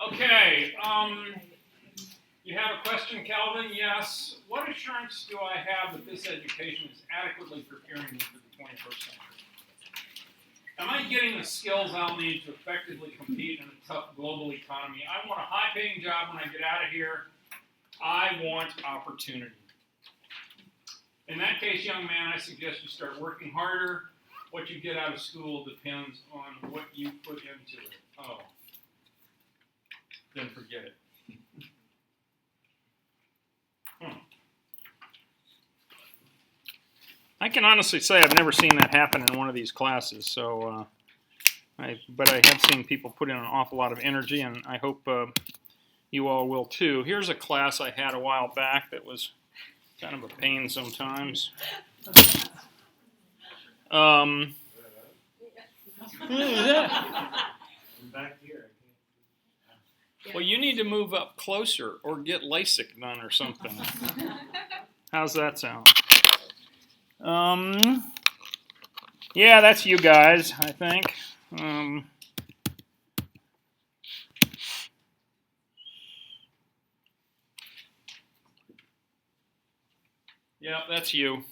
Okay, you have a question, Calvin? Yes. What assurance do I have that this education is adequately preparing me for the 21st century? Am I getting the skills I'll need to effectively compete in a tough global economy? I want a high-paying job when I get out of here. I want opportunity. In that case, young man, I suggest you start working harder. What you get out of school depends on what you put into it. Oh, then forget it. I can honestly say I've never seen that happen in one of these classes. So, but I have seen people put in an awful lot of energy, and I hope you all will too. Here's a class I had a while back that was kind of a pain sometimes. I'm back here. Well, you need to move up closer or get LASIK done or something. How's that sound? Yeah, that's you guys, I think. Yeah, that's you.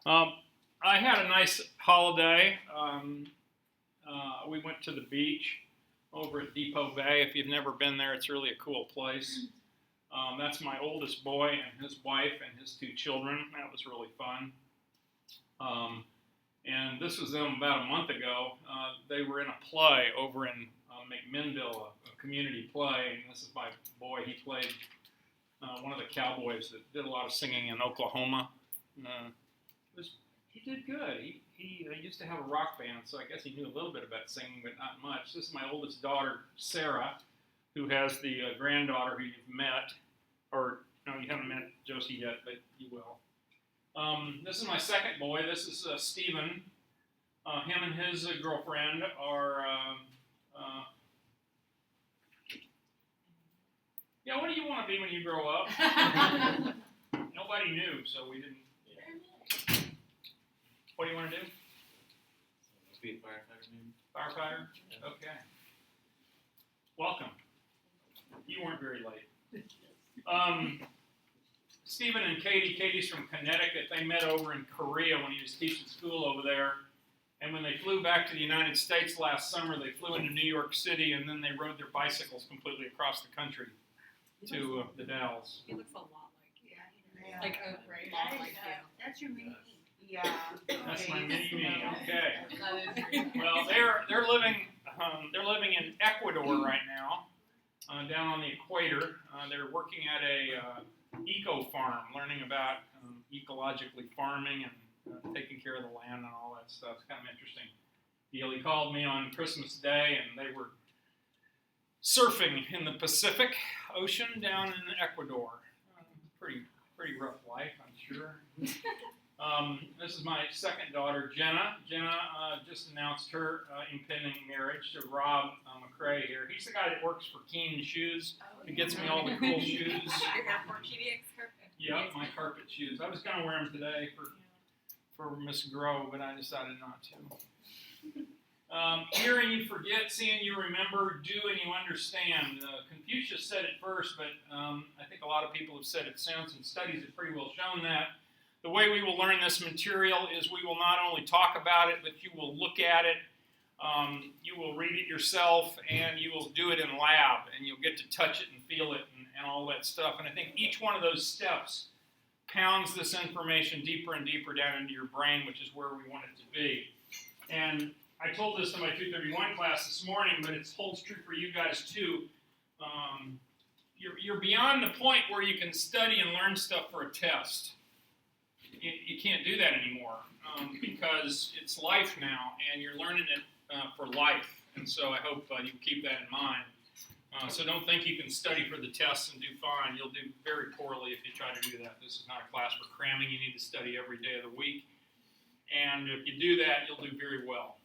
I had a nice holiday. We went to the beach over at Depot Bay. If you've never been there, it's really a cool place. That's my oldest boy and his wife and his 2 children. That was really fun. And this was them about a month ago. They were in a play over in McMinnville, a community play. And this is my boy. He played one of the cowboys that did a lot of singing in Oklahoma. He did good. He used to have a rock band, so I guess he knew a little bit about singing, but not much. This is my oldest daughter, Sarah, who has the granddaughter who you've met, or no, you haven't met Josie yet, but you will. This is my second boy. This is Stephen. Him and his girlfriend are, yeah, what do you want to be when you grow up? Nobody knew, so we didn't. What do you want to do? Be a firefighter, maybe. Firefighter? Okay. Welcome. You weren't very late. Stephen and Katie. Katie's from Connecticut. They met over in Korea when he was teaching school over there. And when they flew back to the United States last summer, they flew into New York City, and then they rode their bicycles completely across the country to the Dalles. He looks a lot like you. Yeah. Like a great lot like you. That's your mini. Yeah. That's my mini-me. Okay. That is Well, they're living in Ecuador right now, down on the equator. They're working at a eco farm, learning about ecologically farming and taking care of the land and all that stuff. It's kind of interesting deal. He called me on Christmas Day, and they were surfing in the Pacific Ocean down in Ecuador. Pretty rough life, I'm sure. This is my second daughter, Jenna. Jenna just announced her impending marriage to Rob McCrae here. He's the guy that works for Keen Shoes. He gets me all the cool shoes. Your airport PDX carpet. Yep, my carpet shoes. I was going to wear them today for Miss Grove, but I decided not to. Hearing you forget, seeing you remember, do and you understand. Confucius said it first, but I think a lot of people have said it since, and studies have pretty well shown that. The way we will learn this material is we will not only talk about it, but you will look at it, you will read it yourself, and you will do it in lab, and you'll get to touch it and feel it and all that stuff. And I think each one of those steps pounds this information deeper and deeper down into your brain, which is where we want it to be. And I told this to my 231 class this morning, but it holds true for you guys too. You're beyond the point where you can study and learn stuff for a test. You can't do that anymore because it's life now, and you're learning it for life. And so I hope you keep that in mind. So don't think you can study for the tests and do fine. You'll do very poorly if you try to do that. This is not a class for cramming. You need to study every day of the week. And if you do that, you'll do very well.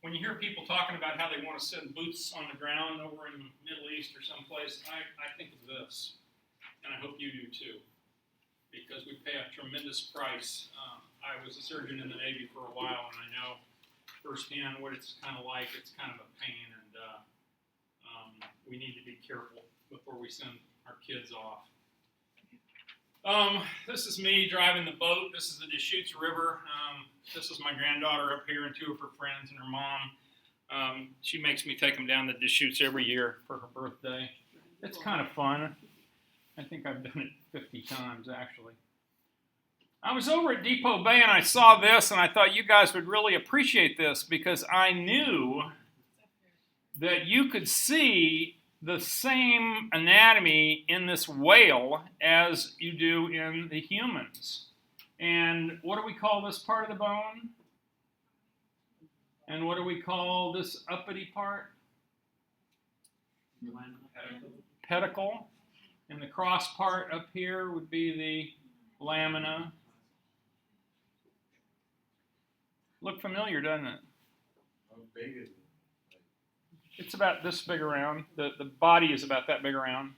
When you hear people talking about how they want to send boots on the ground over in the Middle East or someplace, I think of this, and I hope you do too. because we pay a tremendous price. I was a surgeon in the Navy for a while, and I know firsthand what it's kind of like. It's kind of a pain, and we need to be careful before we send our kids off. This is me driving the boat. This is the Deschutes River. This is my granddaughter up here and two of her friends and her mom. She makes me take them down the Deschutes every year for her birthday. It's kind of fun. I think I've done it 50 times, actually. I was over at Depot Bay and I saw this and I thought you guys would really appreciate this because I knew that you could see the same anatomy in this whale as you do in the humans. And what do we call this part of the bone? And what do we call this uppity part? Pedicle. And the cross part up here would be the lamina. Look familiar, doesn't it? How big is it? It's about this big around. The body is about that big around.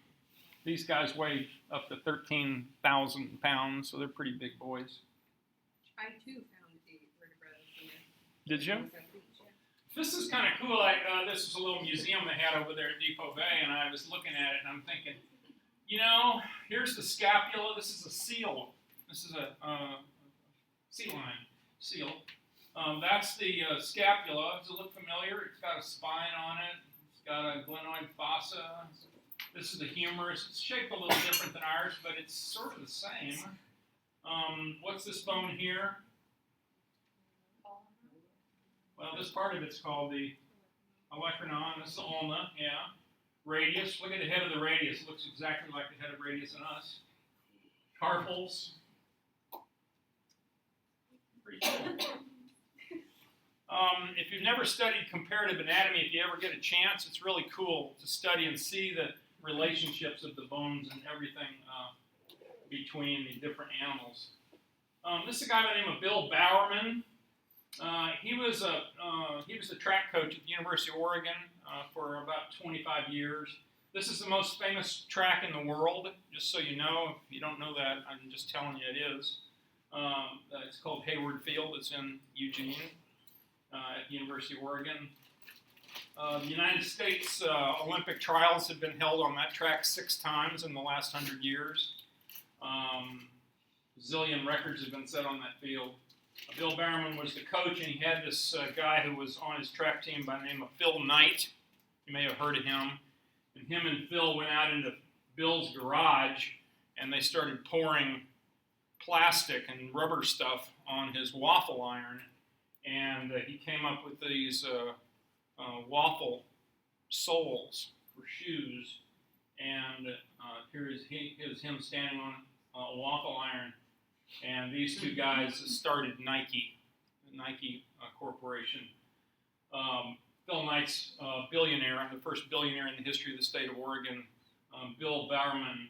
These guys weigh up to 13,000 pounds, so they're pretty big boys. I too found a vertebrate in there. Did you? This is kind of cool. This is a little museum they had over there at Depot Bay, and I was looking at it, and I'm thinking, you know, here's the scapula. This is a seal. This is a sea lion seal. That's the scapula. Does it look familiar? It's got a spine on it. It's got a glenoid fossa. This is the humerus. It's shaped a little different than ours, but it's sort of the same. What's this bone here? Well, this part of it's called the olecranon. This is the ulna, yeah. Radius. Look at the head of the radius. It looks exactly like the head of radius in us. Carpals. Pretty cool. If you've never studied comparative anatomy, if you ever get a chance, it's really cool to study and see the relationships of the bones and everything between the different animals. This is a guy by the name of Bill Bowerman. He was the track coach at the University of Oregon for about 25 years. This is the most famous track in the world, just so you know. If you don't know that, I'm just telling you it is. It's called Hayward Field. It's in Eugene at the University of Oregon. The United States Olympic trials have been held on that track 6 times in the last 100 years. Zillion records have been set on that field. Bill Bowerman was the coach, and he had this guy who was on his track team by the name of Phil Knight. You may have heard of him. And him and Phil went out into Bill's garage, and they started pouring plastic and rubber stuff on his waffle iron. And he came up with these waffle soles for shoes. And here is him standing on a waffle iron. And these two guys started Nike, the Nike Corporation. Phil Knight's a billionaire, the first billionaire in the history of the state of Oregon. Bill Bowerman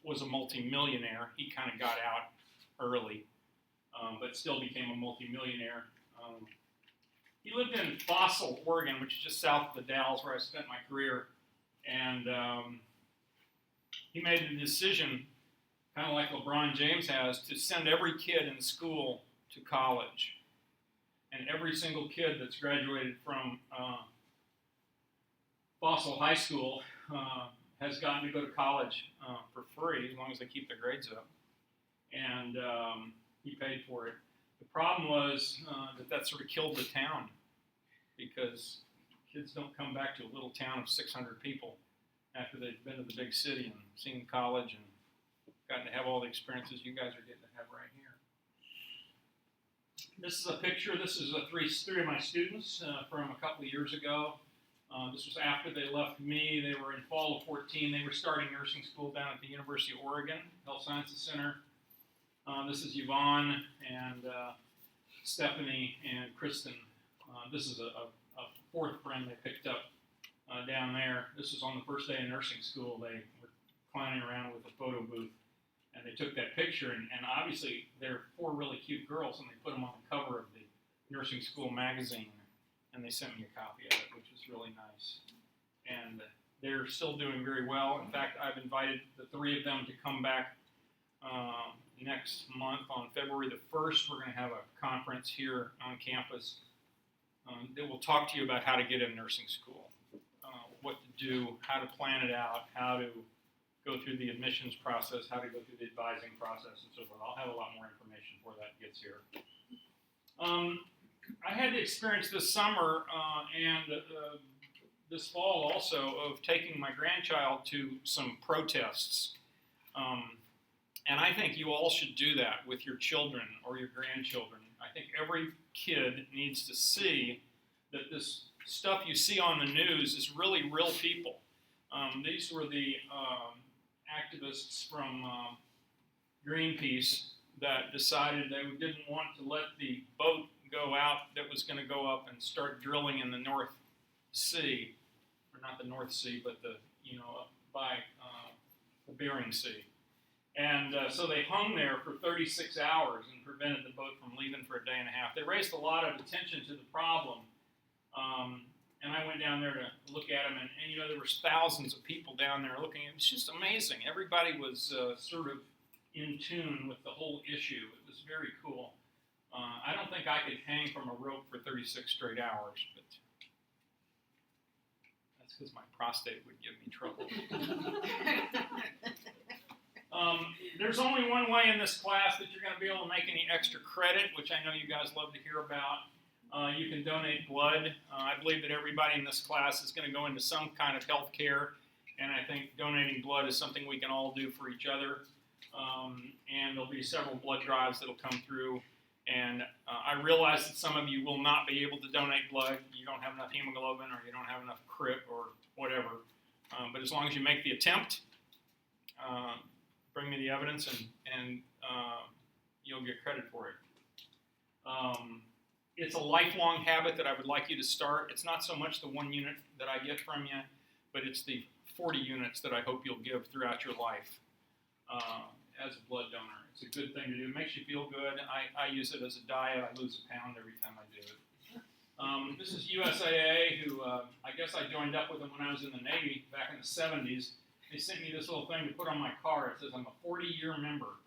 was a multimillionaire. He kind of got out early, but still became a multimillionaire. He lived in Fossil, Oregon, which is just south of the Dalles, where I spent my career. And he made the decision, kind of like LeBron James has, to send every kid in school to college. And every single kid that's graduated from Fossil High School has gotten to go to college for free, as long as they keep their grades up. And he paid for it. The problem was that sort of killed the town, because kids don't come back to a little town of 600 people after they've been to the big city and seen college and gotten to have all the experiences you guys are getting to have right here. This is a picture. This is three of my students from a couple of years ago. This was after they left me. They were in fall of 14. They were starting nursing school down at the University of Oregon Health Sciences Center. This is Yvonne and Stephanie and Kristen. This is a fourth friend they picked up down there. This was on the first day of nursing school. They were clowning around with a photo booth, and they took that picture. And obviously, they're 4 really cute girls, and they put them on the cover of the nursing school magazine. And they sent me a copy of it, which was really nice. And they're still doing very well. In fact, I've invited the 3 of them to come back next month on February the 1st. We're going to have a conference here on campus that will talk to you about how to get in nursing school, what to do, how to plan it out, how to go through the admissions process, how to go through the advising process, and so forth. I'll have a lot more information before that gets here. I had the experience this summer and this fall also of taking my grandchild to some protests. And I think you all should do that with your children or your grandchildren. I think every kid needs to see that this stuff you see on the news is really real people. These were the activists from Greenpeace that decided they didn't want to let the boat go out that was going to go up and start drilling in the North Sea, or not the North Sea, but the, up by the Bering Sea. And so they hung there for 36 hours and prevented the boat from leaving for a day and a half. They raised a lot of attention to the problem. And I went down there to look at them, and there were thousands of people down there looking. It was just amazing. Everybody was sort of in tune with the whole issue. It was very cool. I don't think I could hang from a rope for 36 straight hours, but that's because my prostate would give me trouble. There's only one way in this class that you're going to be able to make any extra credit, which I know you guys love to hear about. You can donate blood. I believe that everybody in this class is going to go into some kind of health care, and I think donating blood is something we can all do for each other. And there'll be several blood drives that'll come through. And I realize that some of you will not be able to donate blood. You don't have enough hemoglobin, or you don't have enough CRIT, or whatever. But as long as you make the attempt, bring me the evidence, and you'll get credit for it. It's a lifelong habit that I would like you to start. It's not so much the 1 unit that I get from you, but it's the 40 units that I hope you'll give throughout your life as a blood donor. It's a good thing to do. It makes you feel good. I use it as a diet. I lose a pound every time I do it. This is USAA, who I guess I joined up with them when I was in the Navy back in the 70s. They sent me this little thing to put on my car. It says, I'm a 40-year member.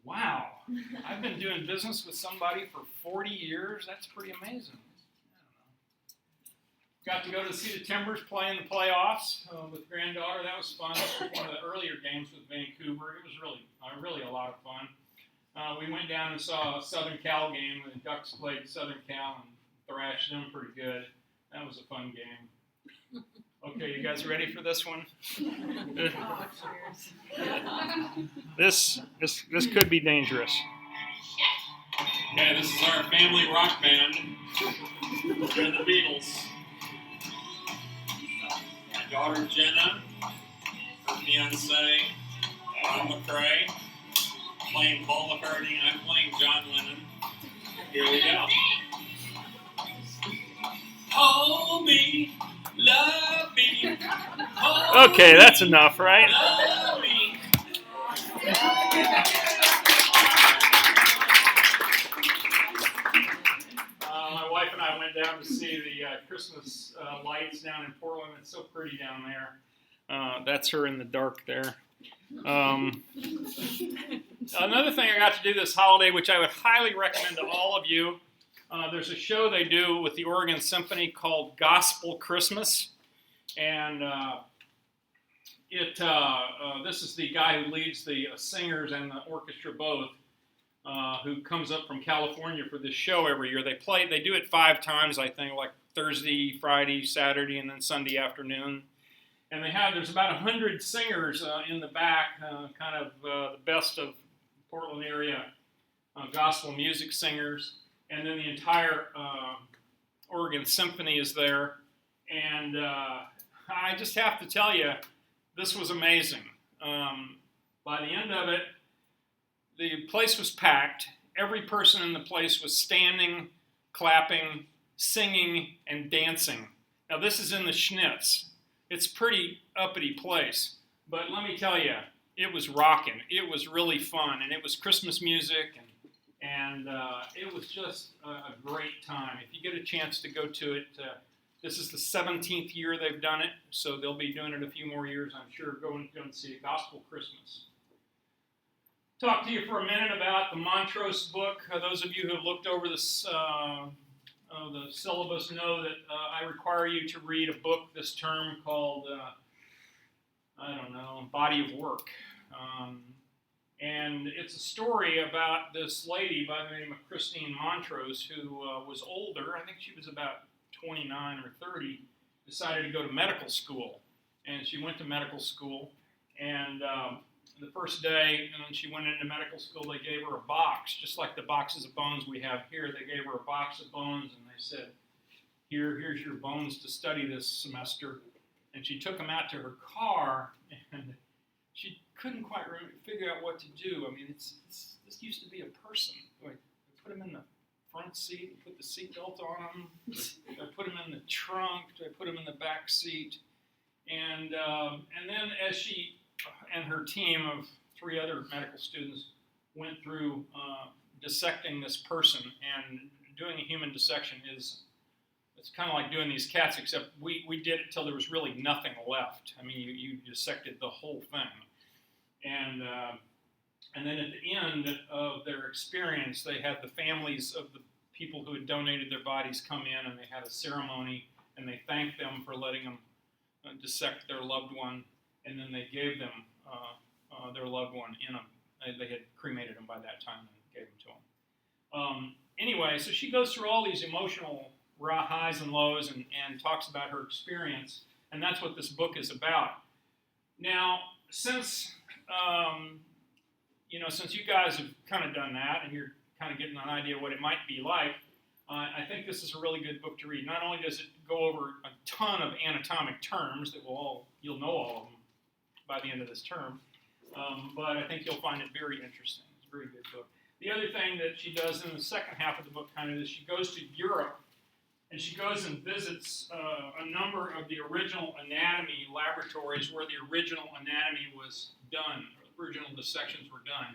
Wow. I've been doing business with somebody for 40 years. That's pretty amazing. Got to go to see the Timbers play in the playoffs with granddaughter. That was fun. That was one of the earlier games with Vancouver. It was really a lot of fun. We went down and saw a Southern Cal game. The Ducks played Southern Cal and thrashed them pretty good. That was a fun game. Okay, you guys ready for this one? This could be dangerous. Okay, this is our family rock band. We're the Beatles. My daughter Jenna, her fiance Ron McCrae, playing Paul McCartney. I'm playing John Lennon. Here we go. Hold me. Love me. Okay, that's enough, right? Love me. My wife and I went down to see the Christmas lights down in Portland. It's so pretty down there. That's her in the dark there. Another thing I got to do this holiday, which I would highly recommend to all of you, there's a show they do with the Oregon Symphony called Gospel Christmas, and this is the guy who leads the singers and the orchestra both, who comes up from California for this show every year. They do it 5 times, I think, like Thursday, Friday, Saturday, and then Sunday afternoon. And there's about 100 singers in the back, kind of the best of Portland area gospel music singers. And then the entire Oregon Symphony is there. And I just have to tell you, this was amazing. By the end of it, the place was packed. Every person in the place was standing, clapping, singing, and dancing. Now, this is in the Schnitz. It's a pretty uppity place. But let me tell you, it was rocking. It was really fun. And it was Christmas music, and it was just a great time. If you get a chance to go to it, this is the 17th year they've done it, so they'll be doing it a few more years, I'm sure. Go and see it. Gospel Christmas. talk to you for a minute about the Montrose book. Those of you who have looked over this, the syllabus know that I require you to read a book this term called, Body of Work. And it's a story about this lady by the name of Christine Montrose who was older. I think she was about 29 or 30, decided to go to medical school. And she went to medical school, and the first day when she went into medical school, they gave her a box, just like the boxes of bones we have here. They gave her a box of bones, and they said, here's your bones to study this semester. And she took them out to her car, and she couldn't quite figure out what to do. I mean, this used to be a person. Like, they put him in the front seat, put the seatbelt on him. I put him in the trunk. I put him in the back seat. And then as she and her team of 3 other medical students went through dissecting this person, and doing a human dissection it's kind of like doing these cats, except we did it till there was really nothing left. I mean, you dissected the whole thing. And then at the end of their experience, they had the families of the people who had donated their bodies come in, and they had a ceremony, and they thanked them for letting them dissect their loved one, and then they gave them their loved one they had cremated him by that time and gave him to them. Anyway, so she goes through all these emotional highs and lows and talks about her experience, and that's what this book is about. Now, since you guys have kind of done that, and you're kind of getting an idea what it might be like, I think this is a really good book to read. Not only does it go over a ton of anatomic terms that you'll know all of them by the end of this term, but I think you'll find it very interesting. It's a very good book. The other thing that she does in the second half of the book is she goes to Europe, and she goes and visits a number of the original anatomy laboratories where the original anatomy was done, or original dissections were done.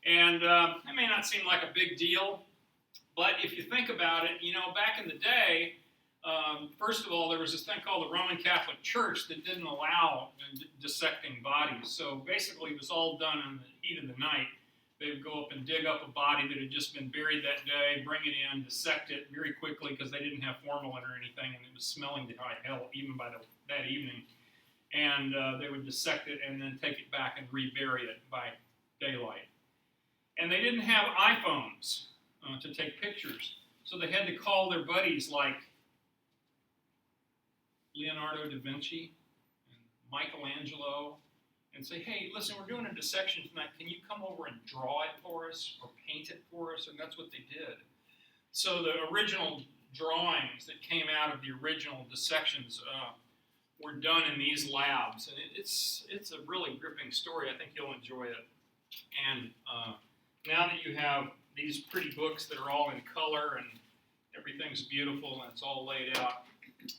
And that may not seem like a big deal, but if you think about it, back in the day, first of all, there was this thing called the Roman Catholic Church that didn't allow dissecting bodies. So basically it was all done in the heat of the night. They would go up and dig up a body that had just been buried that day, bring it in, dissect it very quickly because they didn't have formalin or anything, and it was smelling to high hell even by that evening. And they would dissect it and then take it back and rebury it by daylight. And they didn't have iPhones to take pictures, so they had to call their buddies like Leonardo da Vinci and Michelangelo and say, hey, listen, we're doing a dissection tonight. Can you come over and draw it for us or paint it for us? And that's what they did. So the original drawings that came out of the original dissections were done in these labs. And it's a really gripping story. I think you'll enjoy it. And now that you have these pretty books that are all in color and everything's beautiful and it's all laid out,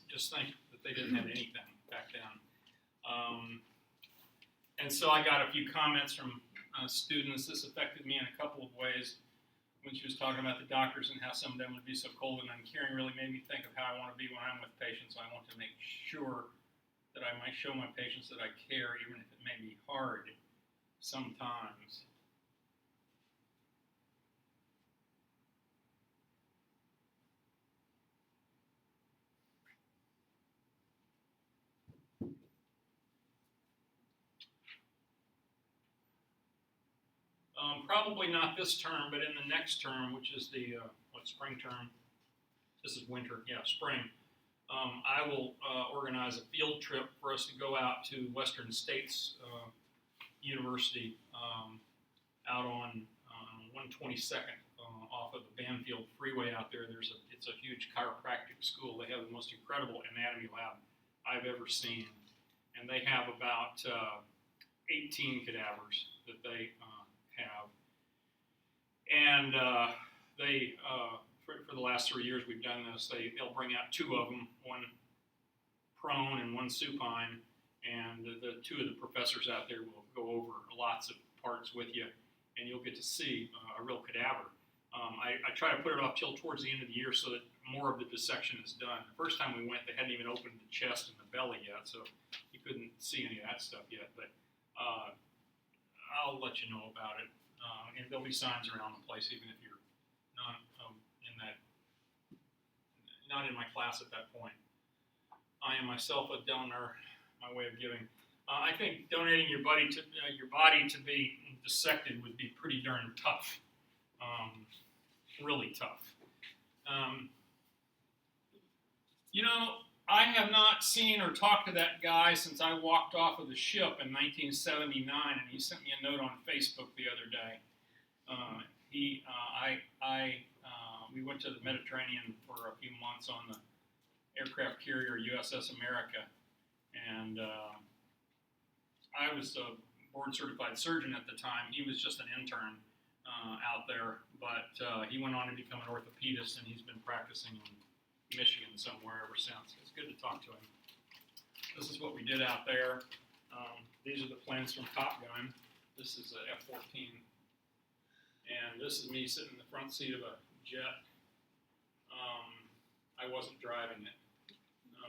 just think that they didn't have anything back then. And so I got a few comments from students. This affected me in a couple of ways when she was talking about the doctors and how some of them would be so cold and uncaring. Really made me think of how I want to be when I'm with patients. I want to make sure that I might show my patients that I care, even if it may be hard sometimes. Probably not this term, but in the next term, which is the spring term. This is winter, yeah, spring. I will organize a field trip for us to go out to Western States University out on 122nd off of the Banfield Freeway out there. It's a huge chiropractic school. They have the most incredible anatomy lab I've ever seen, and they have about 18 cadavers that they have. And for the last 3 years we've done this, they'll bring out 2 of them, one prone and one supine, and the 2 of the professors out there will go over lots of parts with you, and you'll get to see a real cadaver. I try to put it off till towards the end of the year so that more of the dissection is done. The first time we went, they hadn't even opened the chest and the belly yet, so you couldn't see any of that stuff yet. But I'll I'll let you know about it. And there'll be signs around the place, even if you're not not in my class at that point. I am myself a donor. My way of giving. I think donating your body to be dissected would be pretty darn tough. Really tough. You know, I have not seen or talked to that guy since I walked off of the ship in 1979, and he sent me a note on Facebook the other day. We went to the Mediterranean for a few months on the aircraft carrier USS America, and I was a board-certified surgeon at the time. He was just an intern out there, but he went on to become an orthopedist, and he's been practicing in Michigan somewhere ever since. It's good to talk to him. This is what we did out there. These are the planes from Top Gun. This is a F-14, and this is me sitting in the front seat of a jet. I wasn't driving it,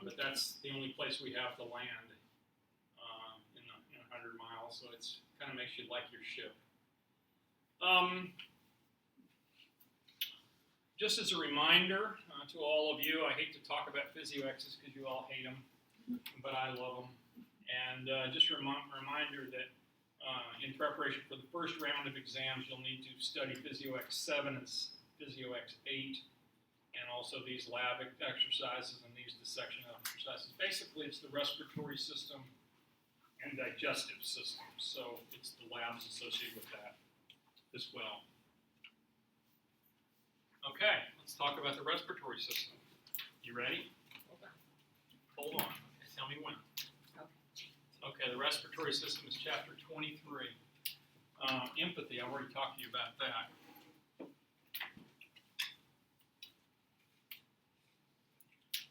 but that's the only place we have to land in 100 miles, so it's kind of makes you like your ship. Just as a reminder to all of you, I hate to talk about PhysioXs because you all hate them, but I love them. And just a reminder that in preparation for the first round of exams, you'll need to study PhysioX 7 and PhysioX 8, and also these lab exercises and these dissection exercises. Basically, it's the respiratory system and digestive system, so it's the labs associated with that as well. Okay, let's talk about the respiratory system. You ready? Okay. Hold on. Tell me when. Okay, the respiratory system is chapter 23. Empathy, I already talked to you about that.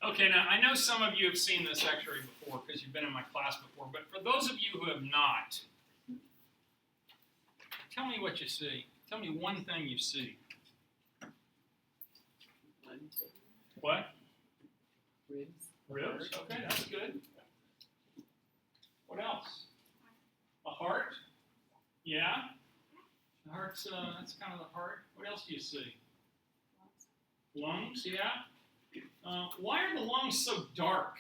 Okay, now I know some of you have seen this x-ray before because you've been in my class before, but for those of you who have not, tell me what you see. Tell me one thing you see. What? Ribs. Ribs? Okay, that's good. What else? A heart? Yeah. The heart's, that's kind of the heart. What else do you see? Lungs, yeah. Why are the lungs so dark?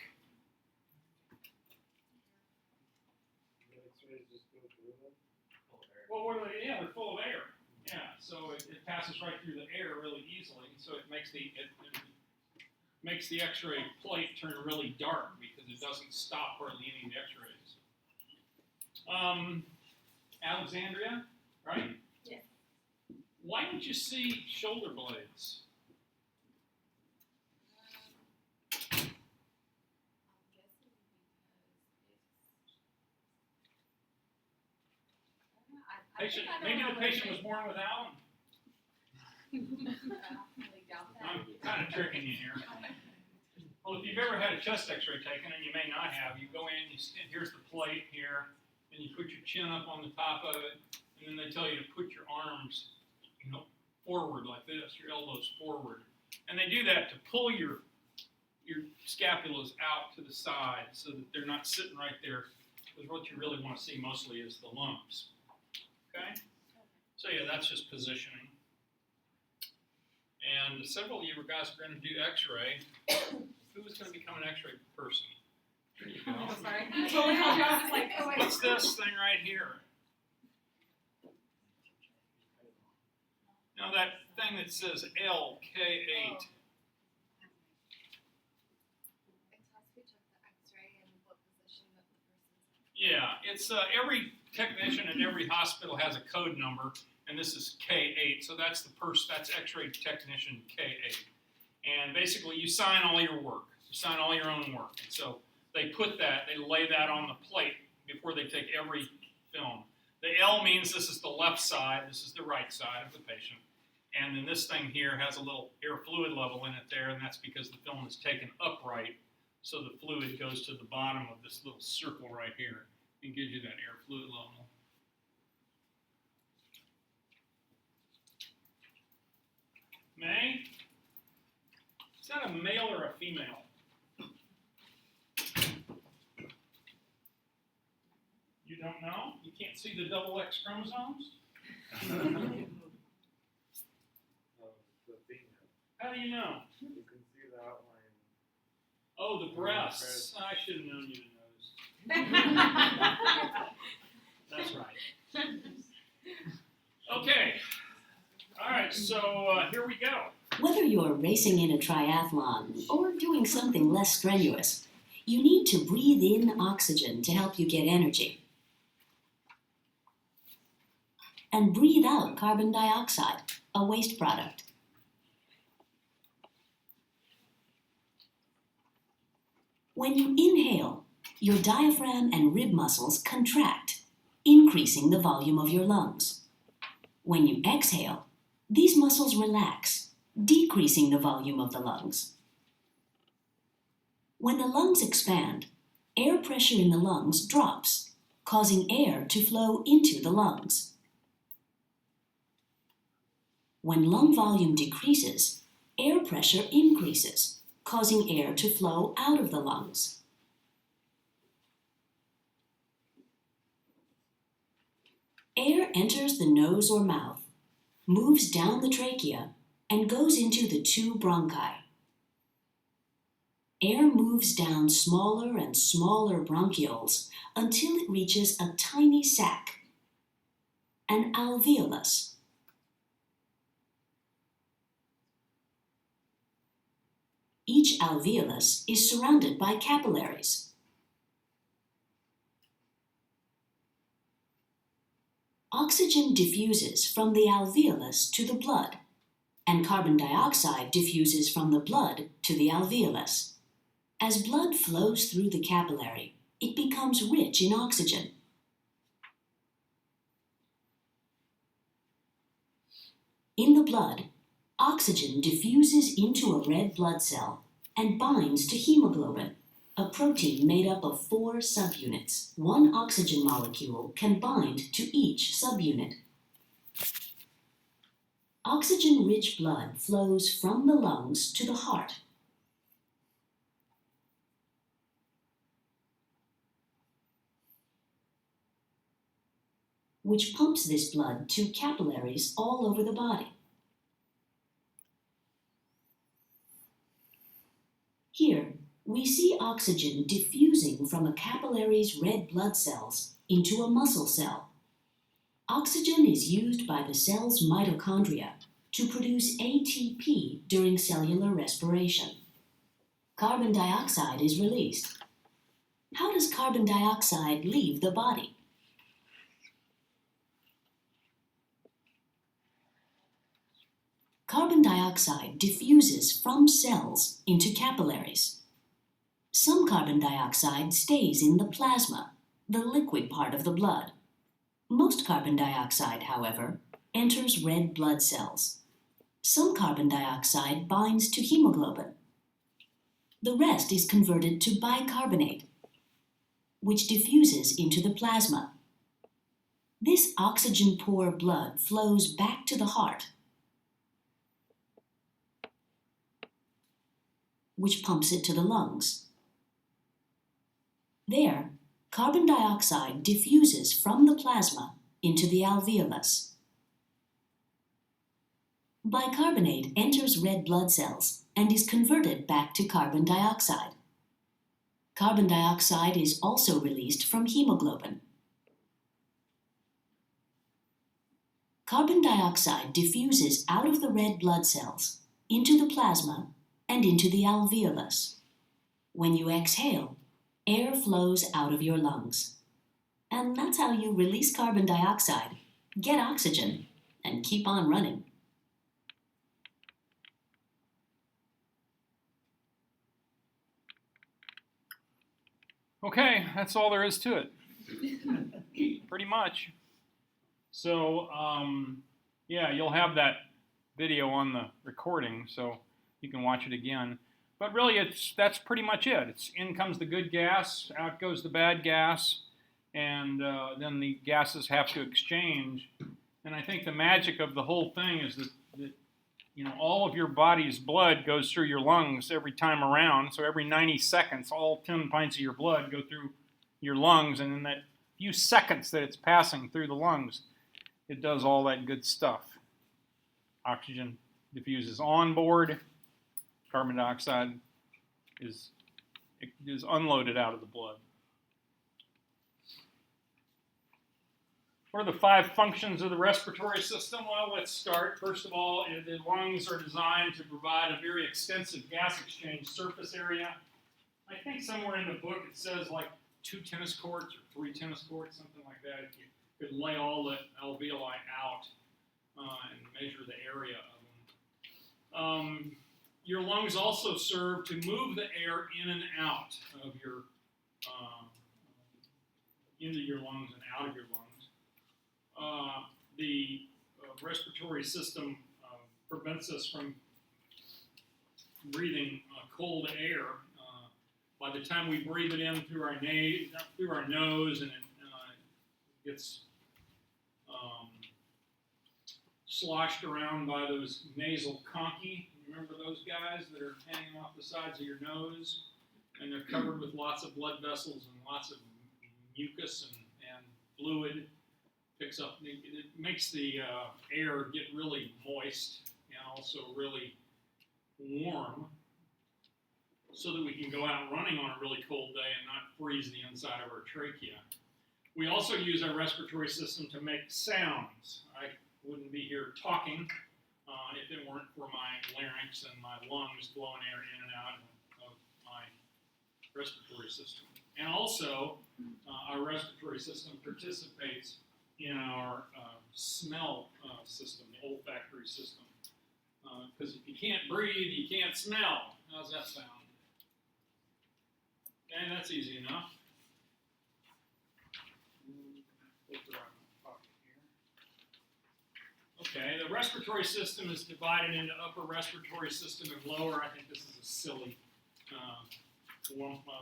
Well, what are they? Yeah, they're full of air. Yeah, so it passes right through the air really easily, so it makes the X-ray plate turn really dark because it doesn't stop hardly any of the X-rays. Alexandria, right? Yes. Why don't you see shoulder blades? Maybe the patient was born without them. I'm kind of tricking you here. Well, if you've ever had a chest X-ray taken, and you may not have, you go in, here's the plate here, and you put your chin up on the top of it, and then they tell you to put your arms, forward like this, your elbows forward, and they do that to pull your scapulas out to the side so that they're not sitting right there, because what you really want to see mostly is the lumps. Okay? So yeah, that's just positioning. And several of you guys are going to do X-ray. Who is going to become an X-ray person? There you go. Oh, sorry. I totally helped you. I was like, oh, wait. What's this thing right here? Now that thing that says LK8. Yeah, it's every technician at every hospital has a code number, and this is K8, so that's that's X-ray technician K8. And basically, you sign all your work. You sign all your own work. So they lay that on the plate before they take every film. The L means this is the left side, this is the right side of the patient. And then this thing here has a little air fluid level in it there, and that's because the film is taken upright, so the fluid goes to the bottom of this little circle right here and gives you that air fluid level. May? Is that a male or a female? You don't know? You can't can't see the double X chromosomes? The female. How do you know? You can see the outline. Oh, the breasts. I should have known you to notice. That's right. Okay. All right, so here we go. Whether you're racing in a triathlon or doing something less strenuous, you need to breathe in oxygen to help you get energy. And breathe out carbon dioxide, a waste product. When you inhale, your diaphragm and rib muscles contract, increasing the volume of your lungs. When you exhale, these muscles relax, decreasing the volume of the lungs. When the lungs expand, air pressure in the lungs drops, causing air to flow into the lungs. When lung volume decreases, air pressure increases, causing air to flow out of the lungs. Air enters the nose or mouth, moves down the trachea, and goes into the two bronchi. Air moves down smaller and smaller bronchioles until it reaches a tiny sac, an alveolus. Each alveolus is surrounded by capillaries. Oxygen diffuses from the alveolus to the blood, and carbon dioxide diffuses from the blood to the alveolus. As blood flows through the capillary, it becomes rich in oxygen. In the blood, oxygen diffuses into a red blood cell and binds to hemoglobin, a protein made up of 4 subunits. One oxygen molecule can bind to each subunit. Oxygen-rich blood flows from the lungs to the heart. Which pumps this blood to capillaries all over the body. Here, we see oxygen diffusing from a capillary's red blood cells into a muscle cell. Oxygen is used by the cell's mitochondria to produce ATP during cellular respiration. Carbon dioxide is released. How does carbon dioxide leave the body? Carbon dioxide diffuses from cells into capillaries. Some carbon dioxide stays in the plasma, the liquid part of the blood. Most carbon dioxide, however, enters red blood cells. Some carbon dioxide binds to hemoglobin. The rest is converted to bicarbonate, which diffuses into the plasma. This oxygen-poor blood flows back to the heart, which pumps it to the lungs. There, carbon dioxide diffuses from the plasma into the alveolus. Bicarbonate enters red blood cells and is converted back to carbon dioxide. Carbon dioxide is also released from hemoglobin. Carbon dioxide diffuses out of the red blood cells into the plasma and into the alveolus. When you exhale, air flows out of your lungs. And that's how you release carbon dioxide, get oxygen, and keep on running. Okay, that's all there is to it. Pretty much. So, yeah, you'll have that video on the recording, so you can watch it again. But really, that's pretty much it. It's in comes the good gas, out goes the bad gas, and then the gases have to exchange. And I think the magic of the whole thing is that you know, all of your body's blood goes through your lungs every time around. So every 90 seconds, all 10 pints of your blood go through your lungs, and then that few seconds that it's passing through the lungs, it does all that good stuff. Oxygen diffuses on board. Carbon dioxide is unloaded out of the blood. What are the 5 functions of the respiratory system? Well, let's start. First of all, the lungs are designed to provide a very extensive gas exchange surface area. I think somewhere in the book it says like 2 tennis courts or 3 tennis courts, something like that. You could lay all the alveoli out and measure the area of them. Your lungs also serve to move the air in and out of your, into your lungs and out of your lungs. The respiratory system prevents us from breathing cold air. By the time we breathe it in through our nose, and it gets sloshed around by those nasal conchi. Remember those guys that are hanging off the sides of your nose, and they're covered with lots of blood vessels and lots of mucus and fluid. Picks up, it makes the air get really moist and also really warm, so that we can go out running on a really cold day and not freeze the inside of our trachea. We also use our respiratory system to make sounds. I wouldn't be here talking if it weren't for my larynx and my lungs blowing air in and out of my respiratory system. And also, our respiratory system participates in our smell system, the olfactory system. Because if you can't breathe, you can't smell. How's that sound? Okay, that's easy enough. Okay, the respiratory system is divided into upper respiratory system and lower. I think this is a silly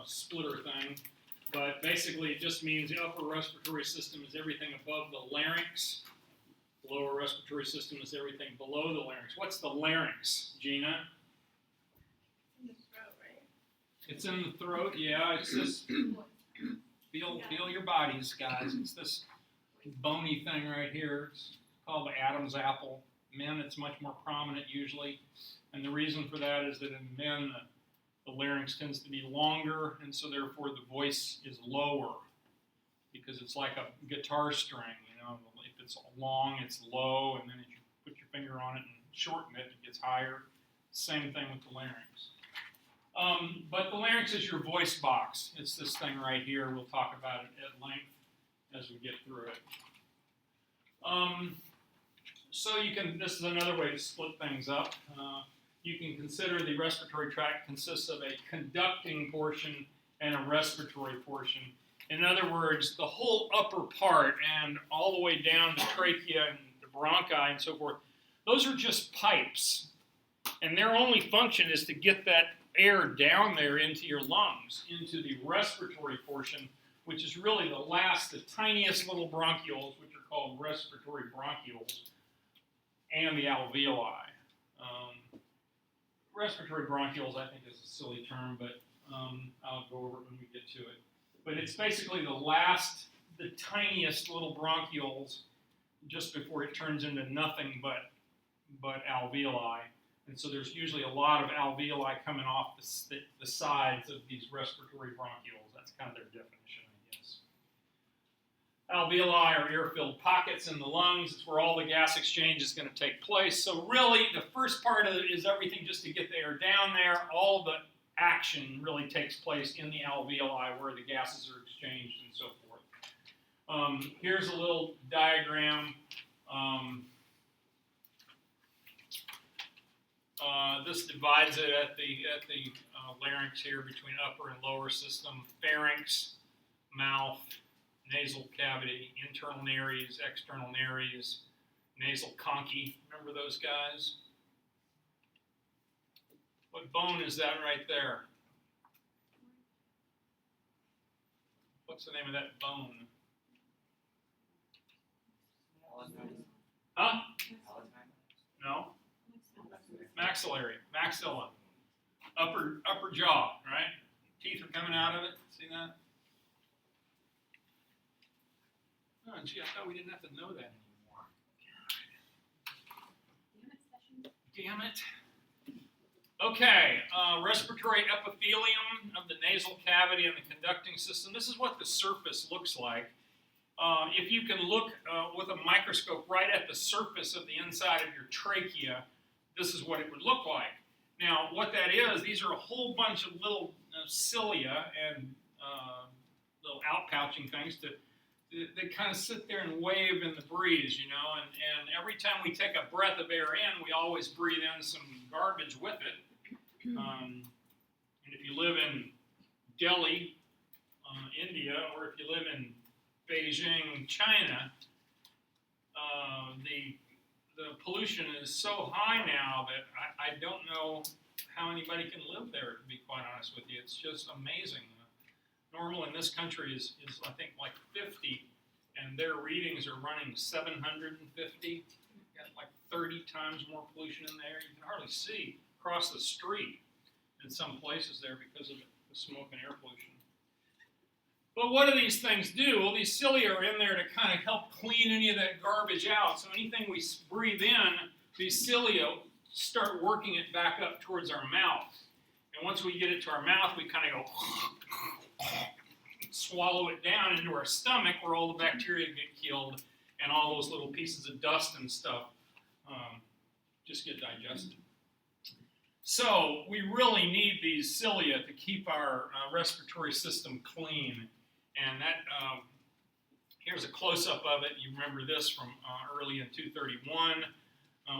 splitter thing. But basically, it just means the upper respiratory system is everything above the larynx. The lower respiratory system is everything below the larynx. What's the larynx, Gina? In the throat, right? It's in the throat, yeah. It's this, feel your bodies, guys. It's this bony thing right here. It's called the Adam's apple. Men, it's much more prominent usually. And the reason for that is that in men, the larynx tends to be longer, and so therefore the voice is lower, because it's like a guitar string, you know. If it's long, it's low, and then if you put your finger on it and shorten it, it gets higher. Same thing with the larynx. But the larynx is your voice box. It's this thing right here. We'll talk about it at length as we get through it. So you can, this is another way to split things up. You can consider the respiratory tract consists of a conducting portion and a respiratory portion. In other words, the whole upper part and all the way down the trachea and the bronchi and so forth, those are just pipes. And their only function is to get that air down there into your lungs, into the respiratory portion, which is really the tiniest little bronchioles, which are called respiratory bronchioles, and the alveoli. Respiratory bronchioles, I think, is a silly term, but I'll go over it when we get to it. But it's basically the tiniest little bronchioles just before it turns into nothing but alveoli. And so there's usually a lot of alveoli coming off the sides of these respiratory bronchioles. That's kind of their definition, I guess. Alveoli are air-filled pockets in the lungs. It's where all the gas exchange is going to take place. So really, the first part of it is everything just to get the air down there. All the action really takes place in the alveoli where the gases are exchanged and so forth. Here's a little diagram. This divides it at the larynx here between upper and lower system, pharynx, mouth, nasal cavity, internal nares, external nares, nasal conchi. Remember those guys? What bone is that right there? What's the name of that bone? Huh? No? Maxillary, maxilla. Upper jaw, right? Teeth are coming out of it. See that? Oh, gee, I thought we didn't have to know that anymore. Damn it. Okay, respiratory epithelium of the nasal cavity and the conducting system. This is what the surface looks like. If you can look with a microscope right at the surface of the inside of your trachea, this is what it would look like. Now, what that is, these are a whole bunch of little cilia and little outpouching things they kind of sit there and wave in the breeze, you know, and every time we take a breath of air in, we always breathe in some garbage with it. And if you live in Delhi, India, or if you live in Beijing, China, the pollution is so high now that I don't know how anybody can live there, to be quite honest with you. It's just amazing. Normal in this country is I think like 50, and their readings are running 750. Got like 30 times more pollution in there. You can hardly see across the street in some places there because of the smoke and air pollution. But what do these things do? Well, these cilia are in there to kind of help clean any of that garbage out. So anything we breathe in, these cilia start working it back up towards our mouth. And once we get it to our mouth, we kind of go swallow it down into our stomach where all the bacteria get killed and all those little pieces of dust and stuff just get digested. So we really need these cilia to keep our respiratory system clean. And that here's a close-up of it. You remember this from early in 231.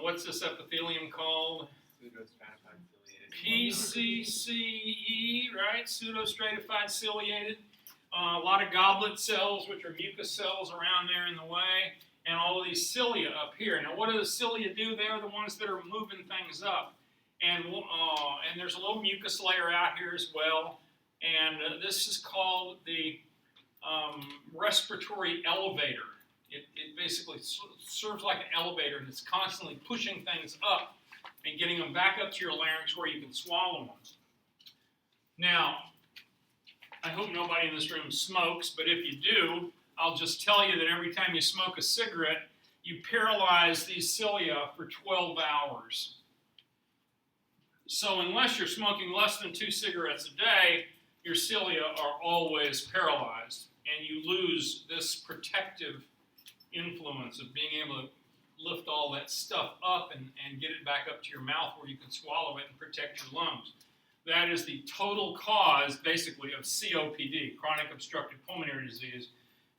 What's this epithelium called? Pseudostratified ciliated. PCCE, right? Pseudostratified ciliated. A lot of goblet cells, which are mucus cells around there in the way, and all of these cilia up here. Now, what do the cilia do? They're the ones that are moving things up. And there's a little mucus layer out here as well. And this is called the respiratory elevator. It basically serves like an elevator, and it's constantly pushing things up and getting them back up to your larynx where you can swallow them. Now, I hope nobody in this room smokes, but if you do, I'll just tell you that every time you smoke a cigarette, you paralyze these cilia for 12 hours. So unless you're smoking less than 2 cigarettes a day, your cilia are always paralyzed, and you lose this protective influence of being able to lift all that stuff up and get it back up to your mouth where you can swallow it and protect your lungs. That is the total cause, basically, of COPD, chronic obstructive pulmonary disease,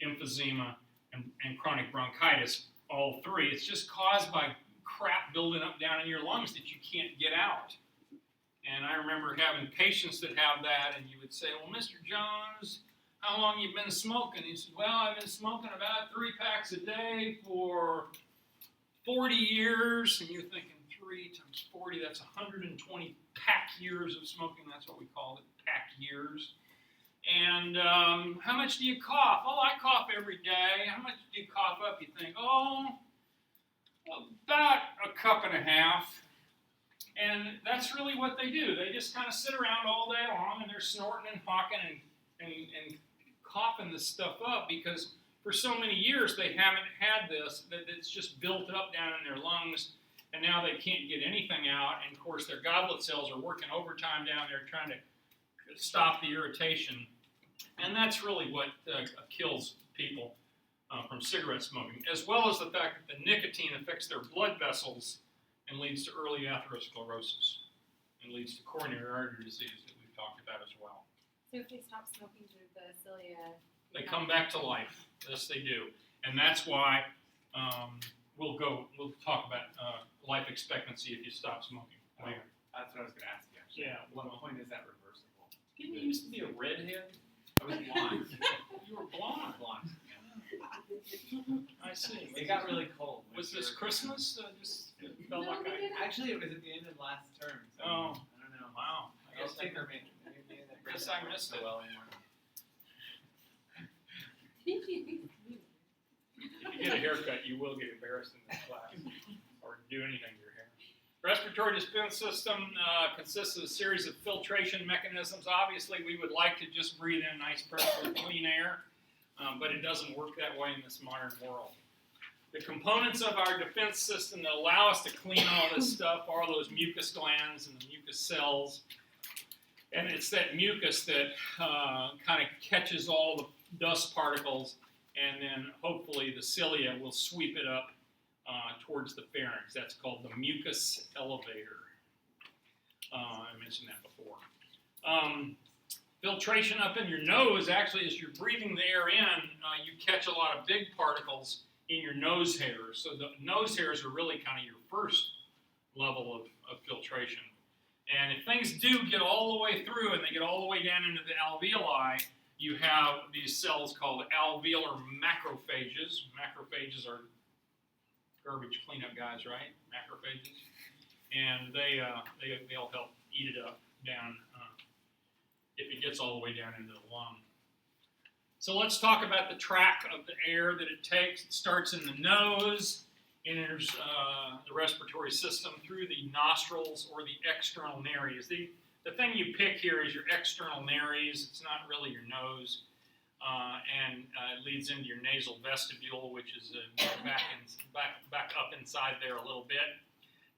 emphysema, and chronic bronchitis, all three. It's just caused by crap building up down in your lungs that you can't get out. And I remember having patients that have that, and you would say, well, Mr. Jones, how long you been smoking? He said, well, I've been smoking about 3 packs a day for 40 years. And you're thinking 3 times 40, that's 120 pack years of smoking. That's what we call it, pack years. And how much do you cough? Oh, I cough every day. How much do you cough up? You think, oh, about a cup and a half. And that's really what they do. They just kind of sit around all day long, and they're snorting and hawking and coughing this stuff up because for so many years they haven't had this, that it's just built up down in their lungs, and now they can't get anything out. And of course, their goblet cells are working overtime down there trying to stop the irritation. And that's really what kills people from cigarette smoking, as well as the fact that the nicotine affects their blood vessels and leads to early atherosclerosis and leads to coronary artery disease that we've talked about as well. So if they stop smoking, do the cilia? They come back to life. Yes, they do. And that's why we'll talk about life expectancy if you stop smoking later. That's what I was going to ask you, actually. Yeah. At what point is that reversible? Didn't you used to be a redhead? I was blonde. You were blonde. Blonde. I see. It got really cold. Was this Christmas? Just felt like Actually, it was at the end of last term. So Oh. I don't know. Wow. I guess I guess I missed it. well anymore. If you get a haircut, you will get embarrassed in this class or do anything to your hair. Respiratory dispense system consists of a series of filtration mechanisms. Obviously, we would like to just breathe in nice, perfect, clean air. but it doesn't work that way in this modern world. The components of our defense system that allow us to clean all this stuff are those mucus glands and the mucus cells. And it's that mucus that kind of catches all the dust particles, and then hopefully the cilia will sweep it up towards the pharynx. That's called the mucus elevator. I mentioned that before. Filtration up in your nose, actually, as you're breathing the air in, you catch a lot of big particles in your nose hairs. So the nose hairs are really kind of your first level of filtration. And if things do get all the way through and they get all the way down into the alveoli, you have these cells called alveolar macrophages. Macrophages are garbage cleanup guys, right? Macrophages. And they'll help eat it up down if it gets all the way down into the lung. So let's talk about the track of the air that it takes. It starts in the nose, enters the respiratory system through the nostrils or the external nares. The thing you pick here is your external nares. It's not really your nose. And it leads into your nasal vestibule, which is back up inside there a little bit.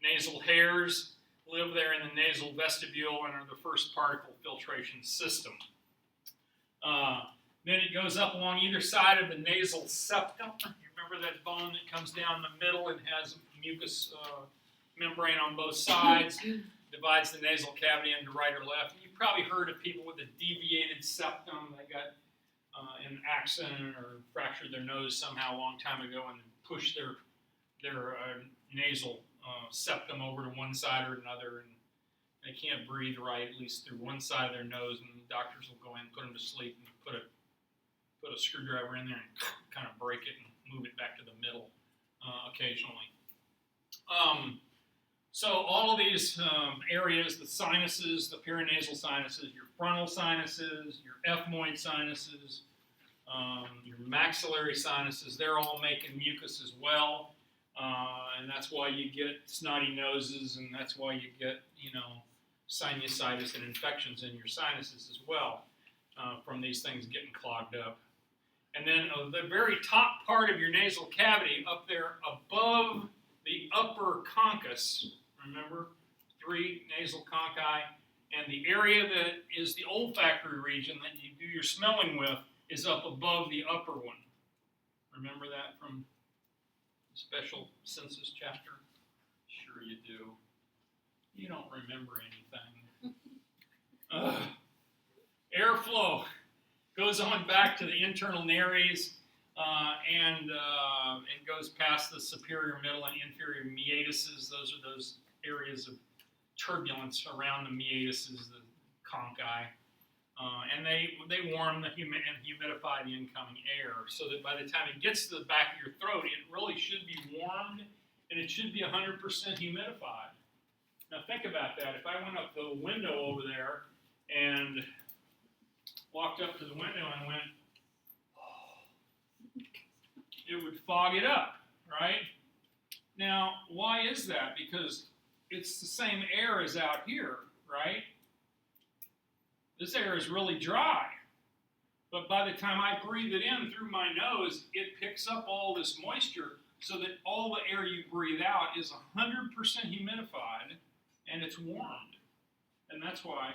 Nasal hairs live there in the nasal vestibule and are the first particle filtration system. Then it goes up along either side of the nasal septum. You remember that bone that comes down the middle and has mucus membrane on both sides, divides the nasal cavity into right or left. You've probably heard of people with a deviated septum. They got an accident or fractured their nose somehow a long time ago and pushed their nasal septum over to one side or another, and they can't breathe right, at least through one side of their nose, and the doctors will go in and put them to sleep and put a screwdriver in there and kind of break it and move it back to the middle occasionally. So all of these areas, the sinuses, the paranasal sinuses, your frontal sinuses, your ethmoid sinuses, your maxillary sinuses, they're all making mucus as well. And that's why you get snotty noses, and that's why you get, sinusitis and infections in your sinuses as well from these things getting clogged up. And then the very top part of your nasal cavity, up there above the upper conchus, remember, 3 nasal conchi, and the area that is the olfactory region that you do your smelling with is up above the upper one. Remember that from special census chapter? Sure you do. You don't remember anything. Airflow goes on back to the internal nares and it goes past the superior, middle, and inferior meatuses. Those are those areas of turbulence around the meatuses, the conchi. And they warm and humidify the incoming air so that by the time it gets to the back of your throat, it really should be warmed and it should be 100% humidified. Now think about that. If I went up to the window over there and walked up to the window and went, it would fog it up, right? Now, why is that? Because it's the same air as out here, right? This air is really dry. But by the time I breathe it in through my nose, it picks up all this moisture so that all the air you breathe out is 100% humidified and it's warmed. And that's why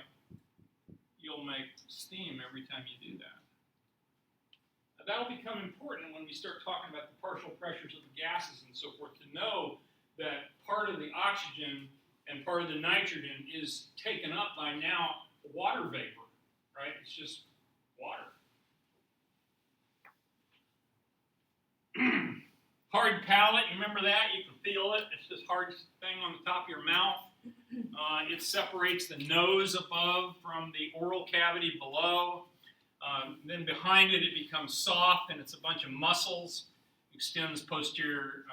you'll make steam every time you do that. Now, that'll become important when we start talking about the partial pressures of the gases and so forth, to know that part of the oxygen and part of the nitrogen is taken up by now water vapor, right? It's just water. Hard palate, you remember that? You can feel it. It's this hard thing on the top of your mouth. It separates the nose above from the oral cavity below. Then behind it, it becomes soft, and it's a bunch of muscles. Extends posterior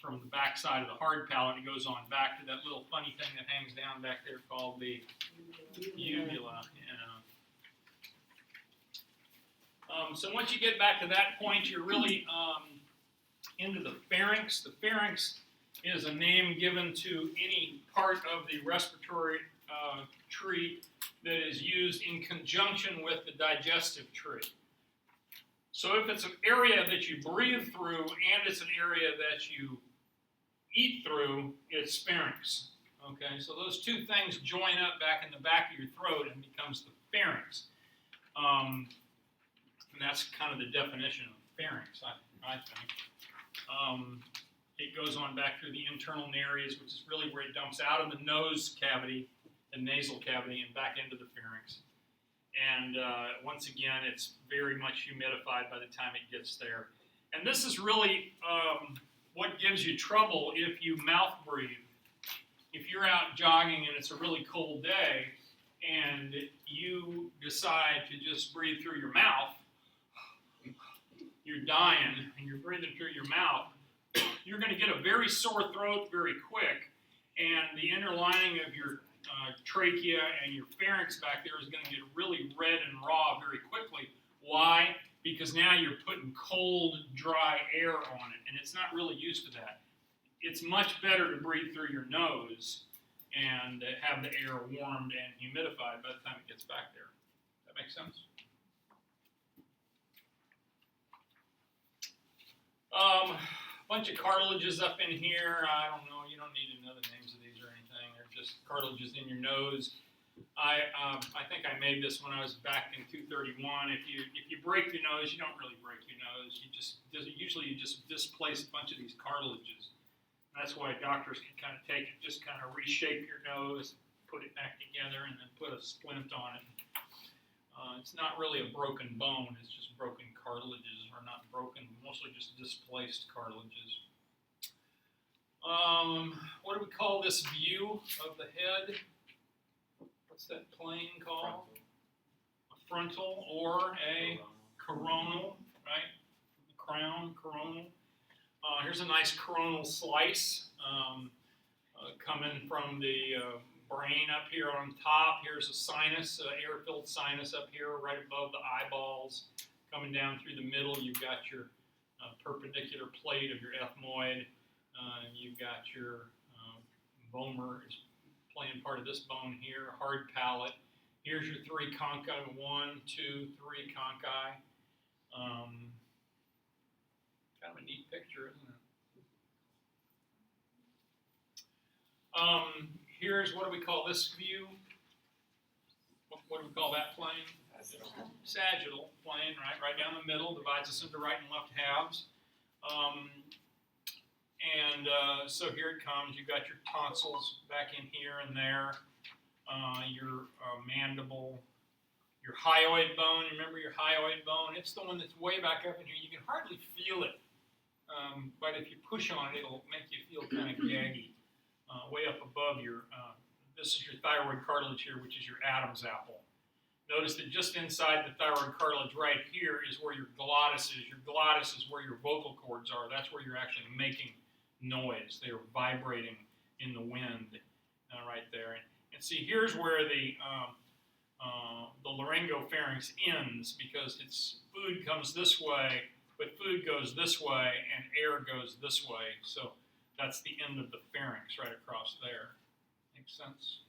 from the back side of the hard palate. It goes on back to that little funny thing that hangs down back there called the uvula. So once you get back to that point, you're really into the pharynx. The pharynx is a name given to any part of the respiratory tree that is used in conjunction with the digestive tree. So if it's an area that you breathe through and it's an area that you eat through, it's pharynx. Okay, so those two things join up back in the back of your throat and becomes the pharynx. And that's kind of the definition of pharynx, I think. It goes on back through the internal nares, which is really where it dumps out of the nose cavity, the nasal cavity, and back into the pharynx. And once again, it's very much humidified by the time it gets there. And this is really what gives you trouble if you mouth breathe. If you're out jogging and it's a really cold day and you decide to just breathe through your mouth, you're dying and you're breathing through your mouth, you're going to get a very sore throat very quick, and the inner lining of your trachea and your pharynx back there is going to get really red and raw very quickly. Why? Because now you're putting cold, dry air on it, and it's not really used to that. It's much better to breathe through your nose and have the air warmed and humidified by the time it gets back there. Does that make sense? Bunch of cartilages up in here. I don't know. You don't need to know the names of these or anything. They're just cartilages in your nose. I think I made this when I was back in 231. If you break your nose, you don't really break your nose. Usually you just displace a bunch of these cartilages. That's why doctors can kind of take it, just kind of reshape your nose, put it back together, and then put a splint on it. It's not really a broken bone. It's just broken cartilages, or not broken, mostly just displaced cartilages. What do we call this view of the head? What's that plane called? A frontal or a coronal, right? The crown, coronal. Here's a nice coronal slice coming from the brain up here on top. Here's a sinus, air-filled sinus up here right above the eyeballs. Coming down through the middle, you've got your perpendicular plate of your ethmoid. You've got your vomer is playing part of this bone here, hard palate. Here's your three conchi, 1, 2, 3 conchi. Kind of a neat picture, isn't it? Here's, what do we call this view? What do we call that plane? Sagittal plane, right down the middle, divides us into right and left halves. So here it comes. You've got your tonsils back in here and there, your mandible, your hyoid bone. Remember your hyoid bone? It's the one that's way back up in here. You can hardly feel it, but if you push on it, it'll make you feel kind of gaggy. Way up above your, this is your thyroid cartilage here, which is your Adam's apple. Notice that just inside the thyroid cartilage right here is where your glottis is. Your glottis is where your vocal cords are. That's where you're actually making noise. They are vibrating in the wind right there. And see, here's where the laryngopharynx ends, because its food comes this way, but food goes this way and air goes this way. So that's the end of the pharynx right across there. Makes sense?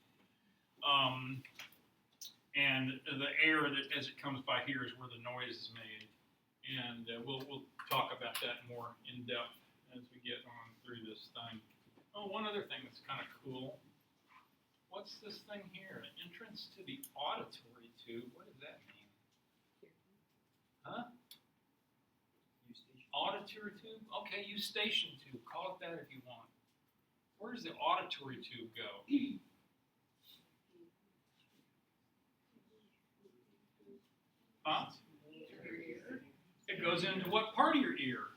And the air that as it comes by here is where the noise is made. And we'll talk about that more in depth as we get on through this thing. Oh, one other thing that's kind of cool. What's this thing here? An entrance to the auditory tube. What does that mean? Huh? Auditory tube? Okay, eustachian tube. Call it that if you want. Where does the auditory tube go? Huh? It goes into what part of your ear?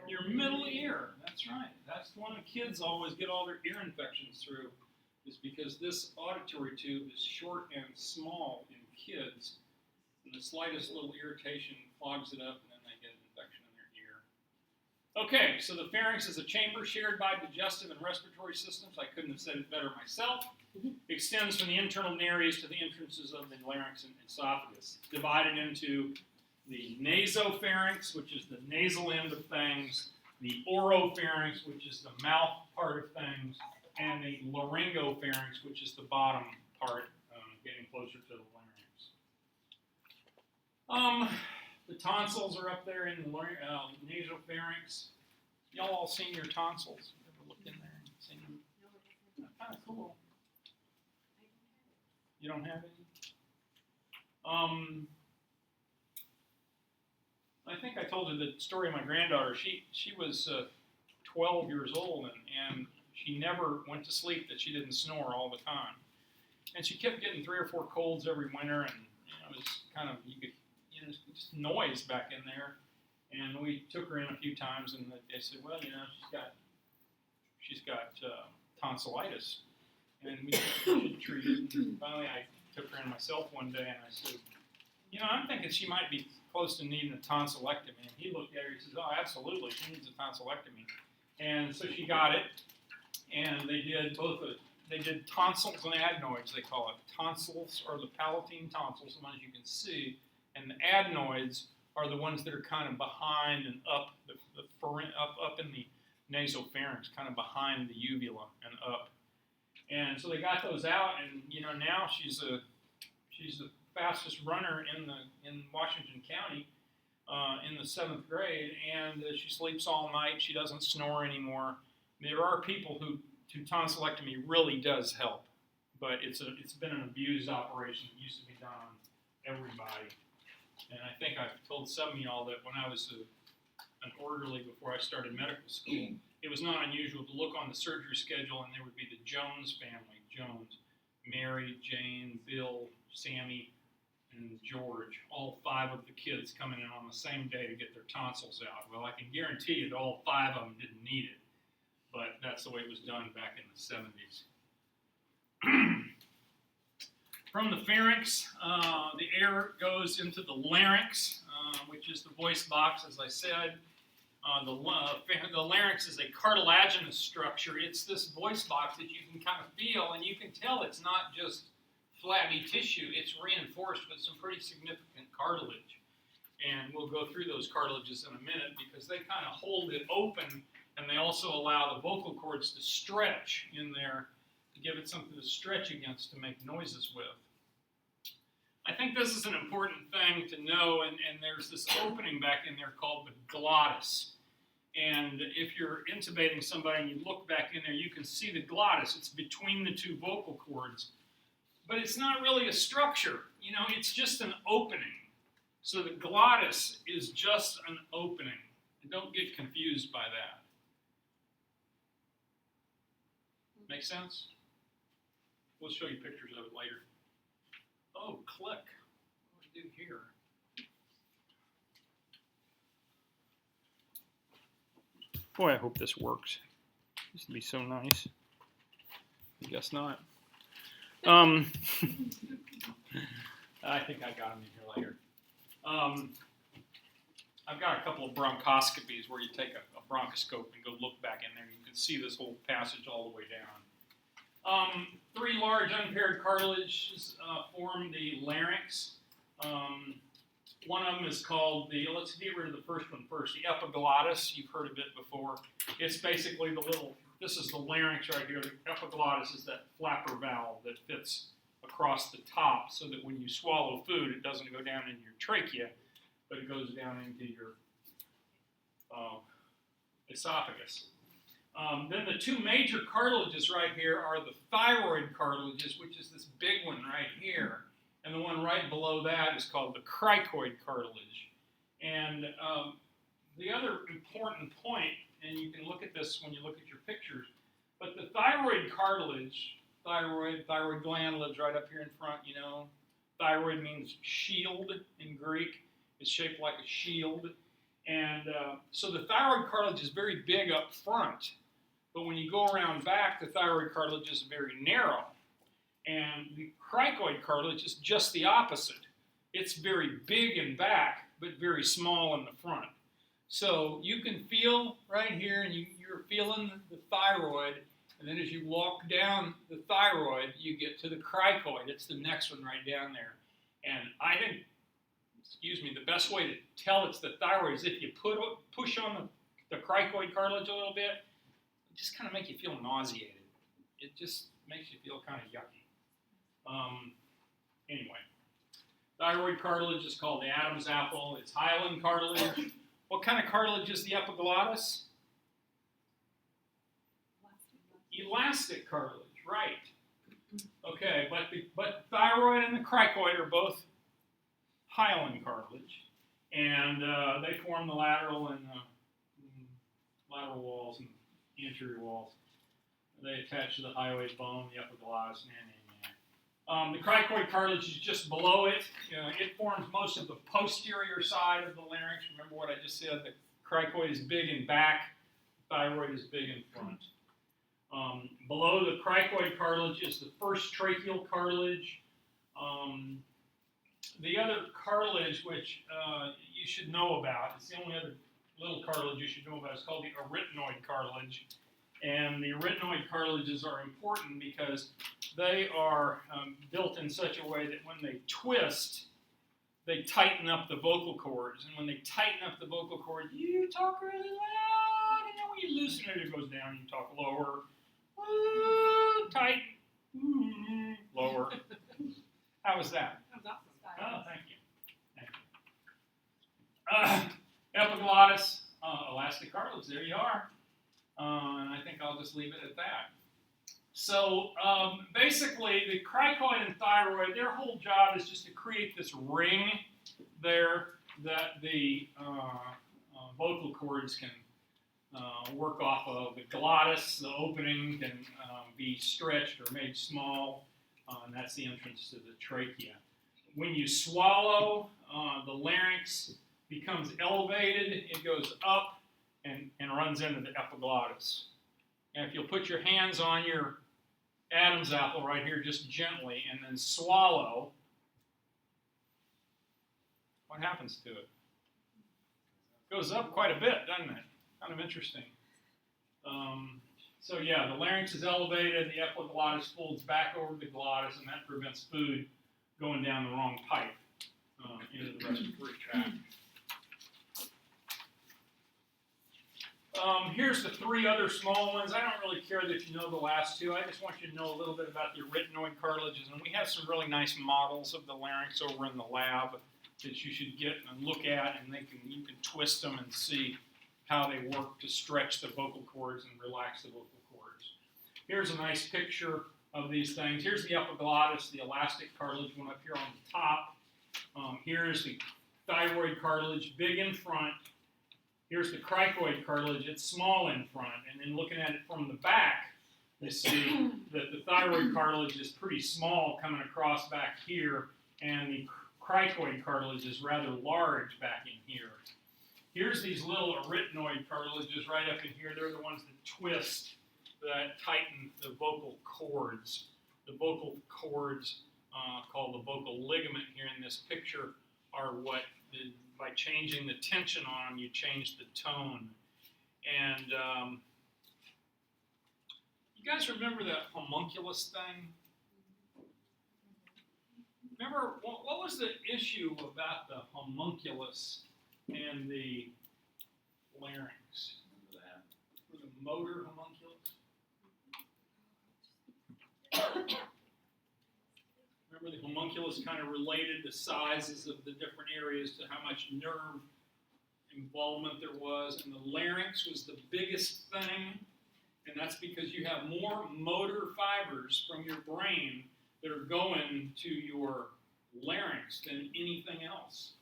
Your middle ear. That's right. That's the one the kids always get all their ear infections through, is because this auditory tube is short and small in kids, and the slightest little irritation clogs it up, and then they get an infection in their ear. Okay, so the pharynx is a chamber shared by digestive and respiratory systems. I couldn't have said it better myself. Extends from the internal nares to the entrances of the larynx and esophagus. Divided into the nasopharynx, which is the nasal end of things, the oropharynx, which is the mouth part of things, and the laryngopharynx, which is the bottom part, getting closer to the larynx. The tonsils are up there in the nasopharynx. Y'all all seen your tonsils? Ever looked in there and seen them? Kind of cool. You don't have any? I think I told you the story of my granddaughter. She was 12 years old, and she never went to sleep that she didn't snore all the time. And she kept getting 3 or 4 colds every winter, and it was kind of, just noise back in there. And we took her in a few times, and they said, well, she's got tonsillitis, and we should treat it. And finally, I took her in myself one day, and I said, I'm thinking she might be close to needing a tonsillectomy. And he looked at her, he says, oh, absolutely, she needs a tonsillectomy. And so she got it, and they did tonsils and adenoids, they call it. Tonsils are the palatine tonsils, the ones you can see, and the adenoids are the ones that are kind of behind and up, up in the nasopharynx, kind of behind the uvula and up. And so they got those out, and now she's the fastest runner in Washington County in the 7th grade, and she sleeps all night. She doesn't snore anymore. There are people who tonsillectomy really does help, but it's been an abused operation. It used to be done on everybody. And I think I've told some of y'all that when I was an orderly before I started medical school, it was not unusual to look on the surgery schedule and there would be the Jones family, Jones, Mary, Jane, Bill, Sammy, and George, all 5 of the kids coming in on the same day to get their tonsils out. Well, I can guarantee you that all 5 of them didn't need it, but that's the way it was done back in the 70s. From the pharynx, the air goes into the larynx, which is the voice box, as I said. The larynx is a cartilaginous structure. It's this voice box that you can kind of feel, and you can tell it's not just flabby tissue. It's reinforced with some pretty significant cartilage. And we'll go through those cartilages in a minute because they kind of hold it open, and they also allow the vocal cords to stretch in there to give it something to stretch against to make noises with. I think this is an important thing to know, and there's this opening back in there called the glottis. And if you're intubating somebody and you look back in there, you can see the glottis. It's between the 2 vocal cords. But it's not really a structure. It's just an opening. So the glottis is just an opening. And don't get confused by that. Make sense? We'll show you pictures of it later. Oh, click. What do we do here? Boy, I hope this works. This would be so nice. I guess not. I think I got them in here later. I've got a couple of bronchoscopies where you take a bronchoscope and go look back in there. You can see this whole passage all the way down. 3 large unpaired cartilages form the larynx. One of them is called let's get rid of the first one first, the epiglottis. You've heard of it before. It's basically this is the larynx right here. The epiglottis is that flapper valve that fits across the top so that when you swallow food, it doesn't go down into your trachea, but it goes down into your esophagus. Then the 2 major cartilages right here are the thyroid cartilages, which is this big one right here. And the one right below that is called the cricoid cartilage. And the other important point, and you can look at this when you look at your pictures, but the thyroid cartilage, thyroid gland lives right up here in front, Thyroid means shield in Greek. It's shaped like a shield. And so the thyroid cartilage is very big up front. But when you go around back, the thyroid cartilage is very narrow. And the cricoid cartilage is just the opposite. It's very big in back, but very small in the front. So you can feel right here, and you're feeling the thyroid, and then as you walk down the thyroid, you get to the cricoid. It's the next one right down there. And I think, the best way to tell it's the thyroid is if you push on the cricoid cartilage a little bit, it just kind of makes you feel nauseated. It just makes you feel kind of yucky. Anyway, Thyroid cartilage is called the Adam's apple. It's hyaline cartilage. What kind of cartilage is the epiglottis? Elastic cartilage, right. Okay, but thyroid and the cricoid are both hyaline cartilage, and they form the lateral and lateral walls and anterior walls. They attach to the hyoid bone, the epiglottis, the cricoid cartilage is just below it. It forms most of the posterior side of the larynx. Remember what I just said, the cricoid is big in back, thyroid is big in front. Below the cricoid cartilage is the first tracheal cartilage. The other cartilage, which you should know about, it's the only other little cartilage you should know about, is called the arytenoid cartilage. And the arytenoid cartilages are important because they are built in such a way that when they twist, they tighten up the vocal cords. And when they tighten up the vocal cords, you talk really loud. And then when you loosen it, it goes down. You talk lower. Tight. Lower. How was that? That was awesome. Oh, thank you. Epiglottis, elastic cartilage, there you are. And I think I'll just leave it at that. So basically, the cricoid and thyroid, their whole job is just to create this ring there that the vocal cords can work off of. The glottis, the opening, can be stretched or made small, and that's the entrance to the trachea. When you swallow, the larynx becomes elevated, it goes up and runs into the epiglottis. And if you'll put your hands on your Adam's apple right here just gently and then swallow, what happens to it? It goes up quite a bit, doesn't it? Kind of interesting. So yeah, the larynx is elevated, the epiglottis folds back over the glottis, and that prevents food going down the wrong pipe into the respiratory tract. Here's the three other small ones. I don't really care that you know the last two. I just want you to know a little bit about the arytenoid cartilages, and we have some really nice models of the larynx over in the lab that you should get and look at, and you can twist them and see how they work to stretch the vocal cords and relax the vocal cords. Here's a nice picture of these things. Here's the epiglottis, the elastic cartilage one up here on the top. Here's the thyroid cartilage, big in front. Here's the cricoid cartilage, it's small in front. And then looking at it from the back, you see that the thyroid cartilage is pretty small coming across back here, and the cricoid cartilage is rather large back in here. Here's these little arytenoid cartilages right up in here. They're the ones that twist, that tighten the vocal cords. The vocal cords, called the vocal ligament here in this picture, are what, by changing the tension on them, you change the tone. And you guys remember that homunculus thing? Remember, what was the issue about the homunculus and the larynx? Remember that? For the motor homunculus? Remember the homunculus kind of related the sizes of the different areas to how much nerve involvement there was, and the larynx was the biggest thing, and that's because you have more motor fibers from your brain that are going to your larynx than anything else,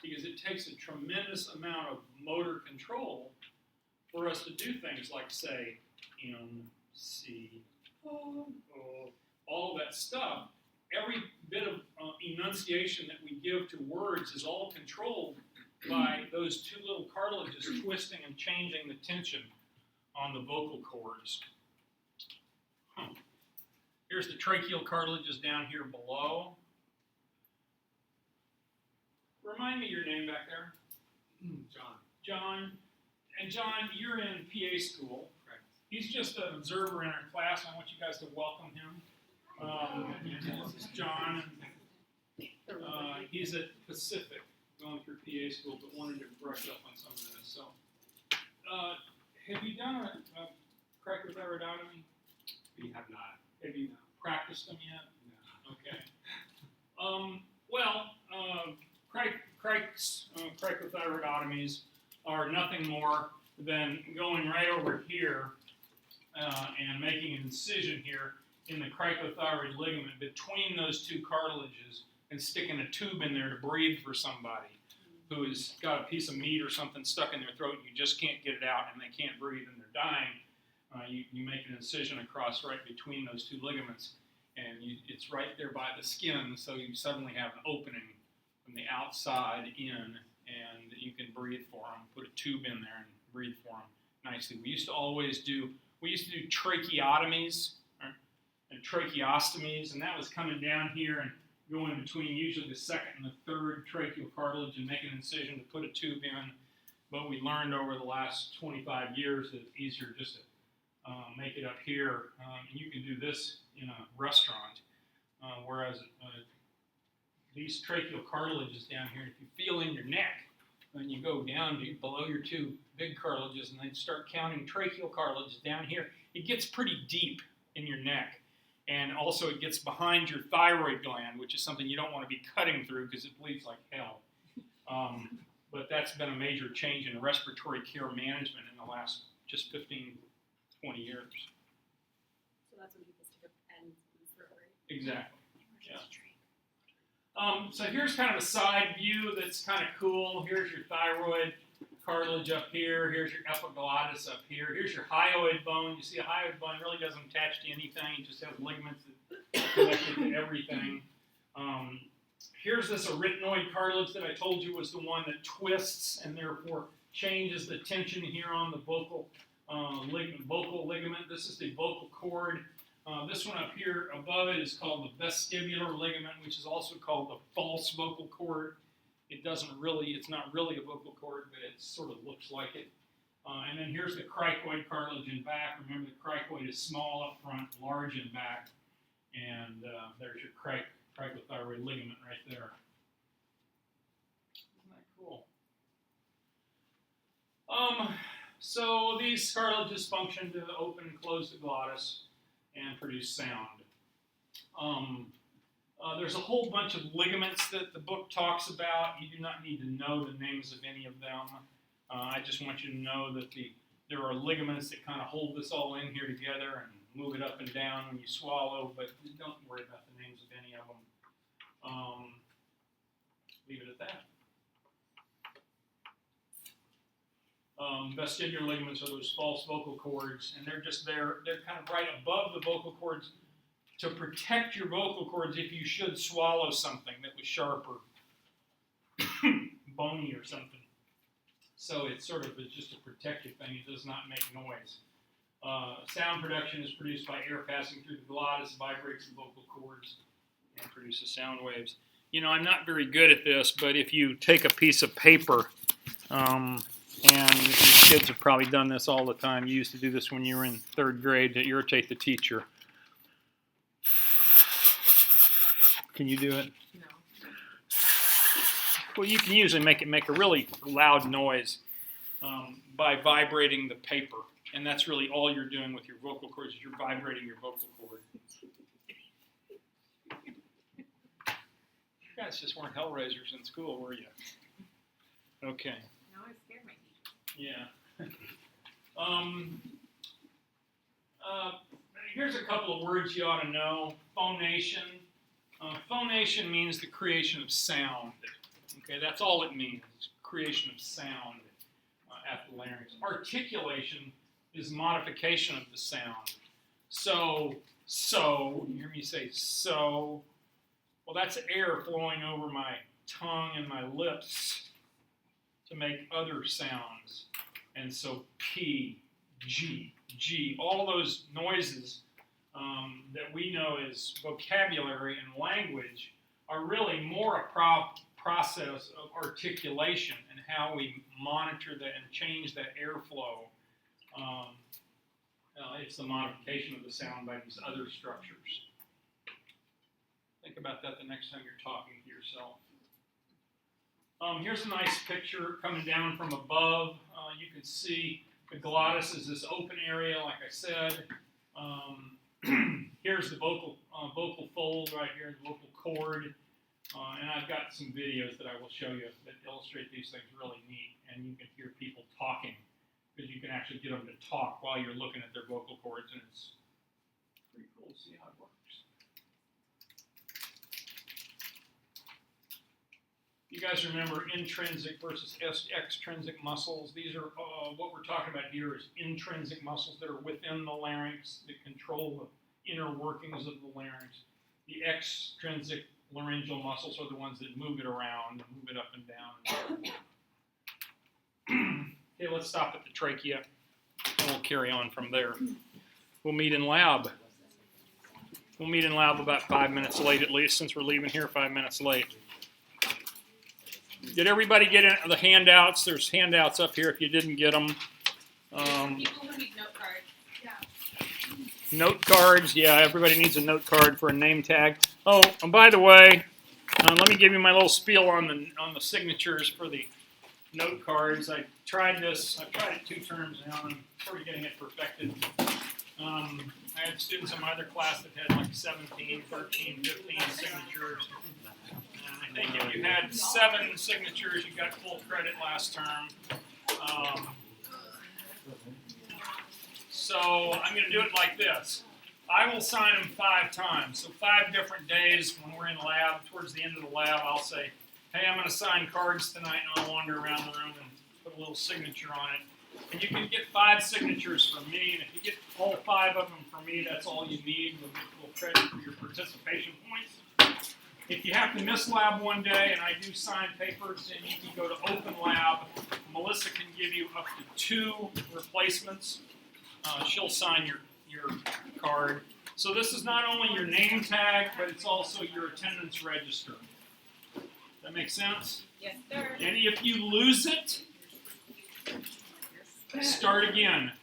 because it takes a tremendous amount of motor control for us to do things like say M, C, O, all of that stuff. Every bit of enunciation that we give to words is all controlled by those two little cartilages twisting and changing the tension on the vocal cords. Here's the tracheal cartilages down here below. Remind me your name back there. John. John. And John, you're in PA school. Correct. He's just an observer in our class. I want you guys to welcome him. This is John. He's at Pacific, going through PA school, but wanted to brush up on some of this. So, have you done a cricothyroidotomy? We have not. Have you practiced them yet? No. Okay. cricothyroidotomies are nothing more than going right over here and making an incision here in the cricothyroid ligament between those two cartilages and sticking a tube in there to breathe for somebody who has got a piece of meat or something stuck in their throat and you just can't get it out and they can't breathe and they're dying. You make an incision across right between those two ligaments, and it's right there by the skin, so you suddenly have an opening from the outside in, and you can breathe for them. Put a tube in there and breathe for them nicely. We used to do tracheotomies and tracheostomies, and that was coming down here and going between usually the second and the third tracheal cartilage and making an incision to put a tube in. But we learned over the last 25 years that it's easier just to make it up here. And you can do this in a restaurant, whereas these tracheal cartilages down here, if you feel in your neck, when you go down below your two big cartilages and then start counting tracheal cartilages down here, it gets pretty deep in your neck. And also it gets behind your thyroid gland, which is something you don't want to be cutting through because it bleeds like hell. But that's been a major change in respiratory care management in the last just 15, 20 years. So that's when people stick a pen in the throat, right? Exactly. Yeah. So here's kind of a side view that's kind of cool. Here's your thyroid cartilage up here. Here's your epiglottis up here. Here's your hyoid bone. You see a hyoid bone really doesn't attach to anything. It just has ligaments that connect to everything. Here's this arytenoid cartilage that I told you was the one that twists and therefore changes the tension here on the vocal ligament. This is the vocal cord. This one up here above it is called the vestibular ligament, which is also called the false vocal cord. It's not really a vocal cord, but it sort of looks like it. And then here's the cricoid cartilage in back. Remember, the cricoid is small up front, large in back. And there's your cricothyroid ligament right there. Isn't that cool? So these cartilages function to open and close the glottis and produce sound. There's a whole bunch of ligaments that the book talks about. You do not need to know the names of any of them. I just want you to know that there are ligaments that kind of hold this all in here together and move it up and down when you swallow, but don't worry about the names of any of them. Leave it at that. Vestibular ligaments are those false vocal cords, and they're just there. They're kind of right above the vocal cords to protect your vocal cords if you should swallow something that was sharp or bony or something. So it's sort of just a protective thing. It does not make noise. Sound production is produced by air passing through the glottis, vibrates the vocal cords, and produces sound waves. You know, I'm not very good at this, but if you take a piece of paper, and your kids have probably done this all the time. You used to do this when you were in third grade to irritate the teacher. Can you do it? No. Well, you can usually make a really loud noise by vibrating the paper. And that's really all you're doing with your vocal cords is you're vibrating your vocal cord. You guys just weren't hellraisers in school, were you? Okay. Now I scared my teacher. Yeah. Here's a couple of words you ought to know. Phonation. Phonation means the creation of sound. Okay, that's all it means, creation of sound at the larynx. Articulation is modification of the sound. So, you hear me say so. Well, that's air flowing over my tongue and my lips to make other sounds. And so P, G, G, all those noises that we know as vocabulary and language are really more a process of articulation and how we monitor that and change that airflow. It's the modification of the sound by these other structures. Think about that the next time you're talking to yourself. Here's a nice picture coming down from above. You can see the glottis is this open area, like I said. Here's the vocal fold right here, the vocal cord. And I've got some videos that I will show you that illustrate these things really neat, and you can hear people talking, because you can actually get them to talk while you're looking at their vocal cords, and it's pretty cool to see how it works. You guys remember intrinsic versus extrinsic muscles? These are, what we're talking about here is intrinsic muscles that are within the larynx that control the inner workings of the larynx. The extrinsic laryngeal muscles are the ones that move it around and move it up and down. Okay, let's stop at the trachea, and we'll carry on from there. We'll meet in lab. We'll meet in lab about 5 minutes late at least, since we're leaving here 5 minutes late. Did everybody get the handouts? There's handouts up here if you didn't get them. People who need note cards. Yeah. Note cards, yeah, everybody needs a note card for a name tag. Oh, and by the way, let me give you my little spiel on the signatures for the note cards. I tried this. I've tried it 2 terms now, and I'm sort of getting it perfected. I had students in my other class that had like 17, 13, 15 signatures. I think if you had 7 signatures, you got full credit last term. So I'm going to do it like this. I will sign them 5 times. So 5 different days when we're in lab, towards the end of the lab, I'll say, hey, I'm going to sign cards tonight, and I'll wander around the room and put a little signature on it. And you can get 5 signatures from me, and if you get all 5 of them from me, that's all you need. You'll get full credit for your participation points. If you have to miss lab one day, and I do sign papers, then you can go to open lab. Melissa can give you up to 2 replacements. She'll sign your card. So this is not only your name tag, but it's also your attendance register. That makes sense? Yes, sir. And if you lose it, start again.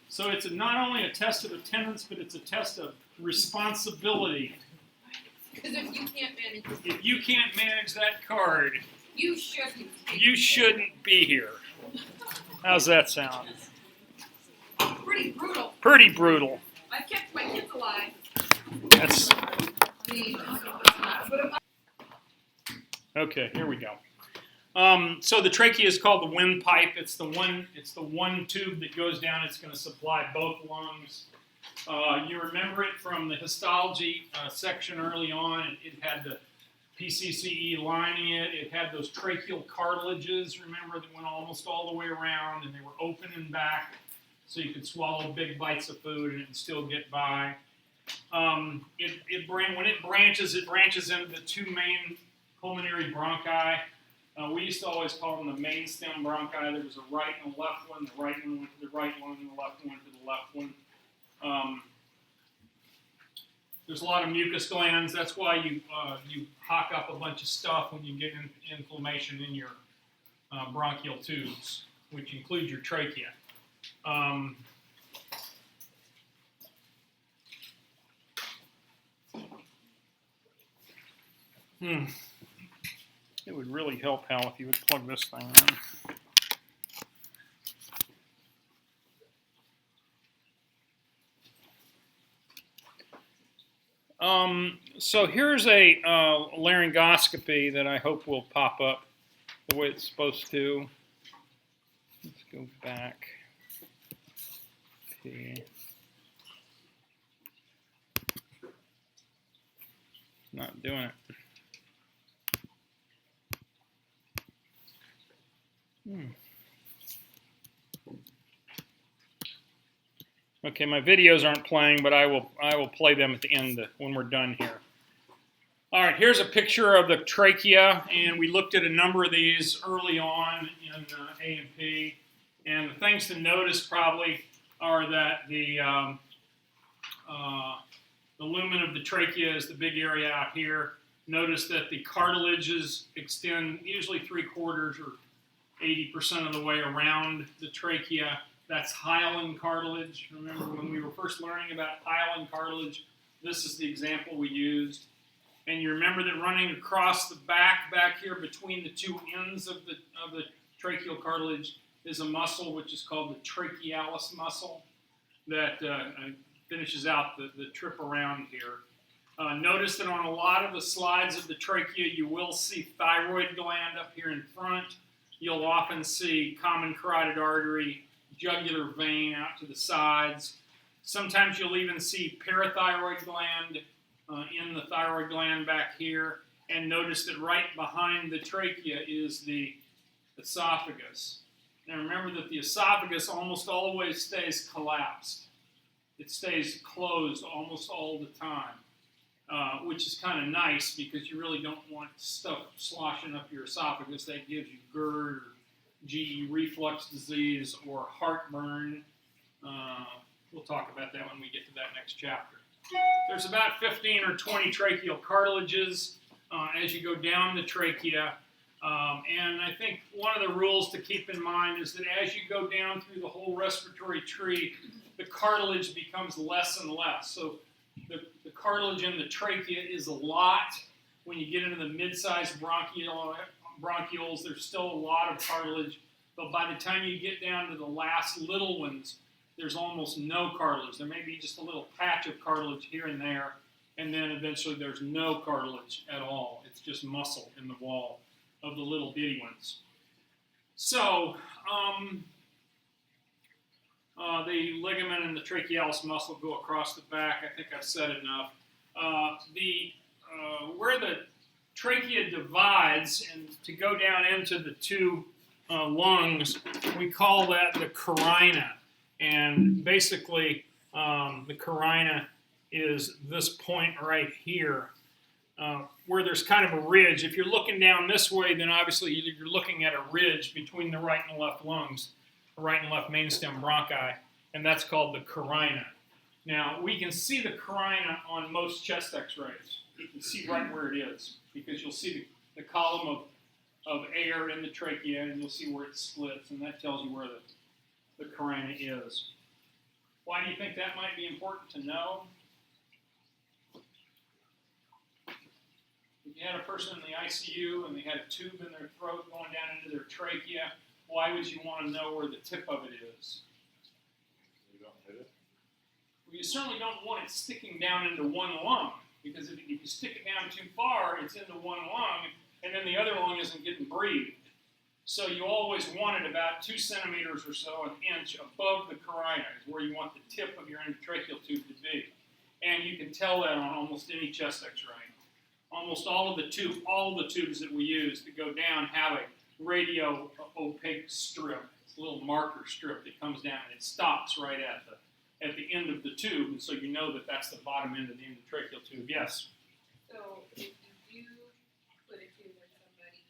So it's not only a test of attendance, but it's a test of responsibility. Because If you can't manage that card, you shouldn't. you shouldn't be here. How's that sound? Pretty brutal. Pretty brutal. I've kept my kids alive. That's okay. Here we go. So the trachea is called the windpipe. It's the one tube that goes down. It's going to supply both lungs. You remember it from the histology section early on. It had the PCCE lining it. It had those tracheal cartilages, remember, that went almost all the way around, and they were open and back, so you could swallow big bites of food and it'd still get by. When it branches into the 2 main pulmonary bronchi. We used to always call them the main stem bronchi. There was a right and a left one. The right one went to the right one, and the left one went to the left one. There's a lot of mucus glands. That's why you hock up a bunch of stuff when you get inflammation in your bronchial tubes, which includes your trachea. It would really help, Hal, if you would plug this thing in. So here's a laryngoscopy that I hope will pop up the way it's supposed to. Let's go back. P. Not doing it. Okay, my videos aren't playing, but I will play them at the end when we're done here. All right, here's a picture of the trachea, and we looked at a number of these early on in A&P. And the things to notice probably are that the lumen of the trachea is the big area out here. Notice that the cartilages extend usually 3/4 or 80% of the way around the trachea. That's hyaline cartilage. Remember when we were first learning about hyaline cartilage, this is the example we used. And you remember that running across the back here between the 2 ends of the tracheal cartilage is a muscle which is called the trachealis muscle that finishes out the trip around here. Notice that on a lot of the slides of the trachea, you will see thyroid gland up here in front. You'll often see common carotid artery, jugular vein out to the sides. Sometimes you'll even see parathyroid gland in the thyroid gland back here. And notice that right behind the trachea is the esophagus. Now remember that the esophagus almost always stays collapsed. It stays closed almost all the time, which is kind of nice because you really don't want stuff sloshing up your esophagus. That gives you GERD or GE reflux disease or heartburn. We'll talk about that when we get to that next chapter. There's about 15 or 20 tracheal cartilages as you go down the trachea. And I think one of the rules to keep in mind is that as you go down through the whole respiratory tree, the cartilage becomes less and less. So the cartilage in the trachea is a lot. When you get into the mid-sized bronchioles, there's still a lot of cartilage. But by the time you get down to the last little ones, there's almost no cartilage. There may be just a little patch of cartilage here and there, and then eventually there's no cartilage at all. It's just muscle in the wall of the little bitty ones. So, the ligament and the trachealis muscle go across the back. I think I've said enough. Where the trachea divides and to go down into the two lungs, we call that the carina. And basically, the carina is this point right here, where there's kind of a ridge. If you're looking down this way, then obviously you're looking at a ridge between the right and left lungs, the right and left mainstem bronchi, and that's called the carina. Now, we can see the carina on most chest x-rays. You can see right where it is, because you'll see the column of air in the trachea, and you'll see where it splits, and that tells you where the carina is. Why do you think that might be important to know? If you had a person in the ICU and they had a tube in their throat going down into their trachea, why would you want to know where the tip of it is? You don't hit it? Well, you certainly don't want it sticking down into one lung, because if you stick it down too far, it's into one lung, and then the other lung isn't getting breathed. So you always want it about 2 centimeters or so, an inch above the carina is where you want the tip of your endotracheal tube to be. And you can tell that on almost any chest x-ray. Almost all of the tubes that we use that go down have a radio opaque strip. It's a little marker strip that comes down and it stops right at the end of the tube, and so you know that that's the bottom end of the endotracheal tube. Yes? So if you do put a tube in somebody,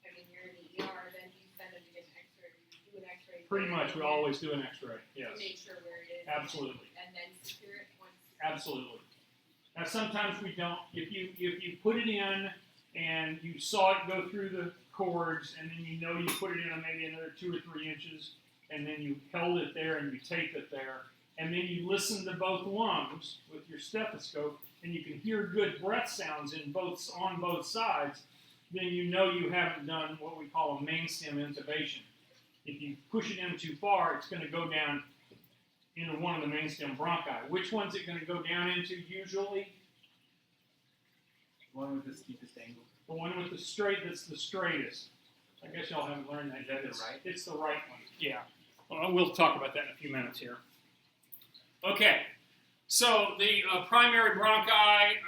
I mean, you're in the ER, then you send them to get an x-ray, you do an x-ray. Pretty much, we always do an x-ray, yes. To make sure where it is. Absolutely. And then secure it once. Absolutely. Now sometimes we don't. If you put it in and you saw it go through the cords, and then you know you put it in maybe another 2 or 3 inches, and then you held it there and you taped it there, and then you listen to both lungs with your stethoscope, and you can hear good breath sounds on both sides, then you know you haven't done what we call a mainstem intubation. If you push it in too far, it's going to go down into one of the mainstem bronchi. Which one's it going to go down into usually? The one with the steepest angle. The one with that's the straightest. I guess y'all haven't learned that yet. Is that the right? It's the right one, yeah. Well, we'll talk about that in a few minutes here. Okay, so the primary bronchi,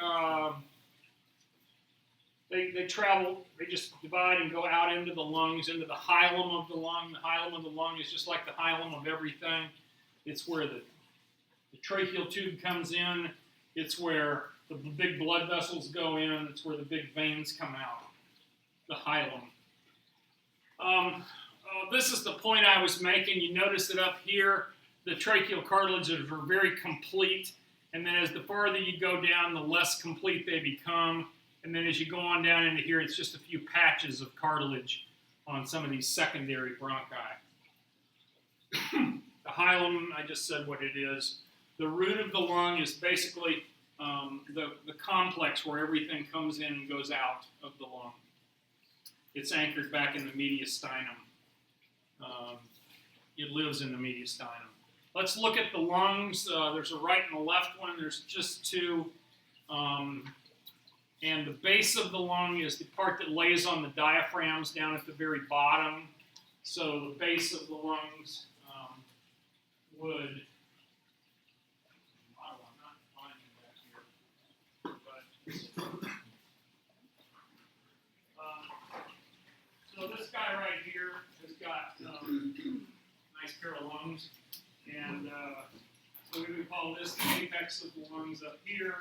they travel, they just divide and go out into the lungs, into the hilum of the lung. The hilum of the lung is just like the hilum of everything. It's where the tracheal tube comes in. It's where the big blood vessels go in. It's where the big veins come out, the hilum. This is the point I was making. You notice that up here, the tracheal cartilages are very complete. And then as the farther you go down, the less complete they become. And then as you go on down into here, it's just a few patches of cartilage on some of these secondary bronchi. The hilum, I just said what it is. The root of the lung is basically the complex where everything comes in and goes out of the lung. It's anchored back in the mediastinum. It lives in the mediastinum. let's look at the lungs. There's a right and a left one. There's just two. And the base of the lung is the part that lays on the diaphragms down at the very bottom. So the base of the lungs would, I'm not finding that here, but so this guy right here has got nice pair of lungs, and so we would call this the apex of the lungs up here.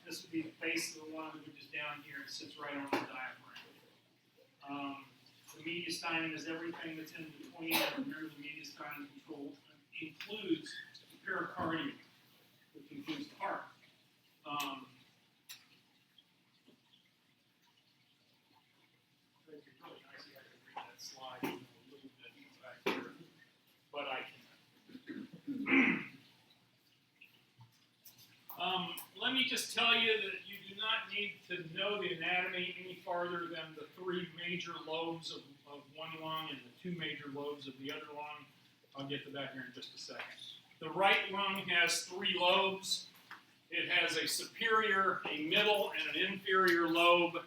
This would be the base of the lung, which is down here and sits right on the diaphragm. The mediastinum is everything that's in between. Remember, the mediastinum includes the pericardium, which includes the heart. It'd be really nice if I could read that slide a little bit back here, but I can't. Let me just tell you that you do not need to know the anatomy any farther than the three major lobes of one lung and the two major lobes of the other lung. I'll get to that here in just a second. The right lung has three lobes. It has a superior, a middle, and an inferior lobe,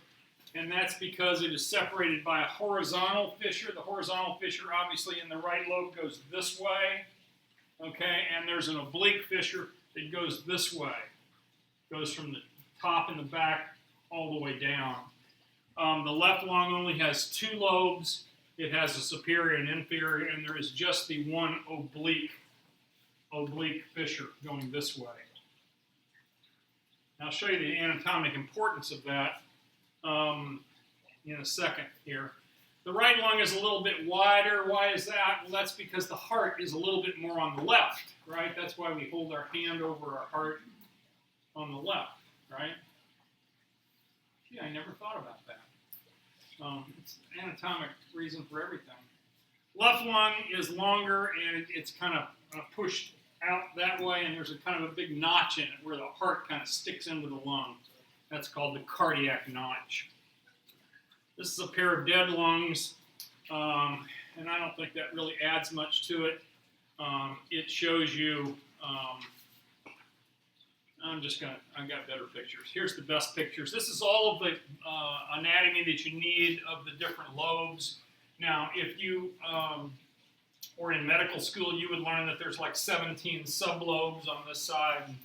and that's because it is separated by a horizontal fissure. The horizontal fissure, obviously, in the right lobe goes this way, okay, and there's an oblique fissure that goes this way. Goes from the top and the back all the way down. The left lung only has two lobes. It has a superior and inferior, and there is just the one oblique fissure going this way. I'll show you the anatomic importance of that in a second here. The right lung is a little bit wider. Why is that? Well, that's because the heart is a little bit more on the left, right? That's why we hold our hand over our heart on the left, right? Gee, I never thought about that. It's an anatomic reason for everything. Left lung is longer, and it's kind of pushed out that way, and there's a kind of a big notch in it where the heart kind of sticks into the lung. That's called the cardiac notch. This is a pair of dead lungs, and I don't think that really adds much to it. It shows you, I've got better pictures. Here's the best pictures. This is all of the anatomy that you need of the different lobes. Now, if you were in medical school, you would learn that there's like 17 sublobes on this side, and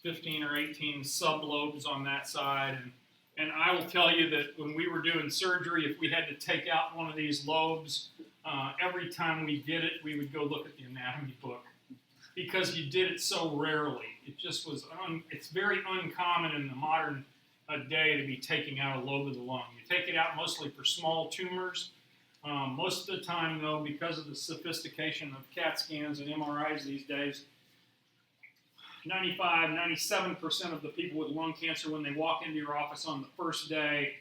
15 or 18 sublobes on that side. And I will tell you that when we were doing surgery, if we had to take out one of these lobes, every time we did it, we would go look at the anatomy book because you did it so rarely. It just was, it's very uncommon in the modern day to be taking out a lobe of the lung. You take it out mostly for small tumors. Most of the time, though, because of the sophistication of CAT scans and MRIs these days, 95, 97% of the people with lung cancer, when they walk into your office on the first day,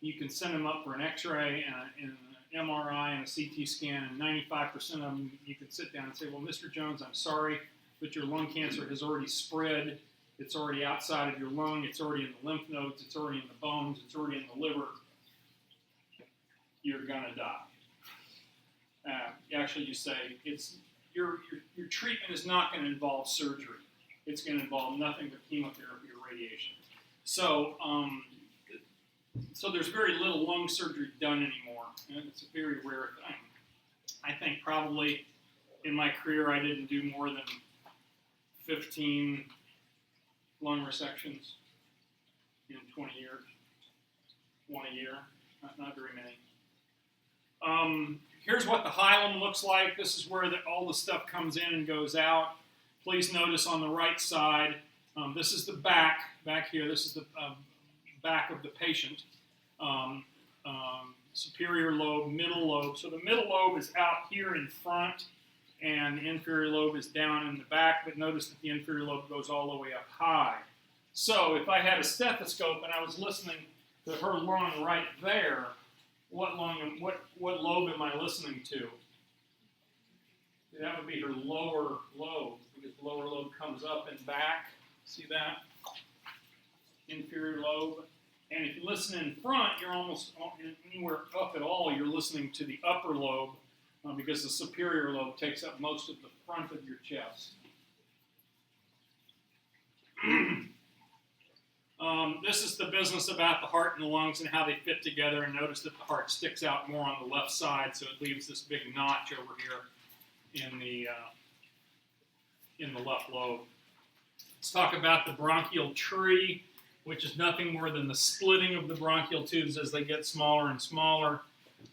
you can send them up for an X-ray and an MRI and a CT scan, and 95% of them, you can sit down and say, well, Mr. Jones, I'm sorry, but your lung cancer has already spread. It's already outside of your lung. It's already in the lymph nodes. It's already in the bones. It's already in the liver. You're going to die. Actually, you say, your treatment is not going to involve surgery. It's going to involve nothing but chemotherapy or radiation. So there's very little lung surgery done anymore, and it's a very rare thing. I think probably in my career I didn't do more than 15 lung resections in 20 years. One a year, not very many. Here's what the hilum looks like. This is where all the stuff comes in and goes out. Please notice on the right side, this is the back here. This is the back of the patient. Superior lobe, middle lobe. So the middle lobe is out here in front, and the inferior lobe is down in the back, but notice that the inferior lobe goes all the way up high. So if I had a stethoscope and I was listening to her lung right there, what lobe am I listening to? That would be her lower lobe, because the lower lobe comes up and back. See that? Inferior lobe. And if you listen in front, you're almost anywhere up at all, you're listening to the upper lobe, because the superior lobe takes up most of the front of your chest. This is the business about the heart and the lungs and how they fit together, and notice that the heart sticks out more on the left side, so it leaves this big notch over here in the left lobe. Let's talk about the bronchial tree, which is nothing more than the splitting of the bronchial tubes as they get smaller and smaller.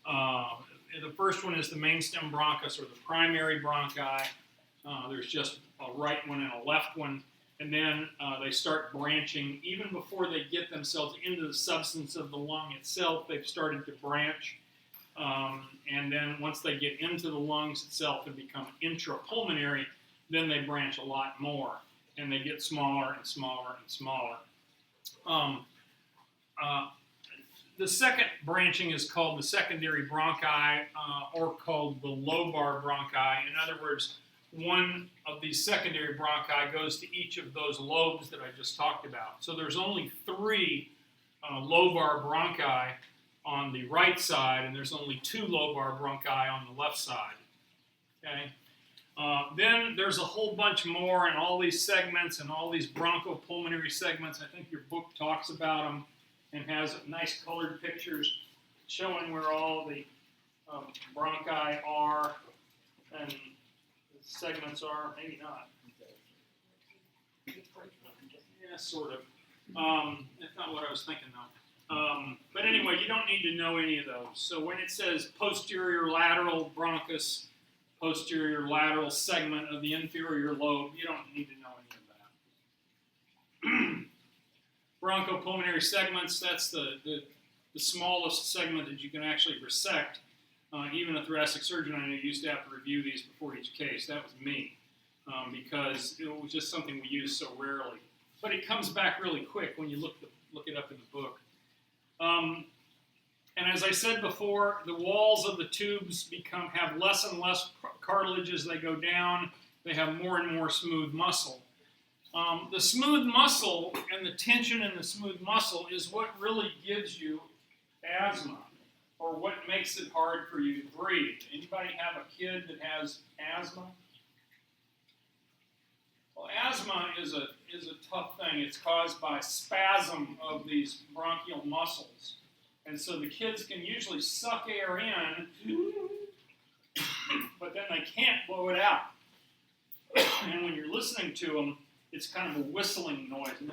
The first one is the main stem bronchus, or the primary bronchi. There's just a right one and a left one. And then they start branching. Even before they get themselves into the substance of the lung itself, they've started to branch. And then once they get into the lungs itself and become intrapulmonary, then they branch a lot more. And they get smaller and smaller and smaller. The second branching is called the secondary bronchi, or called the lobar bronchi. In other words, one of these secondary bronchi goes to each of those lobes that I just talked about. So there's only 3 lobar bronchi on the right side, and there's only 2 lobar bronchi on the left side. Okay. Then there's a whole bunch more, and all these segments and all these bronchopulmonary segments. I think your book talks about them and has nice colored pictures showing where all the bronchi are and the segments are. Maybe not. Yeah, sort of. That's not what I was thinking, though. But anyway, you don't need to know any of those. So when it says posterior lateral bronchus, posterior lateral segment of the inferior lobe, you don't need to know any of that. Bronchopulmonary segments, that's the smallest segment that you can actually resect. Even a thoracic surgeon I know used to have to review these before each case. That was me, because it was just something we used so rarely. But it comes back really quick when you look it up in the book. And as I said before, the walls of the tubes have less and less cartilage as they go down. They have more and more smooth muscle. The smooth muscle and the tension in the smooth muscle is what really gives you asthma, or what makes it hard for you to breathe. Anybody have a kid that has asthma? Well, asthma is a tough thing. It's caused by spasm of these bronchial muscles. And so the kids can usually suck air in, but then they can't blow it out. And when you're listening to them, it's kind of a whistling noise. And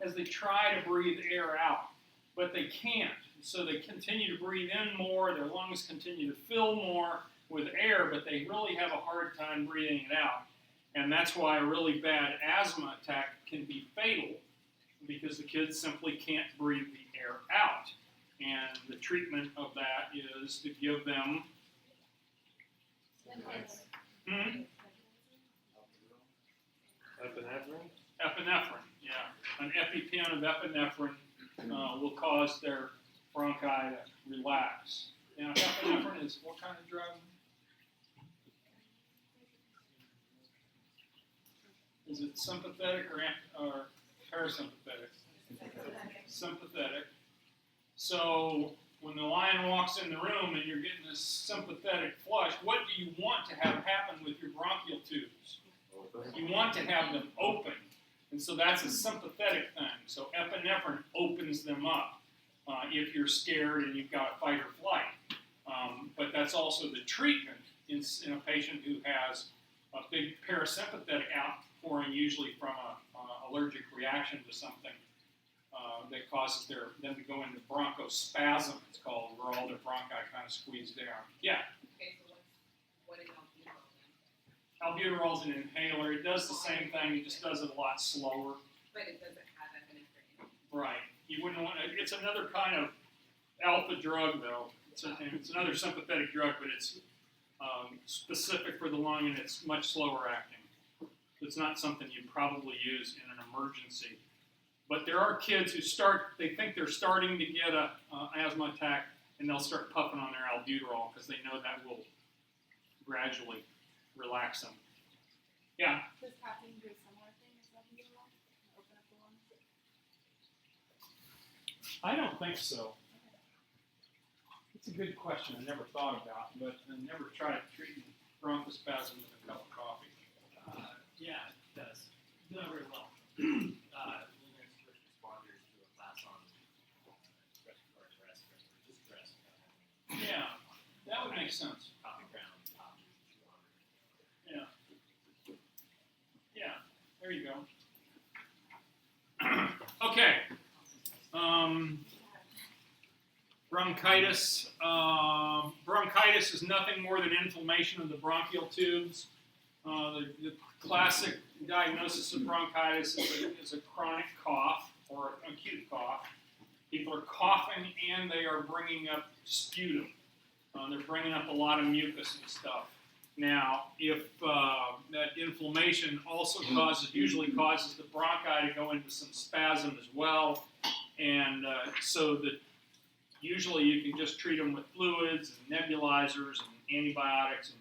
as they try to breathe air out, but they can't. So they continue to breathe in more, their lungs continue to fill more with air, but they really have a hard time breathing it out. And that's why a really bad asthma attack can be fatal, because the kids simply can't breathe the air out. And the treatment of that is to give them epinephrine. Yeah, an EpiPen of epinephrine will cause their bronchi to relax. Now, epinephrine is what kind of drug? Is it sympathetic or parasympathetic? Sympathetic. So when the lion walks in the room and you're getting this sympathetic flush, what do you want to have happen with your bronchial tubes? You want to have them open. And so that's a sympathetic thing. So epinephrine opens them up if you're scared and you've got a fight or flight. But that's also the treatment in a patient who has a big parasympathetic outpouring, usually from an allergic reaction to something that causes them to go into bronchospasm, it's called, where all their bronchi kind of squeeze down. Yeah? Okay, so what is albuterol then? Albuterol is an inhaler. It does the same thing, it just does it a lot slower. But it doesn't have epinephrine in it. Right. You wouldn't want to, it's another kind of alpha drug, though. It's another sympathetic drug, but it's specific for the lung, and it's much slower acting. It's not something you probably use in an emergency. But there are kids who they think they're starting to get an asthma attack, and they'll start puffing on their albuterol because they know that will gradually relax them. Yeah? Does caffeine do a similar thing as albuterol? Open up the lungs? I don't think so. It's a good question. I never thought about, but I never tried treating bronchospasm with a cup of coffee. Yeah, it does. Not very well. We're going to switch responders to a class on respiratory arrest, distress. Yeah, that would make sense. Coffee ground, Yeah. Yeah, there you go. Okay. Bronchitis. Bronchitis is nothing more than inflammation of the bronchial tubes. The classic diagnosis of bronchitis is a chronic cough or acute cough. People are coughing and they are bringing up sputum. They're bringing up a lot of mucus and stuff. Now, if that inflammation also usually causes the bronchi to go into some spasm as well, and so that usually you can just treat them with fluids and nebulizers and antibiotics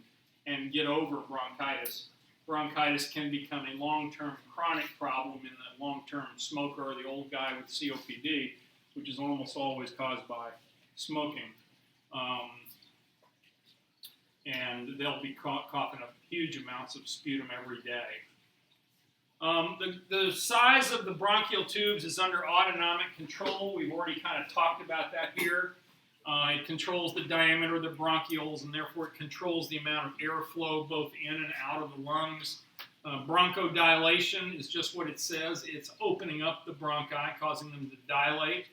and get over bronchitis. Bronchitis can become a long-term chronic problem in the long-term smoker or the old guy with COPD, which is almost always caused by smoking. And they'll be coughing up huge amounts of sputum every day. The size of the bronchial tubes is under autonomic control. We've already kind of talked about that here. It controls the diameter of the bronchioles, and therefore it controls the amount of airflow both in and out of the lungs. Bronchodilation is just what it says. It's opening up the bronchi, causing them to dilate.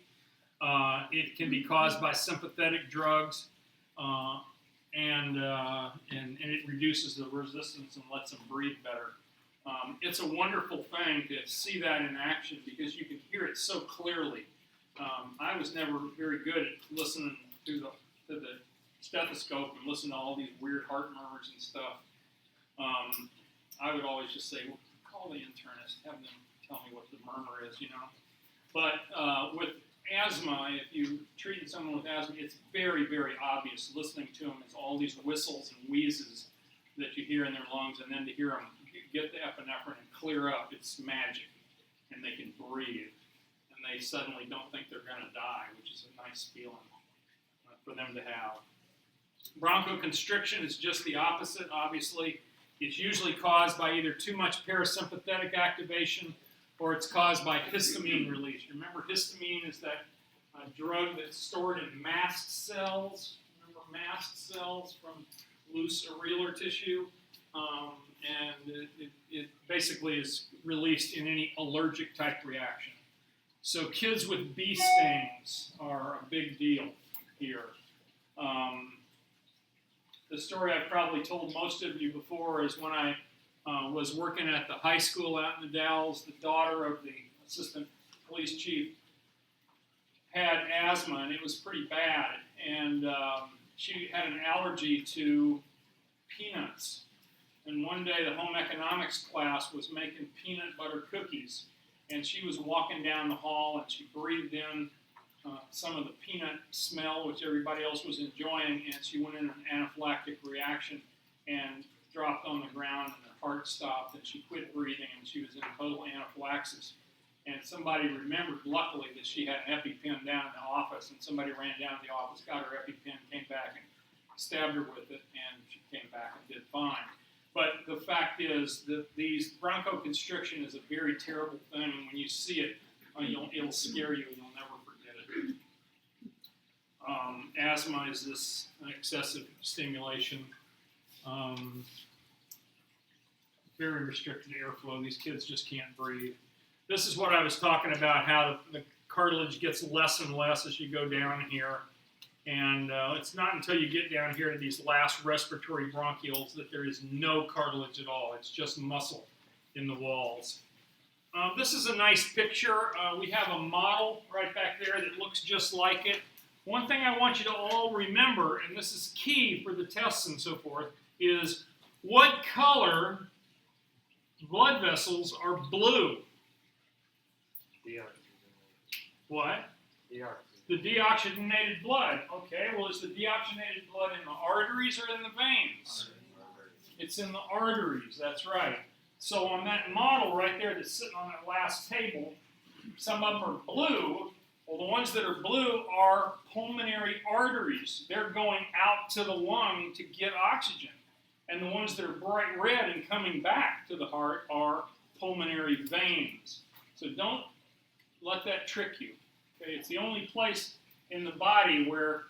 It can be caused by sympathetic drugs, and it reduces the resistance and lets them breathe better. It's a wonderful thing to see that in action because you can hear it so clearly. I was never very good at listening to the stethoscope and listening to all these weird heart murmurs and stuff. I would always just say, well, call the internist, have them tell me what the murmur is, you know. But with asthma, if you treat someone with asthma, it's very, very obvious. Listening to them is all these whistles and wheezes that you hear in their lungs, and then to hear them get the epinephrine and clear up, it's magic. And they can breathe. And they suddenly don't think they're going to die, which is a nice feeling for them to have. Bronchoconstriction is just the opposite, obviously. It's usually caused by either too much parasympathetic activation or it's caused by histamine release. Remember, histamine is that drug that's stored in mast cells. Remember mast cells from loose areolar tissue? And it basically is released in any allergic type reaction. So kids with bee stings are a big deal here. The story I've probably told most of you before is when I was working at the high school out in the Dalles, the daughter of the assistant police chief had asthma, and it was pretty bad. And she had an allergy to peanuts. And one day the home economics class was making peanut butter cookies. And she was walking down the hall and she breathed in some of the peanut smell, which everybody else was enjoying, and she went in an anaphylactic reaction and dropped on the ground and her heart stopped and she quit breathing and she was in total anaphylaxis. And somebody remembered, luckily, that she had an EpiPen down in the office, and somebody ran down to the office, got her EpiPen, came back and stabbed her with it, and she came back and did fine. But the fact is that these bronchoconstriction is a very terrible thing, and when you see it, it'll scare you and you'll never forget it. Asthma is this excessive stimulation, very restricted airflow. These kids just can't breathe. This is what I was talking about, how the cartilage gets less and less as you go down here. And it's not until you get down here to these last respiratory bronchioles that there is no cartilage at all. It's just muscle in the walls. This is a nice picture. We have a model right back there that looks just like it. One thing I want you to all remember, and this is key for the tests and so forth, is what color blood vessels are blue? What? The deoxygenated blood. Okay, well, is the deoxygenated blood in the arteries or in the veins? It's in the arteries, that's right. So on that model right there that's sitting on that last table, some of them are blue, Well, the ones that are blue are pulmonary arteries. They're going out to the lung to get oxygen. And the ones that are bright red and coming back to the heart are pulmonary veins. So don't let that trick you. Okay? It's the only place in the body where,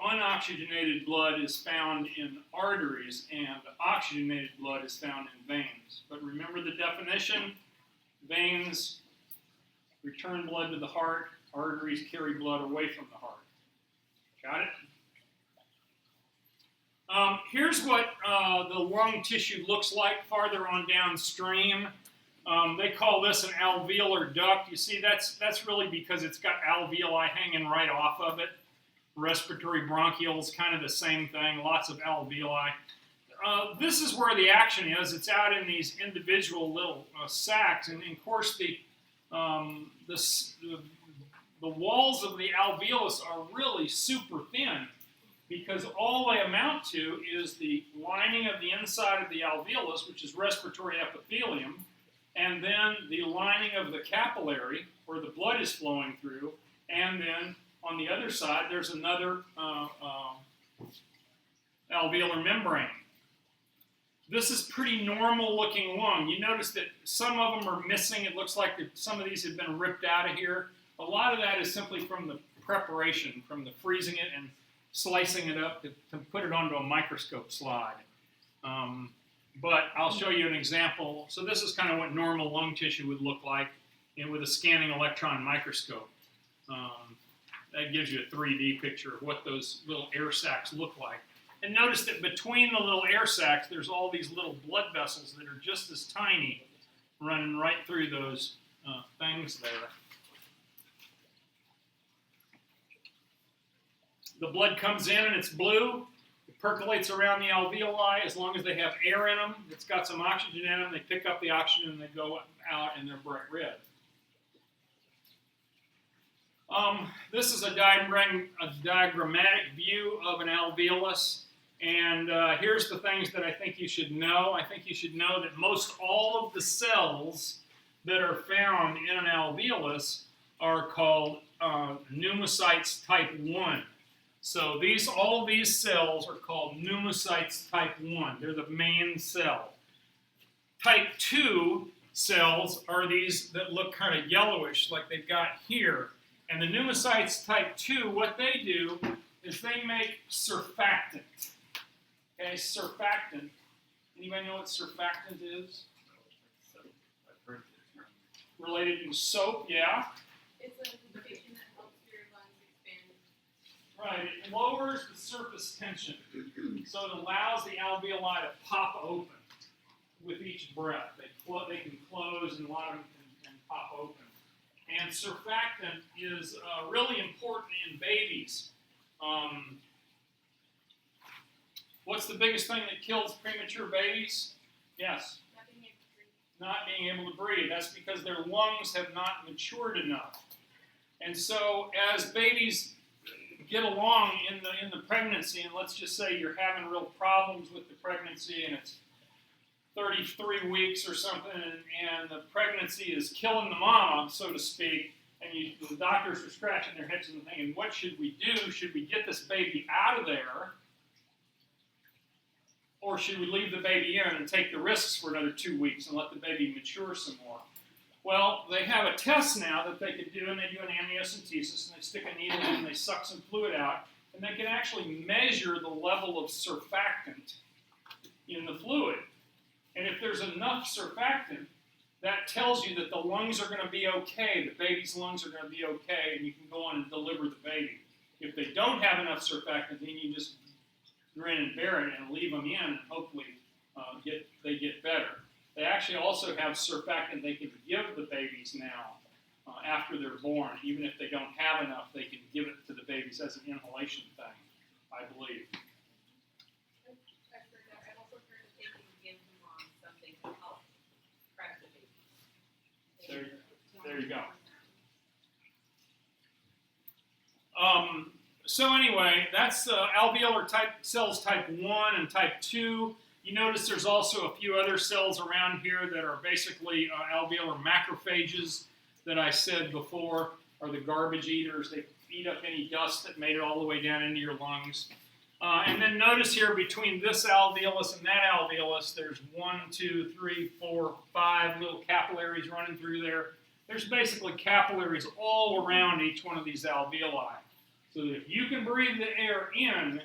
unoxygenated blood is found in arteries and oxygenated blood is found in veins. But remember the definition: veins return blood to the heart, arteries carry blood away from the heart. Got it? Here's what the lung tissue looks like farther on downstream. They call this an alveolar duct. You see, that's really because it's got alveoli hanging right off of it. Respiratory bronchioles, kind of the same thing, lots of alveoli. This is where the action is. It's out in these individual little sacs, and of course the walls of the alveolus are really super thin, because all they amount to is the lining of the inside of the alveolus, which is respiratory epithelium, and then the lining of the capillary, where the blood is flowing through, and then on the other side there's another alveolar membrane. This is pretty normal looking lung. You notice that some of them are missing. It looks like some of these have been ripped out of here. A lot of that is simply from the preparation, from the freezing it and slicing it up to put it onto a microscope slide. But I'll show you an example. So this is kind of what normal lung tissue would look like with a scanning electron microscope. That gives you a 3D picture of what those little air sacs look like. And notice that between the little air sacs, there's all these little blood vessels that are just as tiny running right through those things there. The blood comes in and it's blue. It percolates around the alveoli. As long as they have air in them, it's got some oxygen in them, they pick up the oxygen and they go out and they're bright red. This is a diagrammatic view of an alveolus. And here's the things that I think you should know. I think you should know that most all of the cells that are found in an alveolus are called pneumocytes type 1. So all these cells are called pneumocytes type 1. They're the main cell. Type 2 cells are these that look kind of yellowish like they've got here. And the pneumocytes type 2, what they do is they make surfactant. Okay, surfactant. Anybody know what surfactant is? I've heard the term. Related to soap, yeah? It's a lubrication that helps your lungs expand. Right, it lowers the surface tension. So it allows the alveoli to pop open with each breath. They can close and a lot of them can pop open. And surfactant is really important in babies. What's the biggest thing that kills premature babies? Yes? Not being able to breathe. That's because their lungs have not matured enough. And so as babies get along in the pregnancy, and let's just say you're having real problems with the pregnancy and it's 33 weeks or something, and the pregnancy is killing the mom, so to speak, and the doctors are scratching their heads and thinking, what should we do? Should we get this baby out of there? Or should we leave the baby in and take the risks for another 2 weeks and let the baby mature some more? Well, they have a test now that they could do, and they do an amniocentesis, and they stick a needle in and they suck some fluid out, and they can actually measure the level of surfactant in the fluid. And if there's enough surfactant, that tells you that the lungs are going to be okay, the baby's lungs are going to be okay, and you can go on and deliver the baby. If they don't have enough surfactant, then you just grin and bear it and leave them in, and hopefully they get better. They actually also have surfactant they can give the babies now after they're born. Even if they don't have enough, they can give it to the babies as an inhalation thing, I believe. I've also heard that they can give the mom something to help crack the baby. There you go. So anyway, that's alveolar cells type 1 and type 2. You notice there's also a few other cells around here that are basically alveolar macrophages that I said before. are the garbage eaters. They eat up any dust that made it all the way down into your lungs. And then notice here between this alveolus and that alveolus, there's 1, 2, 3, 4, 5 little capillaries running through there. There's basically capillaries all around each one of these alveoli. So that if you can breathe the air in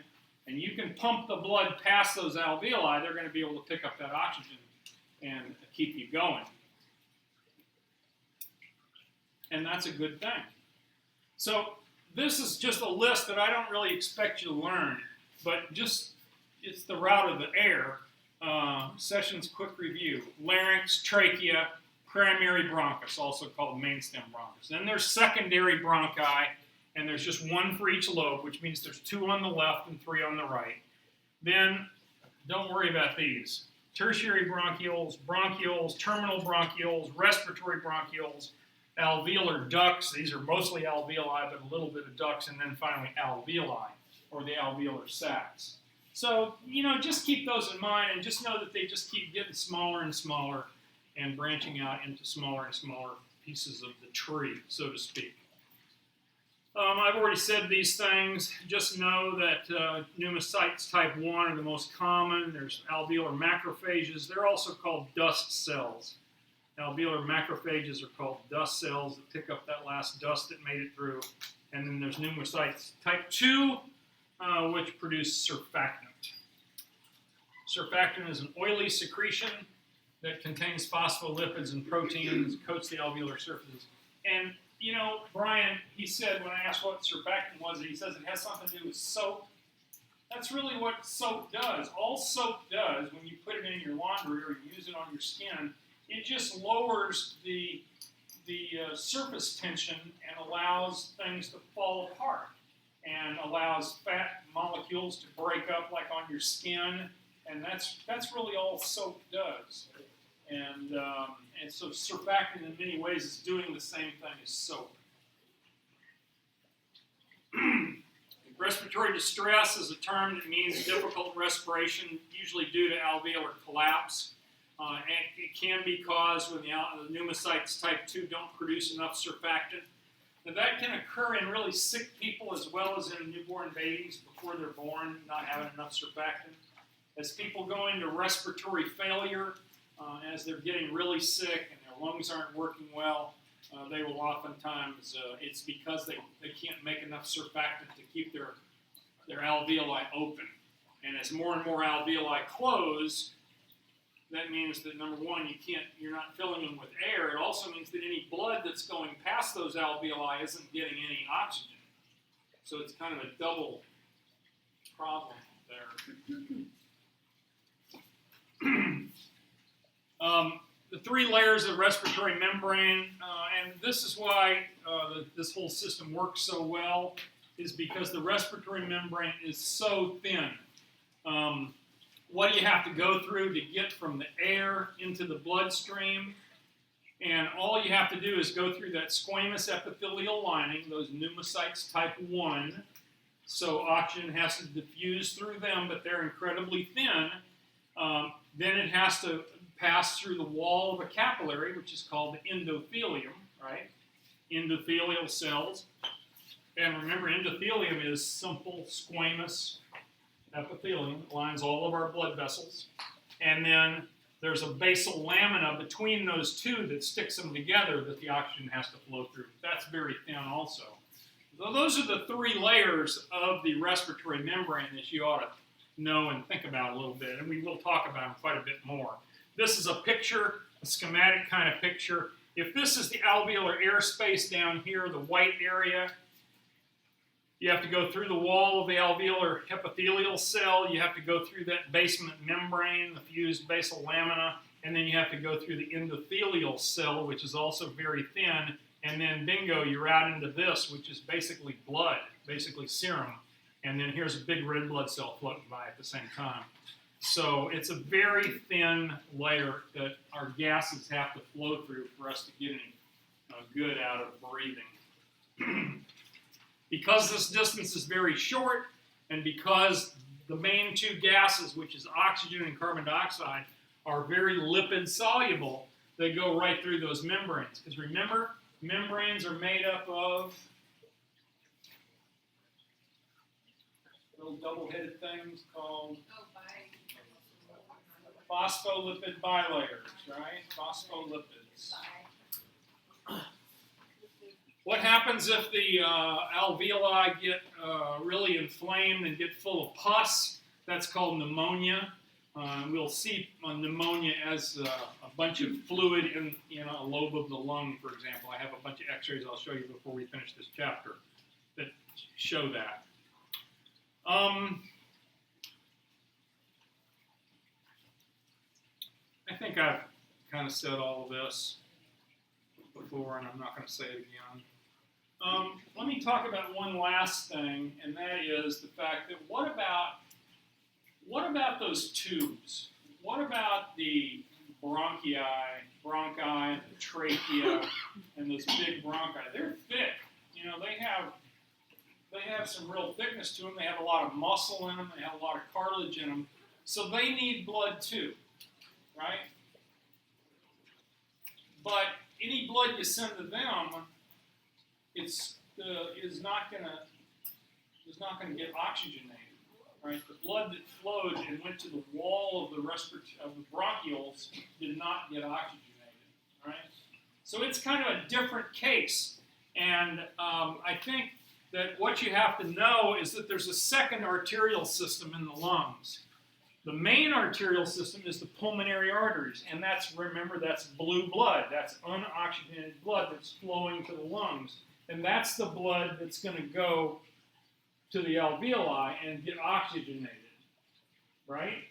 and you can pump the blood past those alveoli, they're going to be able to pick up that oxygen and keep you going. And that's a good thing. So this is just a list that I don't really expect you to learn, but just it's the route of the air. Sessions quick review: larynx, trachea, primary bronchus, also called mainstem bronchus. Then there's secondary bronchi, and there's just one for each lobe, which means there's 2 on the left and 3 on the right. Then don't worry about these: tertiary bronchioles, terminal bronchioles, respiratory bronchioles, alveolar ducts. These are mostly alveoli, but a little bit of ducts, and then finally alveoli, or the alveolar sacs. So, just keep those in mind, and just know that they just keep getting smaller and smaller and branching out into smaller and smaller pieces of the tree, so to speak. I've already said these things. Just know that pneumocytes type 1 are the most common. There's alveolar macrophages. They're also called dust cells. Alveolar macrophages are called dust cells that pick up that last dust that made it through. And then there's pneumocytes type 2, which produce surfactant. Surfactant is an oily secretion that contains phospholipids and proteins, coats the alveolar surfaces. And, Brian, he said when I asked what surfactant was, he says it has something to do with soap. That's really what soap does. All soap does, when you put it in your laundry or you use it on your skin, it just lowers the surface tension and allows things to fall apart and allows fat molecules to break up like on your skin, and that's really all soap does. And so surfactant in many ways is doing the same thing as soap. Respiratory distress is a term that means difficult respiration, usually due to alveolar collapse. And it can be caused when the pneumocytes type 2 don't produce enough surfactant. Now that can occur in really sick people as well as in newborn babies before they're born, not having enough surfactant. As people go into respiratory failure, as they're getting really sick and their lungs aren't working well, they will oftentimes, it's because they can't make enough surfactant to keep their alveoli open. And as more and more alveoli close, that means that, number one, you're not filling them with air. It also means that any blood that's going past those alveoli isn't getting any oxygen. So it's kind of a double problem there. The 3 layers of respiratory membrane, and this is why this whole system works so well, is because the respiratory membrane is so thin. What do you have to go through to get from the air into the bloodstream? And all you have to do is go through that squamous epithelial lining, those pneumocytes type 1. So oxygen has to diffuse through them, but they're incredibly thin. Then it has to pass through the wall of a capillary, which is called the endothelium, right? Endothelial cells. And remember, endothelium is simple squamous epithelium. It lines all of our blood vessels. And then there's a basal lamina between those two that sticks them together that the oxygen has to flow through. That's very thin also. So those are the 3 layers of the respiratory membrane that you ought to know and think about a little bit. And we will talk about them quite a bit more. This is a picture, a schematic kind of picture. If this is the alveolar airspace down here, the white area, you have to go through the wall of the alveolar epithelial cell. You have to go through that basement membrane, the fused basal lamina, and then you have to go through the endothelial cell, which is also very thin. And then, bingo, you're out into this, which is basically blood, basically serum. And then here's a big red blood cell floating by at the same time. So it's a very thin layer that our gases have to flow through for us to get any good out of breathing. Because this distance is very short, and because the main 2 gases, which is oxygen and carbon dioxide, are very lipid soluble, they go right through those membranes. Because remember, membranes are made up of little double-headed things called Oh, phospholipid bilayers, right? Phospholipids. What happens if the alveoli get really inflamed and get full of pus? That's called pneumonia. We'll see pneumonia as a bunch of fluid in a lobe of the lung, for example. I have a bunch of x-rays I'll show you before we finish this chapter that show that. I think I've kind of said all of this before, and I'm not going to say it again. Let me talk about one last thing, and that is the fact that what about those tubes? What about the bronchi, the trachea, and those big bronchi? They're thick. You know, they have some real thickness to them. They have a lot of muscle in them. They have a lot of cartilage in them. So they need blood too, right? But any blood you send to them, is not gonna get oxygenated, right? The blood that flowed and went to the wall of the bronchioles did not get oxygenated, right? So it's kind of a different case, and I think that what you have to know is that there's a second arterial system in the lungs. The main arterial system is the pulmonary arteries, and that's blue blood. That's unoxygenated blood that's flowing to the lungs. And that's the blood that's going to go to the alveoli and get oxygenated, right?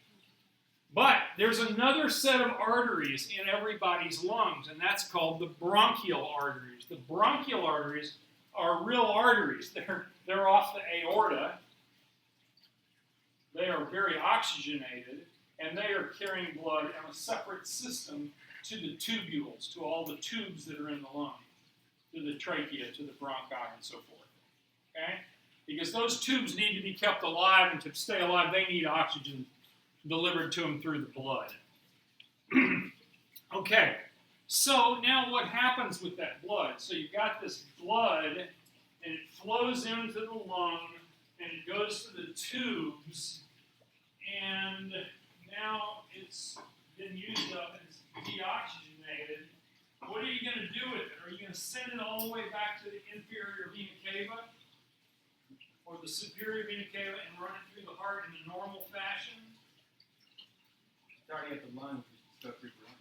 But there's another set of arteries in everybody's lungs, and that's called the bronchial arteries. The bronchial arteries are real arteries. They're off the aorta. They are very oxygenated, and they are carrying blood in a separate system to the tubules, to all the tubes that are in the lung, to the trachea, to the bronchi, and so forth. Okay? Because those tubes need to be kept alive, and to stay alive, they need oxygen delivered to them through the blood. Okay, so now what happens with that blood? So you've got this blood, and it flows into the lung, and it goes to the tubes, and now it's been used up and it's deoxygenated. What are you going to do with it? Are you going to send it all the way back to the inferior vena cava or the superior vena cava and run it through the heart in a normal fashion? Starting at the lungs,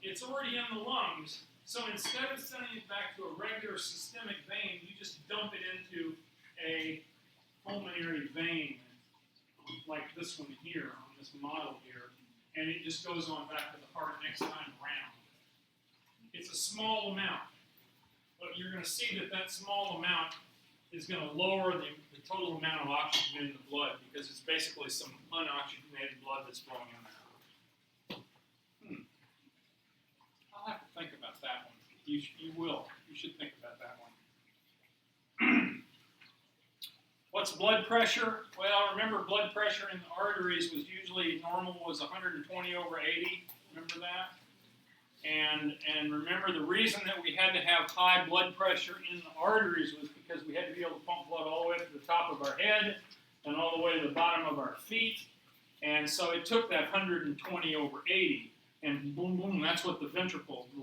It's already in the lungs, so instead of sending it back to a regular systemic vein, you just dump it into a pulmonary vein, like this one here, on this model here, and it just goes on back to the heart next time around. It's a small amount, but you're going to see that small amount is going to lower the total amount of oxygen in the blood, because it's basically some unoxygenated blood that's flowing in there. I'll have to think about that one. You will. You should think about that one. What's blood pressure? Well, remember, blood pressure in the arteries was usually normal was 120 over 80. Remember that? And remember, the reason that we had to have high blood pressure in the arteries was because we had to be able to pump blood all the way to the top of our head and all the way to the bottom of our feet. And so it took that 120 over 80. And boom, boom, that's what the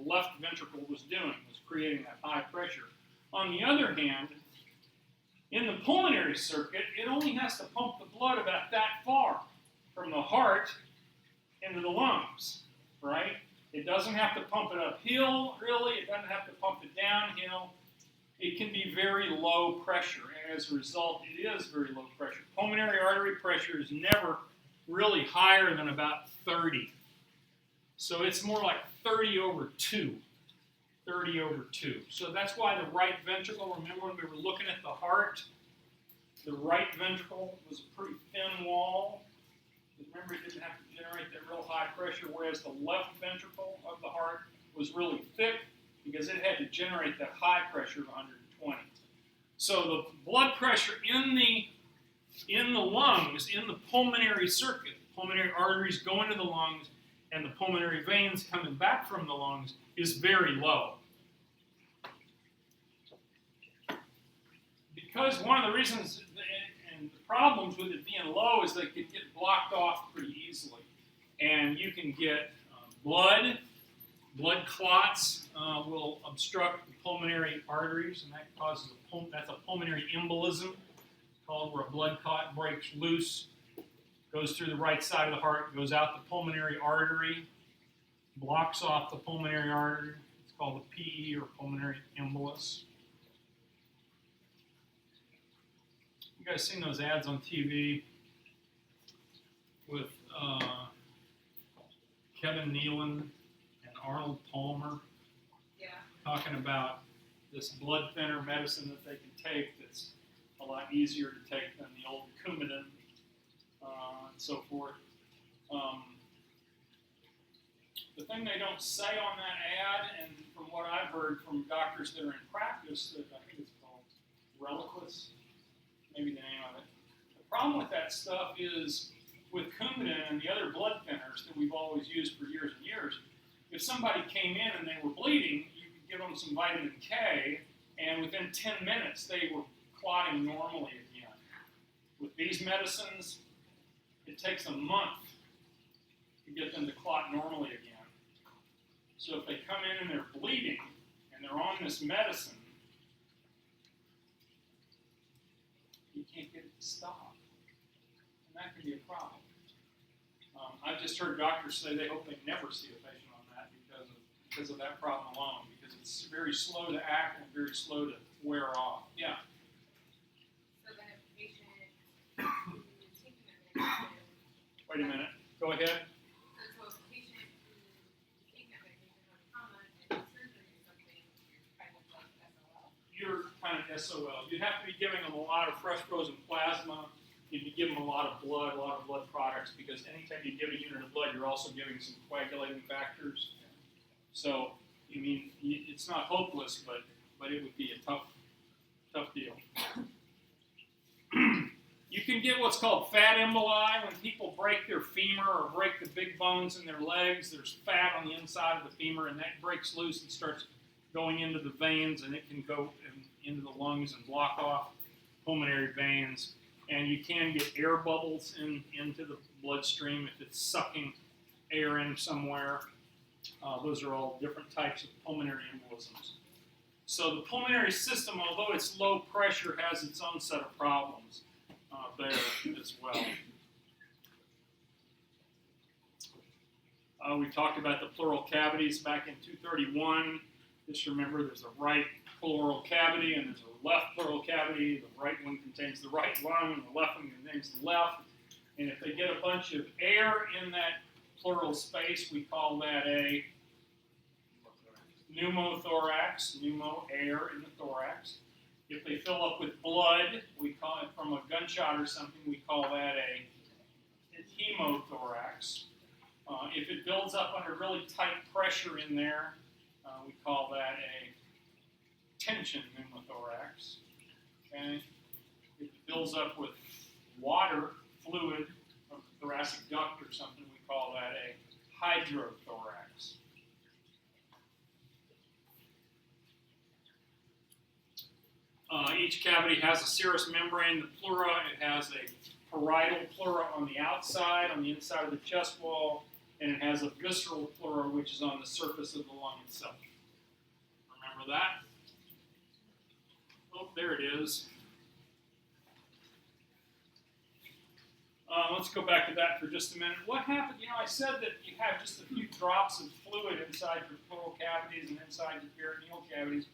left ventricle was doing, was creating that high pressure. On the other hand, in the pulmonary circuit, it only has to pump the blood about that far from the heart into the lungs, right? It doesn't have to pump it uphill, really. It doesn't have to pump it downhill. It can be very low pressure, and as a result, it is very low pressure. Pulmonary artery pressure is never really higher than about 30. So it's more like 30 over 2. 30 over 2. So that's why the right ventricle, remember when we were looking at the heart, the right ventricle was a pretty thin wall. Remember, it didn't have to generate that real high pressure, whereas the left ventricle of the heart was really thick because it had to generate that high pressure of 120. So the blood pressure in the lungs, in the pulmonary circuit, pulmonary arteries go into the lungs, and the pulmonary veins coming back from the lungs is very low. because one of the reasons and the problems with it being low is that it can get blocked off pretty easily. And you can get blood clots will obstruct the pulmonary arteries, and that causes that's a pulmonary embolism, called where a blood clot breaks loose, goes through the right side of the heart, goes out the pulmonary artery, blocks off the pulmonary artery. It's called a PE, or pulmonary embolus. You guys seen those ads on TV with Kevin Nealon and Arnold Palmer Yeah. talking about this blood thinner medicine that they can take that's a lot easier to take than the old Coumadin and so forth. The thing they don't say on that ad, and from what I've heard from doctors that are in practice, that I think it's called Reliquis, maybe the name of it. The problem with that stuff is with Coumadin and the other blood thinners that we've always used for years and years, if somebody came in and they were bleeding, you could give them some vitamin K, and within 10 minutes they were clotting normally again. With these medicines, it takes a month to get them to clot normally again. So if they come in and they're bleeding, and they're on this medicine, you can't get it to stop. And that can be a problem. I've just heard doctors say they hope they never see a patient on that because of that problem alone, because it's very slow to act and very slow to wear off. Yeah? So then if a patient who's taking their medication, Wait a minute. Go ahead. so if a patient who's taking that medication has trauma and surgery or something, you're kind of like SOL. You're kind of SOL. You'd have to be giving them a lot of fresh frozen plasma. You'd be giving them a lot of blood products, because anytime you give a unit of blood, you're also giving some coagulating factors. So, I mean, it's not hopeless, but it would be a tough deal. You can get what's called fat emboli. When people break their femur or break the big bones in their legs, there's fat on the inside of the femur, and that breaks loose and starts going into the veins, and it can go into the lungs and block off pulmonary veins. And you can get air bubbles into the bloodstream if it's sucking air in somewhere. Those are all different types of pulmonary embolisms. So the pulmonary system, although it's low pressure, has its own set of problems there as well. We talked about the pleural cavities back in 231. Just remember, there's a right pleural cavity and there's a left pleural cavity. The right one contains the right lung, and the left one contains the left. And if they get a bunch of air in that pleural space, we call that a pneumothorax, pneumo, air in the thorax. If they fill up with blood, we call it from a gunshot or something, we call that a hemothorax. If it builds up under really tight pressure in there, we call that a tension pneumothorax. Okay? If it builds up with water, fluid, from the thoracic duct or something, we call that a hydrothorax. Each cavity has a serous membrane, the pleura. It has a parietal pleura on the outside, on the inside of the chest wall, and it has a visceral pleura, which is on the surface of the lung itself. Remember that? Oh, there it is. Let's go back to that for just a minute. What happened? You know, I said that you have just a few drops of fluid inside your pleural cavities and inside your peritoneal cavities.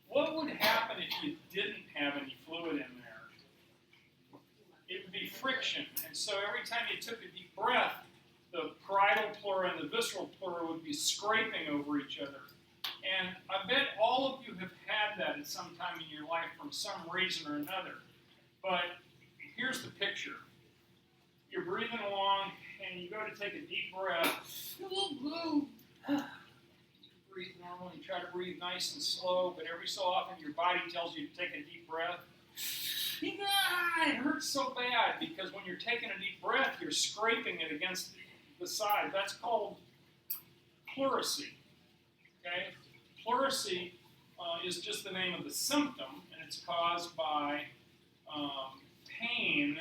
What would happen if you didn't have any fluid in there? It would be friction. And so every time you took a deep breath, the parietal pleura and the visceral pleura would be scraping over each other. And I bet all of you have had that at some time in your life from some reason or another. But here's the picture. You're breathing along, and you go to take a deep breath. Breathe normally, try to breathe nice and slow, but every so often your body tells you to take a deep breath. It hurts so bad because when you're taking a deep breath, you're scraping it against the side. That's called pleurisy. Okay? Pleurisy is just the name of the symptom, and it's caused by pain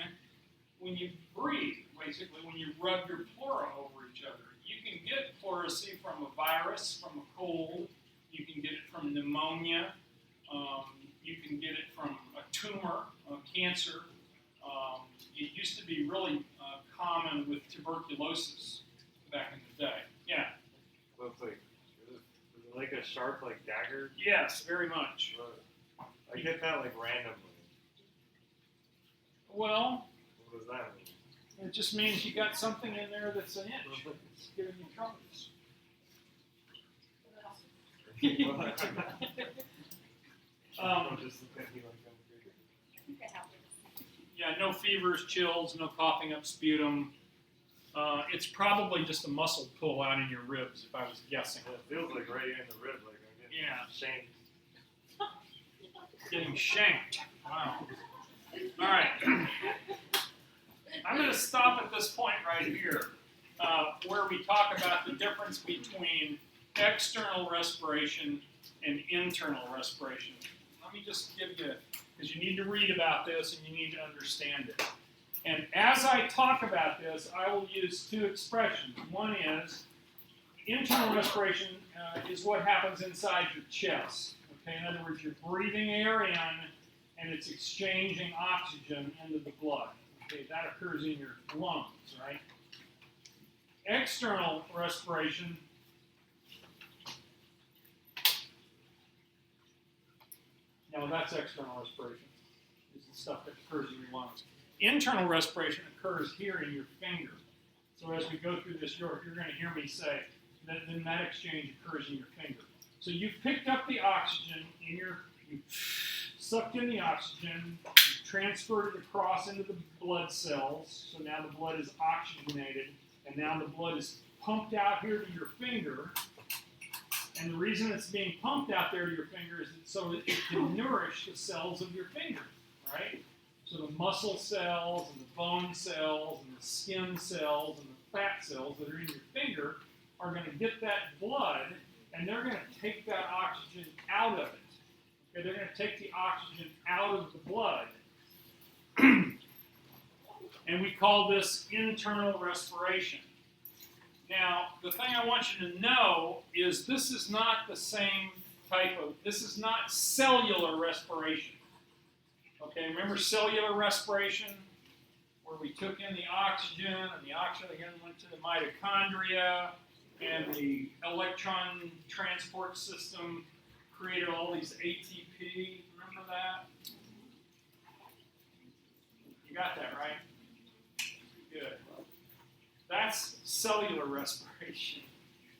when you breathe, basically when you rub your pleura over each other. You can get pleurisy from a virus, from a cold. You can get it from pneumonia. You can get it from a tumor, cancer. It used to be really common with tuberculosis back in the day. Yeah. Looks like, is it like a sharp, like, dagger? Yes, very much. I get that, like, randomly. Well, What does that mean? it just means you got something in there that's an itch. It's giving you troubles. Just look at me like I'm crazy. Yeah, no fevers, chills, no coughing up sputum. It's probably just a muscle pull out in your ribs, if I was guessing. It feels like right in the rib, like I'm getting Yeah. shanked. Getting shanked. Wow. All right. I'm going to stop at this point right here, where we talk about the difference between external respiration and internal respiration. Let me just give you, because you need to read about this and you need to understand it. And as I talk about this, I will use two expressions. One is, internal respiration is what happens inside your chest. Okay, in other words, you're breathing air in and it's exchanging oxygen into the blood. Okay, that occurs in your lungs, right? External respiration that's external respiration. This is stuff that occurs in your lungs. Internal respiration occurs here in your finger. So as we go through this, you're going to hear me say that then that exchange occurs in your finger. So you've picked up the oxygen you sucked in the oxygen, you transferred it across into the blood cells. So now the blood is oxygenated, and now the blood is pumped out here to your finger. And the reason it's being pumped out there to your finger is so that it can nourish the cells of your finger, right? So the muscle cells and the bone cells and the skin cells and the fat cells that are in your finger are going to get that blood, and they're going to take that oxygen out of it. Okay, they're going to take the oxygen out of the blood. And we call this internal respiration. Now, the thing I want you to know is this is not the same this is not cellular respiration. Okay, remember cellular respiration, where we took in the oxygen, and the oxygen again went to the mitochondria, and the electron transport system created all these ATP. Remember that? You got that, right? Good. That's cellular respiration.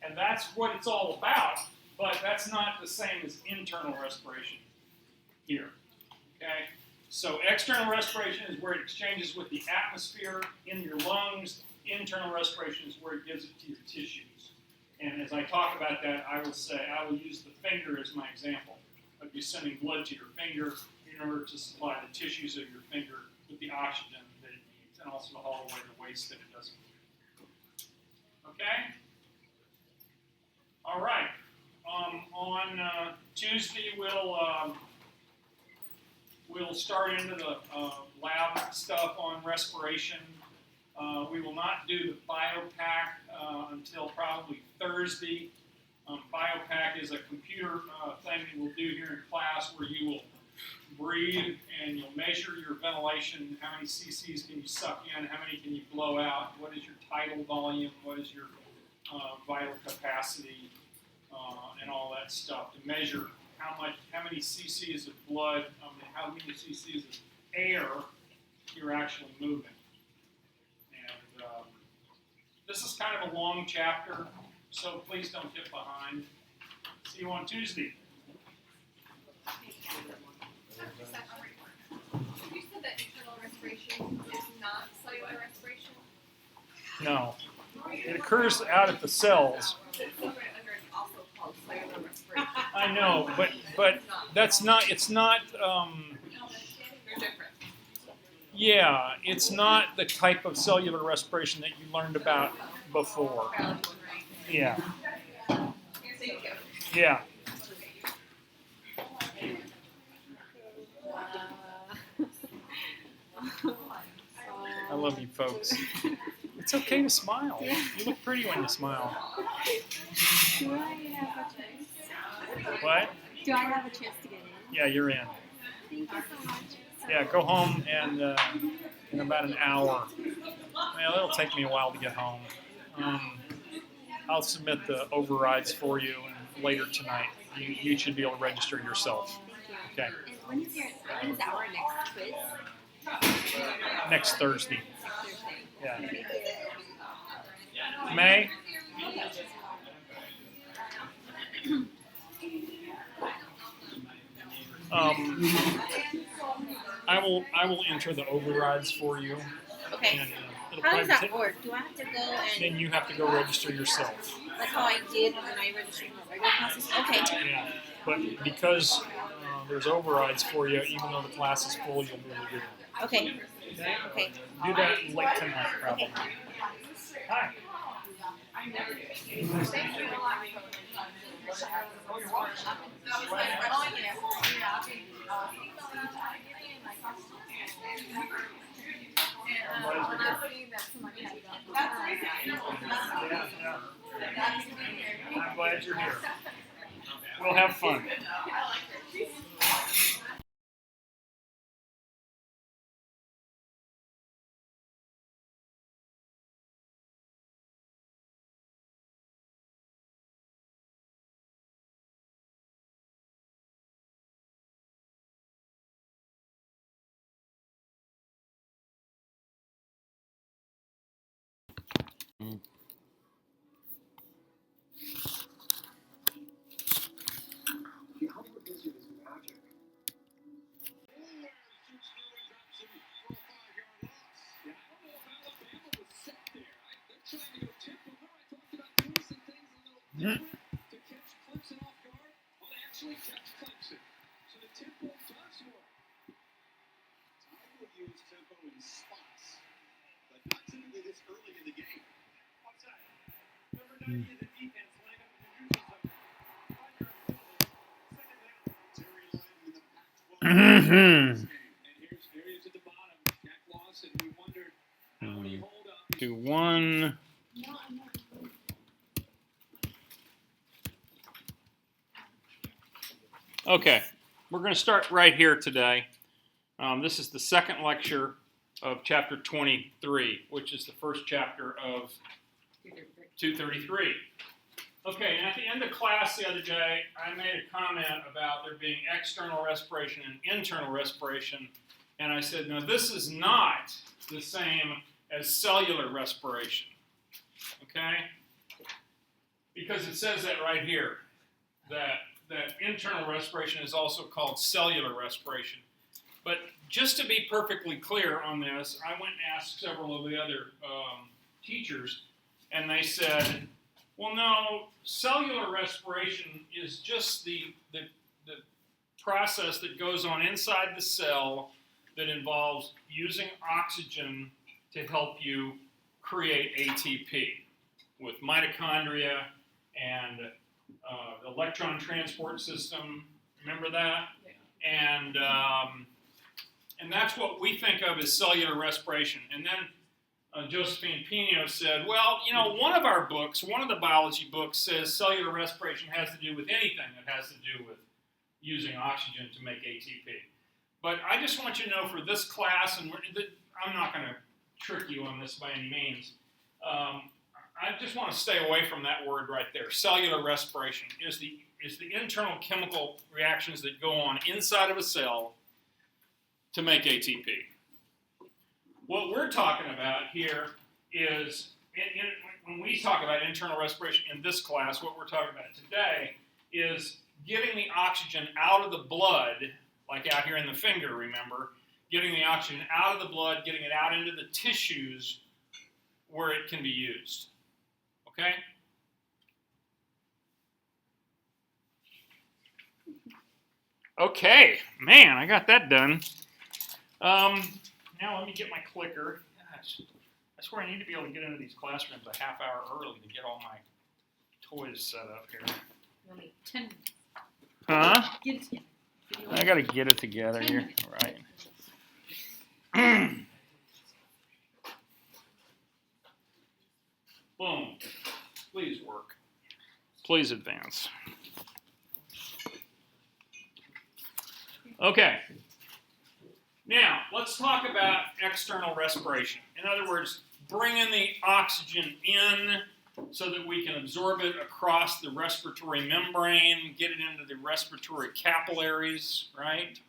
And that's what it's all about, but that's not the same as internal respiration here. Okay? So external respiration is where it exchanges with the atmosphere in your lungs. Internal respiration is where it gives it to your tissues. And as I talk about that, I will use the finger as my example. I'd be sending blood to your finger in order to supply the tissues of your finger with the oxygen that it needs, and also to haul away the waste that it doesn't need. Okay? All right. On Tuesday, we'll start into the lab stuff on respiration. We will not do the biopack until probably Thursday. Biopack is a computer thing that we'll do here in class where you will breathe and you'll measure your ventilation. How many cc's can you suck in? How many can you blow out? What is your tidal volume? What is your vital capacity? And all that stuff to measure how many cc's of blood, how many cc's of air you're actually moving. And this is kind of a long chapter, so please don't get behind. See you on Tuesday. You said that internal respiration is not cellular respiration? No. It occurs out at the cells. It's also called cellular respiration. I know, but that's not, it's not, They're different. yeah, it's not the type of cellular respiration that you learned about before. Yeah, Thank you. yeah. I love you folks. It's okay to smile. You look pretty when you smile. Do I have a chance? What? Do I have a chance to get in? Yeah, you're in. Thank you so much. Yeah, go home and in about an hour. Well, it'll take me a while to get home. I'll submit the overrides for you later tonight. You should be able to register yourself. Okay. And when is our next quiz? Next Thursday. Thursday. Yeah. May? I will enter the overrides for you. Okay. And it'll How probably does that take- work? Do I have to go and Then you have to go register yourself. like how I did when I registered in the regular classes? Okay. Yeah. But because there's overrides for you, even though the class is full, you'll be able to do it. Okay. Okay. Do that late tonight, probably. Hi. I'm glad you're here. We'll have fun. Do one. Okay, we're going to start right here today. This is the second lecture of chapter 23, which is the first chapter of 233. Okay, and at the end of class the other day, I made a comment about there being external respiration and internal respiration, and I said, no, this is not the same as cellular respiration, okay? Because it says that right here, that internal respiration is also called cellular respiration. But just to be perfectly clear on this, I went and asked several of the other teachers, and they said, well, no, cellular respiration is just the process that goes on inside the cell that involves using oxygen to help you create ATP with mitochondria and the electron transport system. Remember that? Yeah. And that's what we think of as cellular respiration. And then Josephine Pino said, well, you know, one of our books, one of the biology books says cellular respiration has to do with anything that has to do with using oxygen to make ATP. But I just want you to know for this class, and I'm not going to trick you on this by any means, I just want to stay away from that word right there. Cellular respiration is the internal chemical reactions that go on inside of a cell to make ATP. What we're talking about here is, when we talk about internal respiration in this class, what we're talking about today is getting the oxygen out of the blood, like out here in the finger, remember, getting the oxygen out of the blood, getting it out into the tissues where it can be used. Okay? Okay, man, I got that done. Now let me get my clicker. Gosh, I swear I need to be able to get into these classrooms a half hour early to get all my toys set up here. Only 10 minutes. Huh? Get it together. I gotta get it together here. Right. Boom. Please work. Please advance. Okay. Now, let's talk about external respiration. In other words, bringing the oxygen in so that we can absorb it across the respiratory membrane, get it into the respiratory capillaries, right?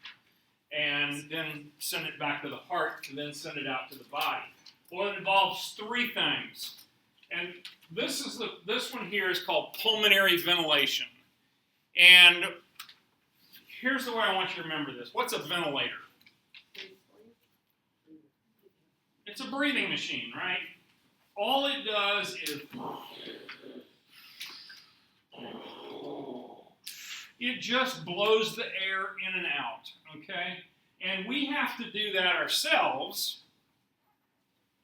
And then send it back to the heart, and then send it out to the body. Well, it involves three things. And this one here is called pulmonary ventilation. And here's the way I want you to remember this. What's a ventilator? It's a breathing machine, right? All it does is it just blows the air in and out, okay? And we have to do that ourselves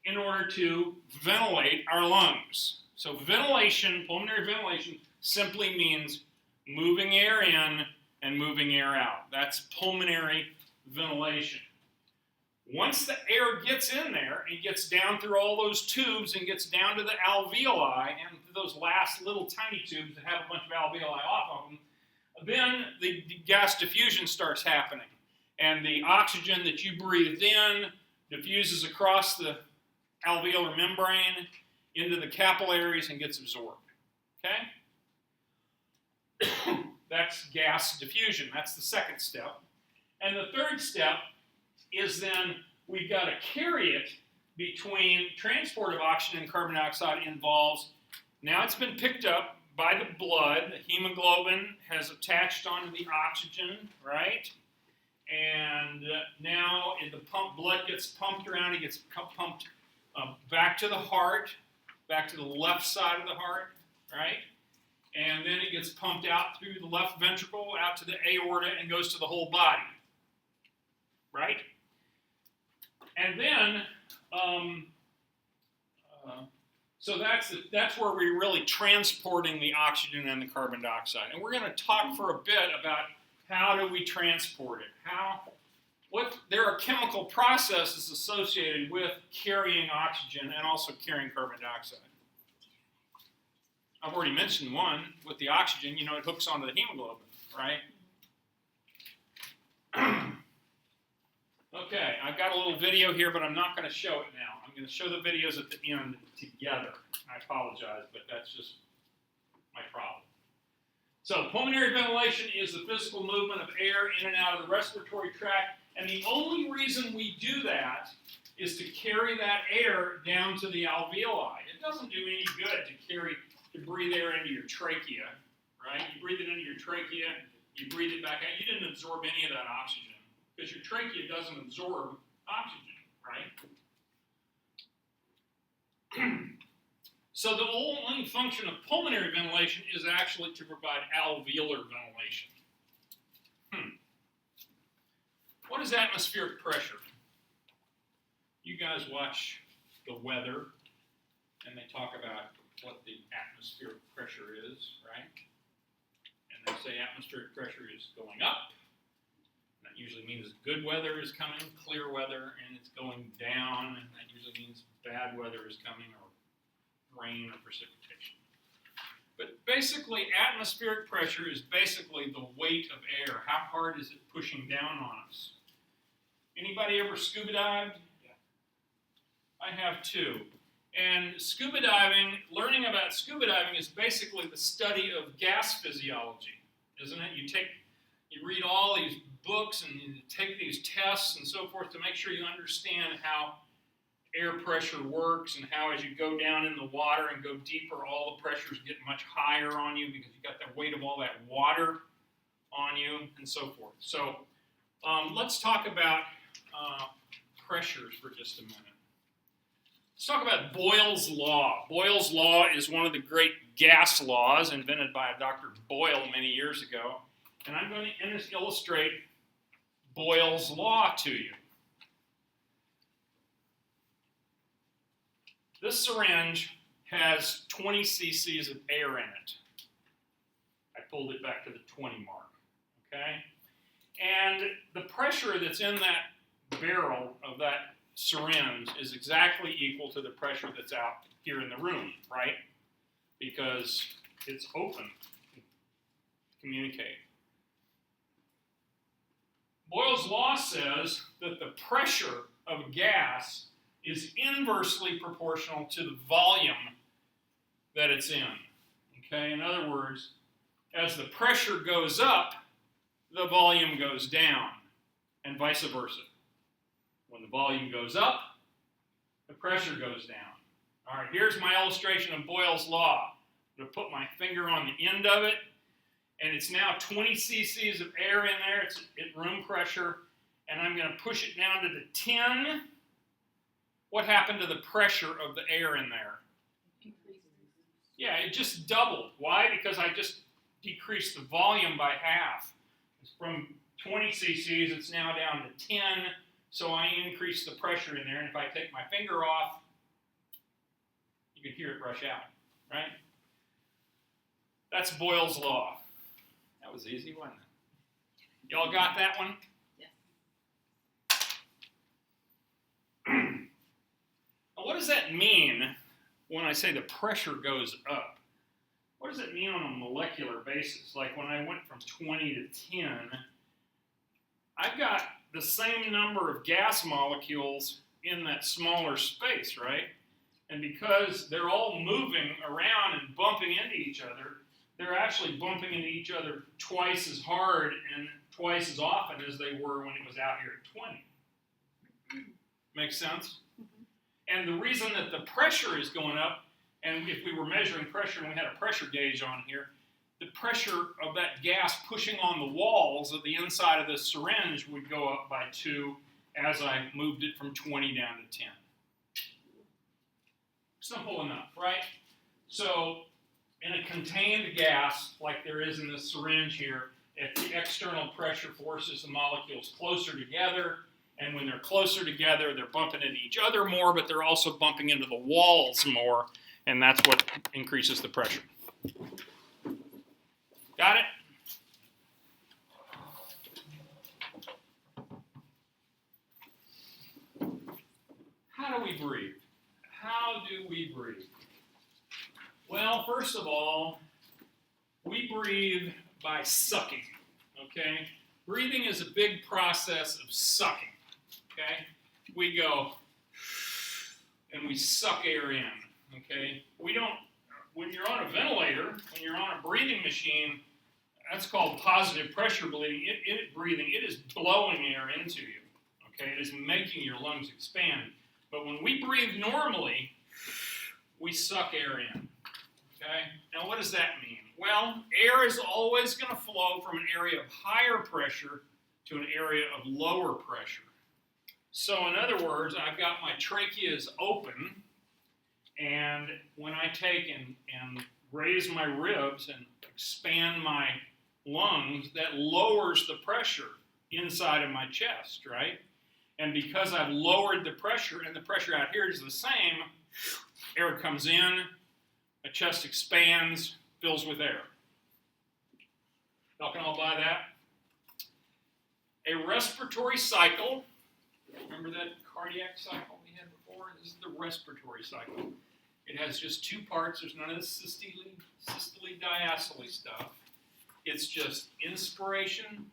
in order to ventilate our lungs. So ventilation, pulmonary ventilation, simply means moving air in and moving air out. That's pulmonary ventilation. Once the air gets in there and gets down through all those tubes and gets down to the alveoli and those last little tiny tubes that have a bunch of alveoli off of them, then the gas diffusion starts happening. And the oxygen that you breathed in diffuses across the alveolar membrane into the capillaries and gets absorbed. Okay? That's gas diffusion. That's the second step. And the third step is then we've got to carry it between transport of oxygen and carbon dioxide involves, now it's been picked up by the blood, the hemoglobin has attached onto the oxygen, right? And now the blood gets pumped around, it gets pumped back to the heart, back to the left side of the heart, right? And then it gets pumped out through the left ventricle, out to the aorta, and goes to the whole body, right? And then, so that's where we're really transporting the oxygen and the carbon dioxide. And we're going to talk for a bit about how do we transport it. There are chemical processes associated with carrying oxygen and also carrying carbon dioxide. I've already mentioned one with the oxygen, it hooks onto the hemoglobin, right? Okay, I've got a little video here, but I'm not going to show it now. I'm going to show the videos at the end together. I apologize, but that's just my problem. So pulmonary ventilation is the physical movement of air in and out of the respiratory tract, and the only reason we do that is to carry that air down to the alveoli. It doesn't do any good to breathe air into your trachea, right? You breathe it into your trachea, you breathe it back out. You didn't absorb any of that oxygen because your trachea doesn't absorb oxygen, right? So the only function of pulmonary ventilation is actually to provide alveolar ventilation. What is atmospheric pressure? You guys watch the weather, and they talk about what the atmospheric pressure is, right? And they say atmospheric pressure is going up. That usually means good weather is coming, clear weather, and it's going down, and that usually means bad weather is coming, or rain or precipitation. But basically, atmospheric pressure is basically the weight of air. How hard is it pushing down on us? Anybody ever scuba dived? Yeah. I have too. And scuba diving, learning about scuba diving is basically the study of gas physiology, isn't it? You read all these books and you take these tests and so forth to make sure you understand how air pressure works and how as you go down in the water and go deeper, all the pressures get much higher on you because you got the weight of all that water on you and so forth. So let's talk about pressures for just a minute. Let's talk about Boyle's law. Boyle's law is one of the great gas laws invented by Dr. Boyle many years ago. And I'm going to illustrate Boyle's law to you. This syringe has 20 cc's of air in it. I pulled it back to the 20 mark, okay? And the pressure that's in that barrel of that syringe is exactly equal to the pressure that's out here in the room, right? Because it's open to communicate. Boyle's law says that the pressure of gas is inversely proportional to the volume that it's in. Okay, in other words, as the pressure goes up, the volume goes down, and vice versa. When the volume goes up, the pressure goes down. All right, here's my illustration of Boyle's law. I'm going to put my finger on the end of it, and it's now 20 cc's of air in there. It's at room pressure, and I'm going to push it down to the 10. What happened to the pressure of the air in there? Yeah, it just doubled. Why? Because I just decreased the volume by half. It's from 20 cc's, it's now down to 10, so I increased the pressure in there, and if I take my finger off, you can hear it rush out, right? That's Boyle's law. That was easy, wasn't it? Y'all got that one? Now, what does that mean when I say the pressure goes up? What does it mean on a molecular basis? Like when I went from 20 to 10, I've got the same number of gas molecules in that smaller space, right? And because they're all moving around and bumping into each other, they're actually bumping into each other twice as hard and twice as often as they were when it was out here at 20. Make sense? And the reason that the pressure is going up, and if we were measuring pressure and we had a pressure gauge on here, the pressure of that gas pushing on the walls of the inside of the syringe would go up by 2 as I moved it from 20 down to 10. Simple enough, right? So in a contained gas, like there is in this syringe here, if the external pressure forces the molecules closer together, and when they're closer together, they're bumping into each other more, but they're also bumping into the walls more, and that's what increases the pressure. Got it? How do we breathe? How do we breathe? Well, first of all, we breathe by sucking, okay? Breathing is a big process of sucking, okay? We go, and we suck air in, okay? We don't, when you're on a ventilator, when you're on a breathing machine, that's called positive pressure breathing. It is blowing air into you, okay? It is making your lungs expand. But when we breathe normally, we suck air in, okay? Now, what does that mean? Well, air is always going to flow from an area of higher pressure to an area of lower pressure. So, in other words, I've got my tracheas open, and when I take and raise my ribs and expand my lungs, that lowers the pressure inside of my chest, right? And because I've lowered the pressure, and the pressure out here is the same, air comes in, my chest expands, fills with air. Y'all can all buy that? A respiratory cycle, remember that cardiac cycle we had before? This is the respiratory cycle. It has just two parts. There's none of the systole, diastole stuff. It's just inspiration,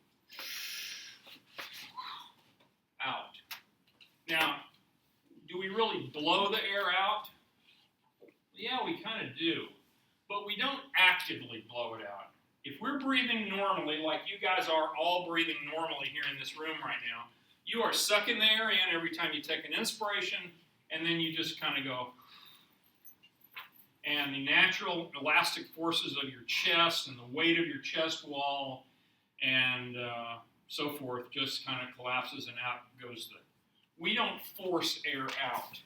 out. Now, do we really blow the air out? Yeah, we kind of do, but we don't actively blow it out. If we're breathing normally, like you guys are all breathing normally here in this room right now, you are sucking the air in every time you take an inspiration, and then you just kind of go. And the natural elastic forces of your chest and the weight of your chest wall and so forth just kind of collapses and out goes the. We don't force air out.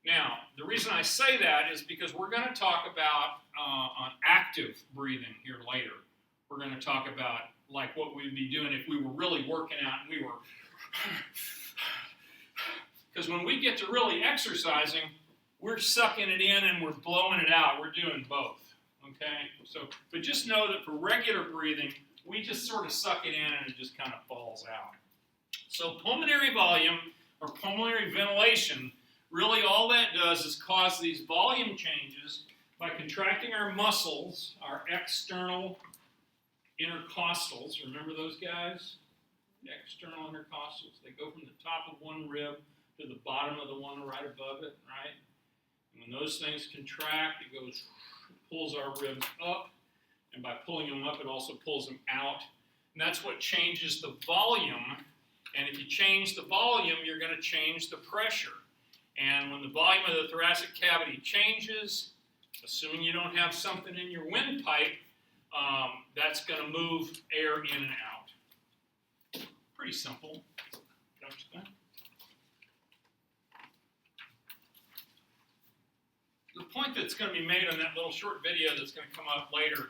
Now, the reason I say that is because we're going to talk about on active breathing here later. We're going to talk about like what we'd be doing if we were really working out and we were. Because when we get to really exercising, we're sucking it in and we're blowing it out. We're doing both, okay? So, but just know that for regular breathing, we just sort of suck it in and it just kind of falls out. So pulmonary volume or pulmonary ventilation, really all that does is cause these volume changes by contracting our muscles, our external intercostals. Remember those guys? The external intercostals. They go from the top of one rib to the bottom of the one right above it, right? And when those things contract, it pulls our ribs up, and by pulling them up, it also pulls them out. And that's what changes the volume. And if you change the volume, you're going to change the pressure. And when the volume of the thoracic cavity changes, assuming you don't have something in your windpipe, that's going to move air in and out. Pretty simple, don't you think? The point that's going to be made on that little short video that's going to come up later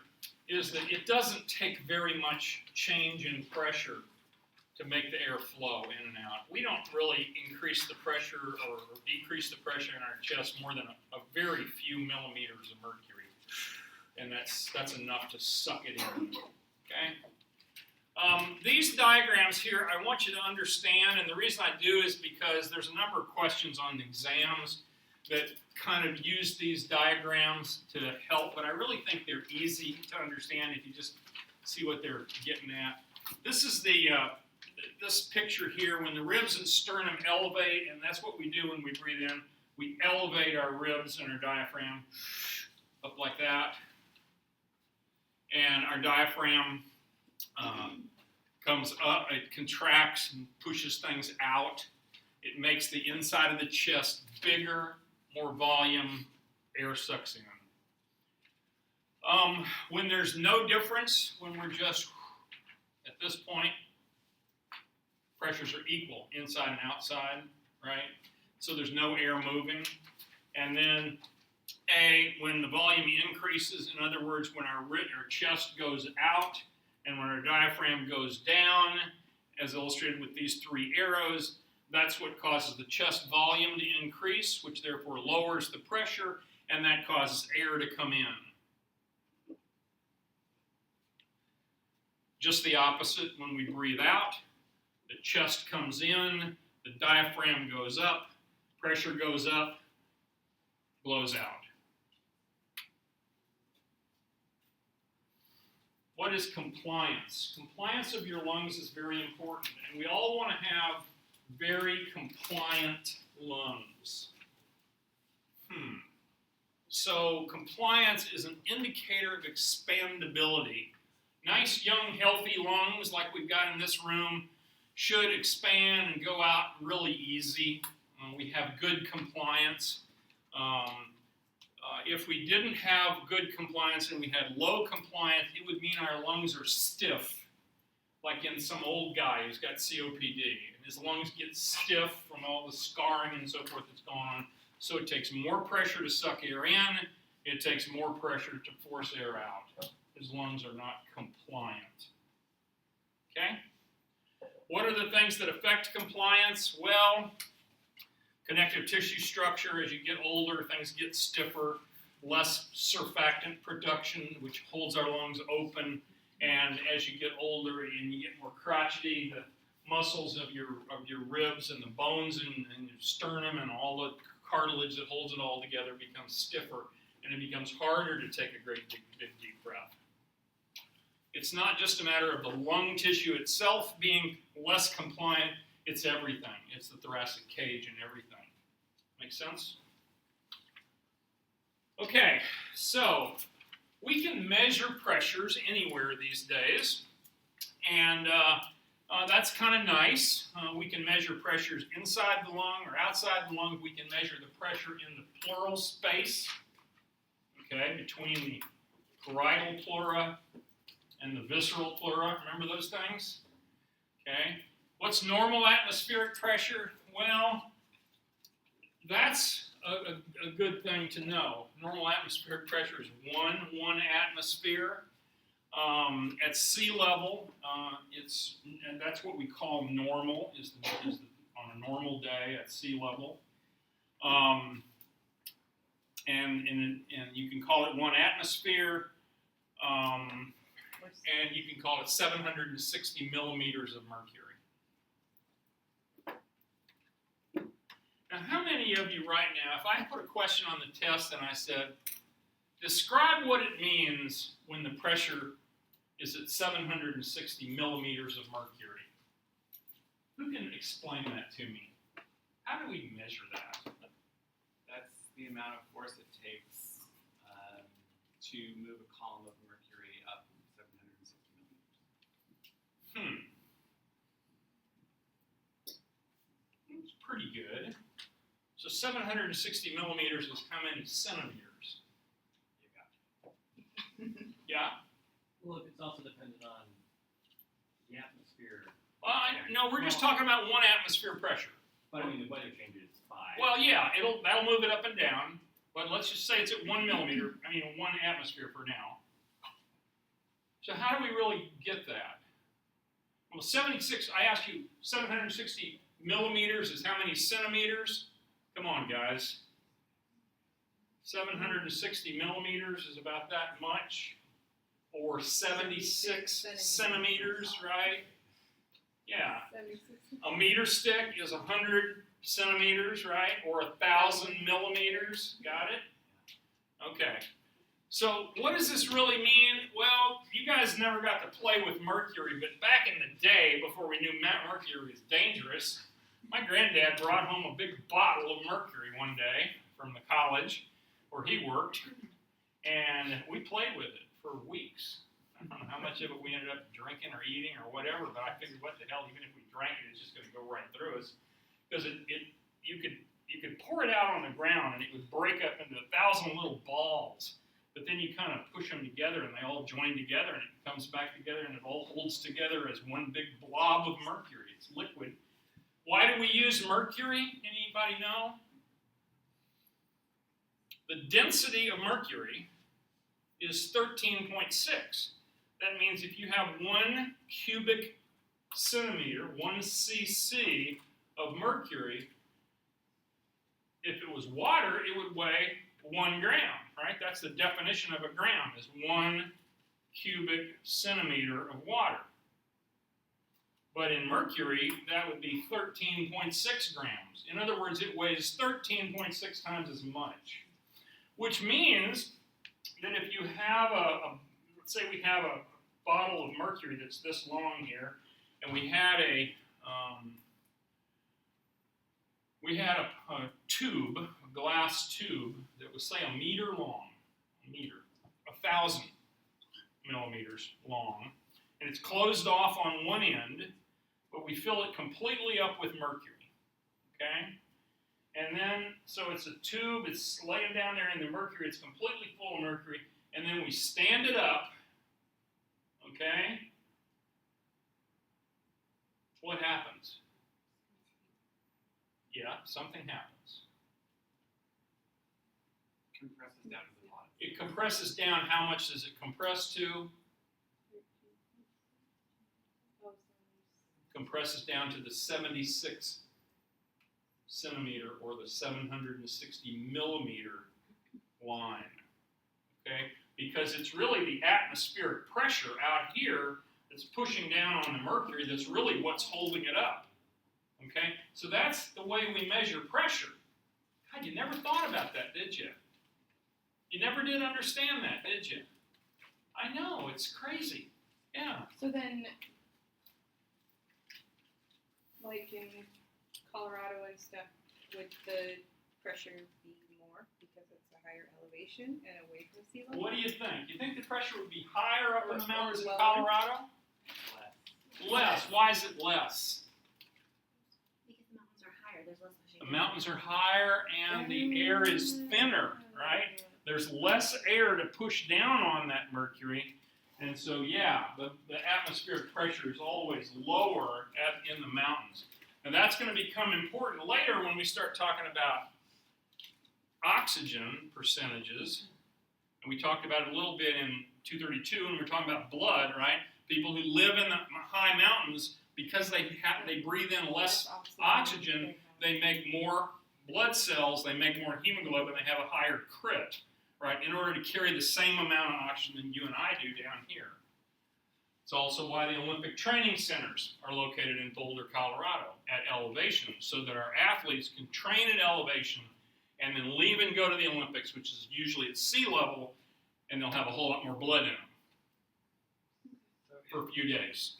is that it doesn't take very much change in pressure to make the air flow in and out. We don't really increase the pressure or decrease the pressure in our chest more than a very few millimeters of mercury. And that's enough to suck it in, okay? These diagrams here, I want you to understand, and the reason I do is because there's a number of questions on the exams that kind of use these diagrams to help, but I really think they're easy to understand if you just see what they're getting at. This is this picture here, when the ribs and sternum elevate, and that's what we do when we breathe in. We elevate our ribs and our diaphragm up like that. And our diaphragm comes up, it contracts and pushes things out. It makes the inside of the chest bigger, more volume, air sucks in. When there's no difference, when we're just at this point, pressures are equal inside and outside, right? So there's no air moving. And then when the volume increases, in other words, when our chest goes out and when our diaphragm goes down, as illustrated with these three arrows, that's what causes the chest volume to increase, which therefore lowers the pressure, and that causes air to come in. Just the opposite when we breathe out. The chest comes in, the diaphragm goes up, pressure goes up, blows out. What is compliance? Compliance of your lungs is very important, and we all want to have very compliant lungs. So compliance is an indicator of expandability. Nice, young, healthy lungs like we've got in this room should expand and go out really easy. We have good compliance. If we didn't have good compliance and we had low compliance, it would mean our lungs are stiff, like in some old guy who's got COPD. And his lungs get stiff from all the scarring and so forth that's going on. So it takes more pressure to suck air in. It takes more pressure to force air out. His lungs are not compliant. Okay? What are the things that affect compliance? Well, connective tissue structure. As you get older, things get stiffer, less surfactant production, which holds our lungs open. And as you get older and you get more crotchety, the muscles of your ribs and the bones and your sternum and all the cartilage that holds it all together becomes stiffer, and it becomes harder to take a great big deep breath. It's not just a matter of the lung tissue itself being less compliant, it's everything. It's the thoracic cage and everything. Make sense? Okay, so we can measure pressures anywhere these days, and that's kind of nice. We can measure pressures inside the lung or outside the lung. We can measure the pressure in the pleural space, okay, between the parietal pleura and the visceral pleura. Remember those things? Okay. What's normal atmospheric pressure? Well, that's a good thing to know. Normal atmospheric pressure is 1 atmosphere. At sea level, and that's what we call normal, is on a normal day at sea level. And you can call it 1 atmosphere, and you can call it 760 millimeters of mercury. Now, how many of you right now, if I put a question on the test and I said, describe what it means when the pressure is at 760 millimeters of mercury. Who can explain that to me? How do we measure that? That's the amount of force it takes to move a column of mercury up 760 millimeters. It's pretty good. So 760 millimeters is how many centimeters? You got it. Yeah? Well, it's also dependent on the atmosphere. Well, no, we're just talking about 1 atmosphere pressure. But I mean, the weather changes 5. Well, yeah, that'll move it up and down. But let's just say it's at 1 millimeter, 1 atmosphere for now. So how do we really get that? Well, 76, I asked you, 760 millimeters is how many centimeters? Come on, guys. 760 millimeters is about that much. Or 76 centimeters, right? Yeah. 76. A meter stick is 100 centimeters, right? Or 1,000 millimeters. Got it? Okay. So what does this really mean? Well, you guys never got to play with mercury, but back in the day, before we knew mercury was dangerous, my granddad brought home a big bottle of mercury one day from the college where he worked, and we played with it for weeks. I don't know how much of it we ended up drinking or eating or whatever, but I figured, what the hell, even if we drank it, it's just going to go right through us. Because you could pour it out on the ground and it would break up into 1,000 little balls. But then you kind of push them together and they all join together and it comes back together and it all holds together as one big blob of mercury. It's liquid. Why do we use mercury? Anybody know? The density of mercury is 13.6. That means if you have 1 cubic centimeter, 1 cc of mercury, if it was water, it would weigh 1 gram, right? That's the definition of a gram, is 1 cubic centimeter of water. But in mercury, that would be 13.6 grams. In other words, it weighs 13.6 times as much. Which means that if you have let's say we have a bottle of mercury that's this long here, and we had a tube, a glass tube that was, say, a meter long, 1,000 millimeters long, and it's closed off on one end, but we fill it completely up with mercury, okay? And then, so it's a tube, it's laying down there in the mercury, it's completely full of mercury, and then we stand it up, okay? What happens? Yeah, something happens. Compresses down to the bottom. It compresses down. How much does it compress to? Compresses down to the 76 centimeter or the 760 millimeter line. Okay? Because it's really the atmospheric pressure out here that's pushing down on the mercury that's really what's holding it up. Okay? So that's the way we measure pressure. God, you never thought about that, did you? You never did understand that, did you? I know, it's crazy. Yeah. So then, like in Colorado and stuff, would the pressure be more because it's a higher elevation and away from sea level? What do you think? You think the pressure would be higher up in the mountains in Lower? Colorado? Less. Why is it less? Because the mountains are higher, there's less pushing. The mountains are higher and the air is thinner, right? There's less air to push down on that mercury. And so, yeah, the atmospheric pressure is always lower in the mountains. And that's going to become important later when we start talking about oxygen percentages. And we talked about it a little bit in 232, and we're talking about blood, right? People who live in the high mountains, because they breathe in less oxygen, they make more blood cells, they make more hemoglobin, they have a higher crit, right, in order to carry the same amount of oxygen that you and I do down here. It's also why the Olympic training centers are located in Boulder, Colorado at elevation, so that our athletes can train at elevation and then leave and go to the Olympics, which is usually at sea level, and they'll have a whole lot more blood in them So for a few days.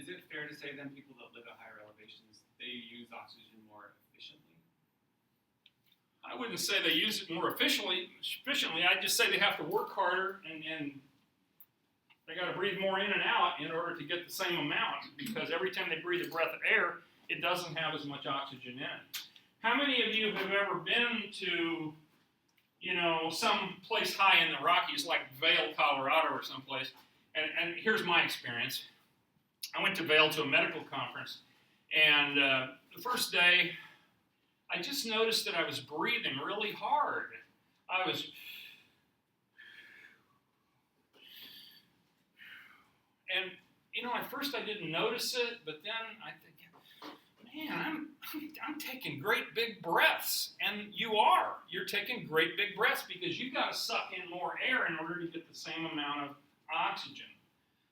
is it fair to say then people that live at higher elevations, they use oxygen more efficiently? I wouldn't say they use it more efficiently. I'd just say they have to work harder and they got to breathe more in and out in order to get the same amount, because every time they breathe a breath of air, it doesn't have as much oxygen in it. How many of you have ever been to, some place high in the Rockies like Vail, Colorado or someplace? And here's my experience. I went to Vail to a medical conference, and the first day, I just noticed that I was breathing really hard. And at first I didn't notice it, but then I think, man, I'm taking great big breaths, and you're taking great big breaths because you got to suck in more air in order to get the same amount of oxygen.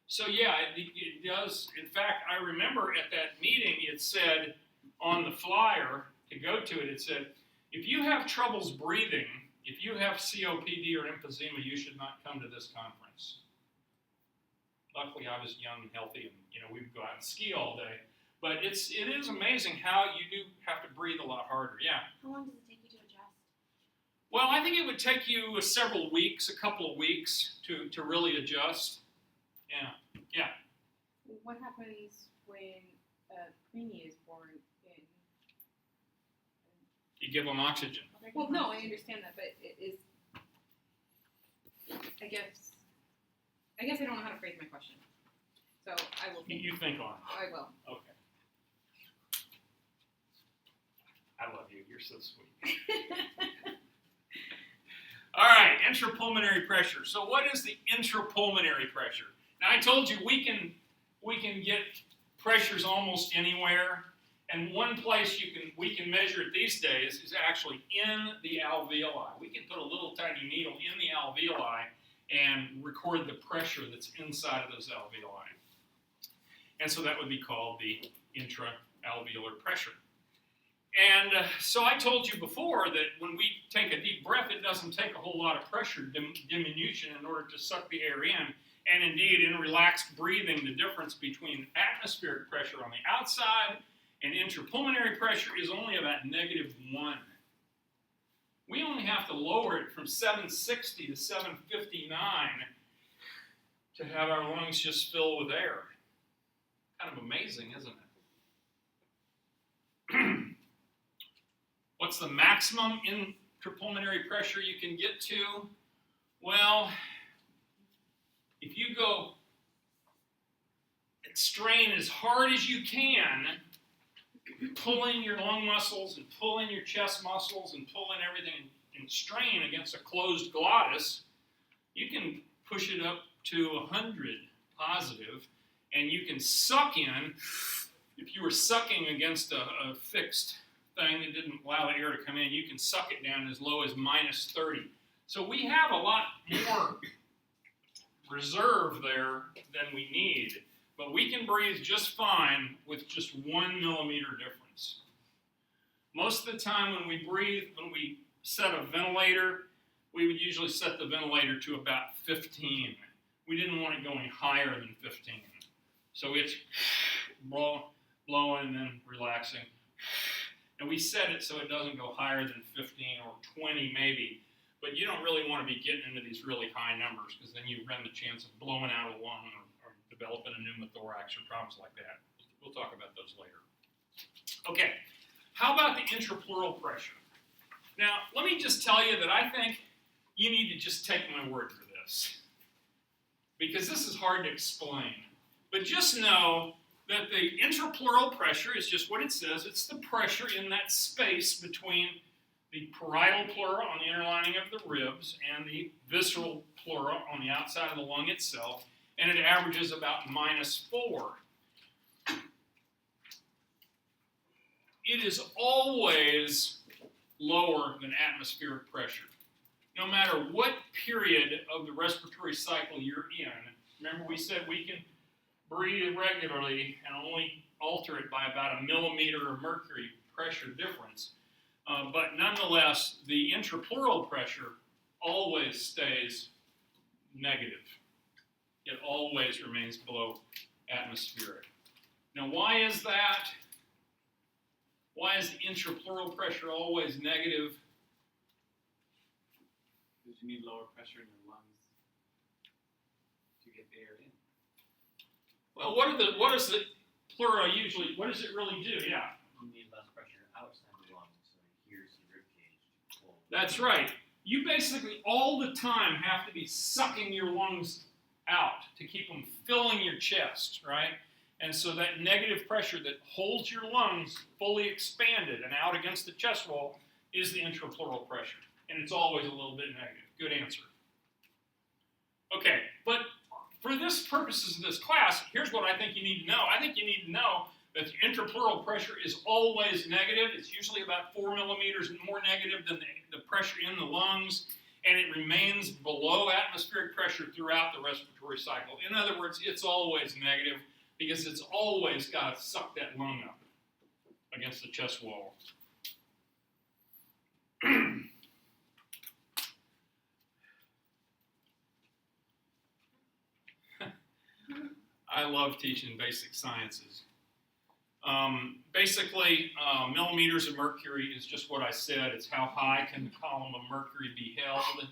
So yeah, it does. In fact, I remember at that meeting it said on the flyer to go to it, it said, if you have troubles breathing, if you have COPD or emphysema, you should not come to this conference. Luckily, I was young and healthy, and we would go out and ski all day. But it is amazing how you do have to breathe a lot harder. Yeah. How long does it take you to adjust? Well, I think it would take you several weeks, a couple of weeks to really adjust. Yeah. What happens when a preemie is born in? You give them oxygen. Well, no, I understand that, but it is. I guess I don't know how to phrase my question, so I will. You think on it. I will. Okay. I love you. You're so sweet. All right, intrapulmonary pressure. So what is the intrapulmonary pressure? Now I told you we can get pressures almost anywhere, and one place we can measure it these days is actually in the alveoli. We can put a little tiny needle in the alveoli and record the pressure that's inside of those alveoli. And so that would be called the intraalveolar pressure. And so I told you before that when we take a deep breath, it doesn't take a whole lot of pressure diminution in order to suck the air in. And indeed, in relaxed breathing, the difference between atmospheric pressure on the outside and intrapulmonary pressure is only about -1. We only have to lower it from 760 to 759 to have our lungs just fill with air. Kind of amazing, isn't it? What's the maximum intrapulmonary pressure you can get to? Well, if you go and strain as hard as you can, pulling your lung muscles and pulling your chest muscles and pulling everything and strain against a closed glottis, you can push it up to 100 positive, and you can suck in. If you were sucking against a fixed thing that didn't allow the air to come in, you can suck it down as low as -30. So we have a lot more reserve there than we need, but we can breathe just fine with just 1 millimeter difference. Most of the time when we breathe, when we set a ventilator, we would usually set the ventilator to about 15. We didn't want it going higher than 15. So it's blowing and then relaxing. And we set it so it doesn't go higher than 15 or 20 maybe. But you don't really want to be getting into these really high numbers, because then you run the chance of blowing out a lung or developing a pneumothorax or problems like that. We'll talk about those later. Okay, how about the intrapleural pressure? Now, let me just tell you that I think you need to just take my word for this, because this is hard to explain. But just know that the intrapleural pressure is just what it says. It's the pressure in that space between the parietal pleura on the inner lining of the ribs and the visceral pleura on the outside of the lung itself, and it averages about -4. It is always lower than atmospheric pressure. No matter what period of the respiratory cycle you're in. Remember we said we can breathe regularly and only alter it by about a millimeter of mercury pressure difference. But nonetheless, the intrapleural pressure always stays negative. It always remains below atmospheric. Now, why is that? Why is the intrapleural pressure always negative? Because you need lower pressure in your lungs to get the air in. Well, what is the pleura usually, what does it really do? Yeah, You need less pressure outside the lungs, so here's the rib cage to pull. that's right. You basically all the time have to be sucking your lungs out to keep them filling your chest, right? And so that negative pressure that holds your lungs fully expanded and out against the chest wall is the intrapleural pressure. And it's always a little bit negative. Good answer. Okay, but for this purposes of this class, here's what I think you need to know. I think you need to know that the intrapleural pressure is always negative. It's usually about 4 millimeters more negative than the pressure in the lungs, and it remains below atmospheric pressure throughout the respiratory cycle. In other words, it's always negative because it's always got to suck that lung up against the chest wall. I love teaching basic sciences. Basically, millimeters of mercury is just what I said. It's how high can the column of mercury be held.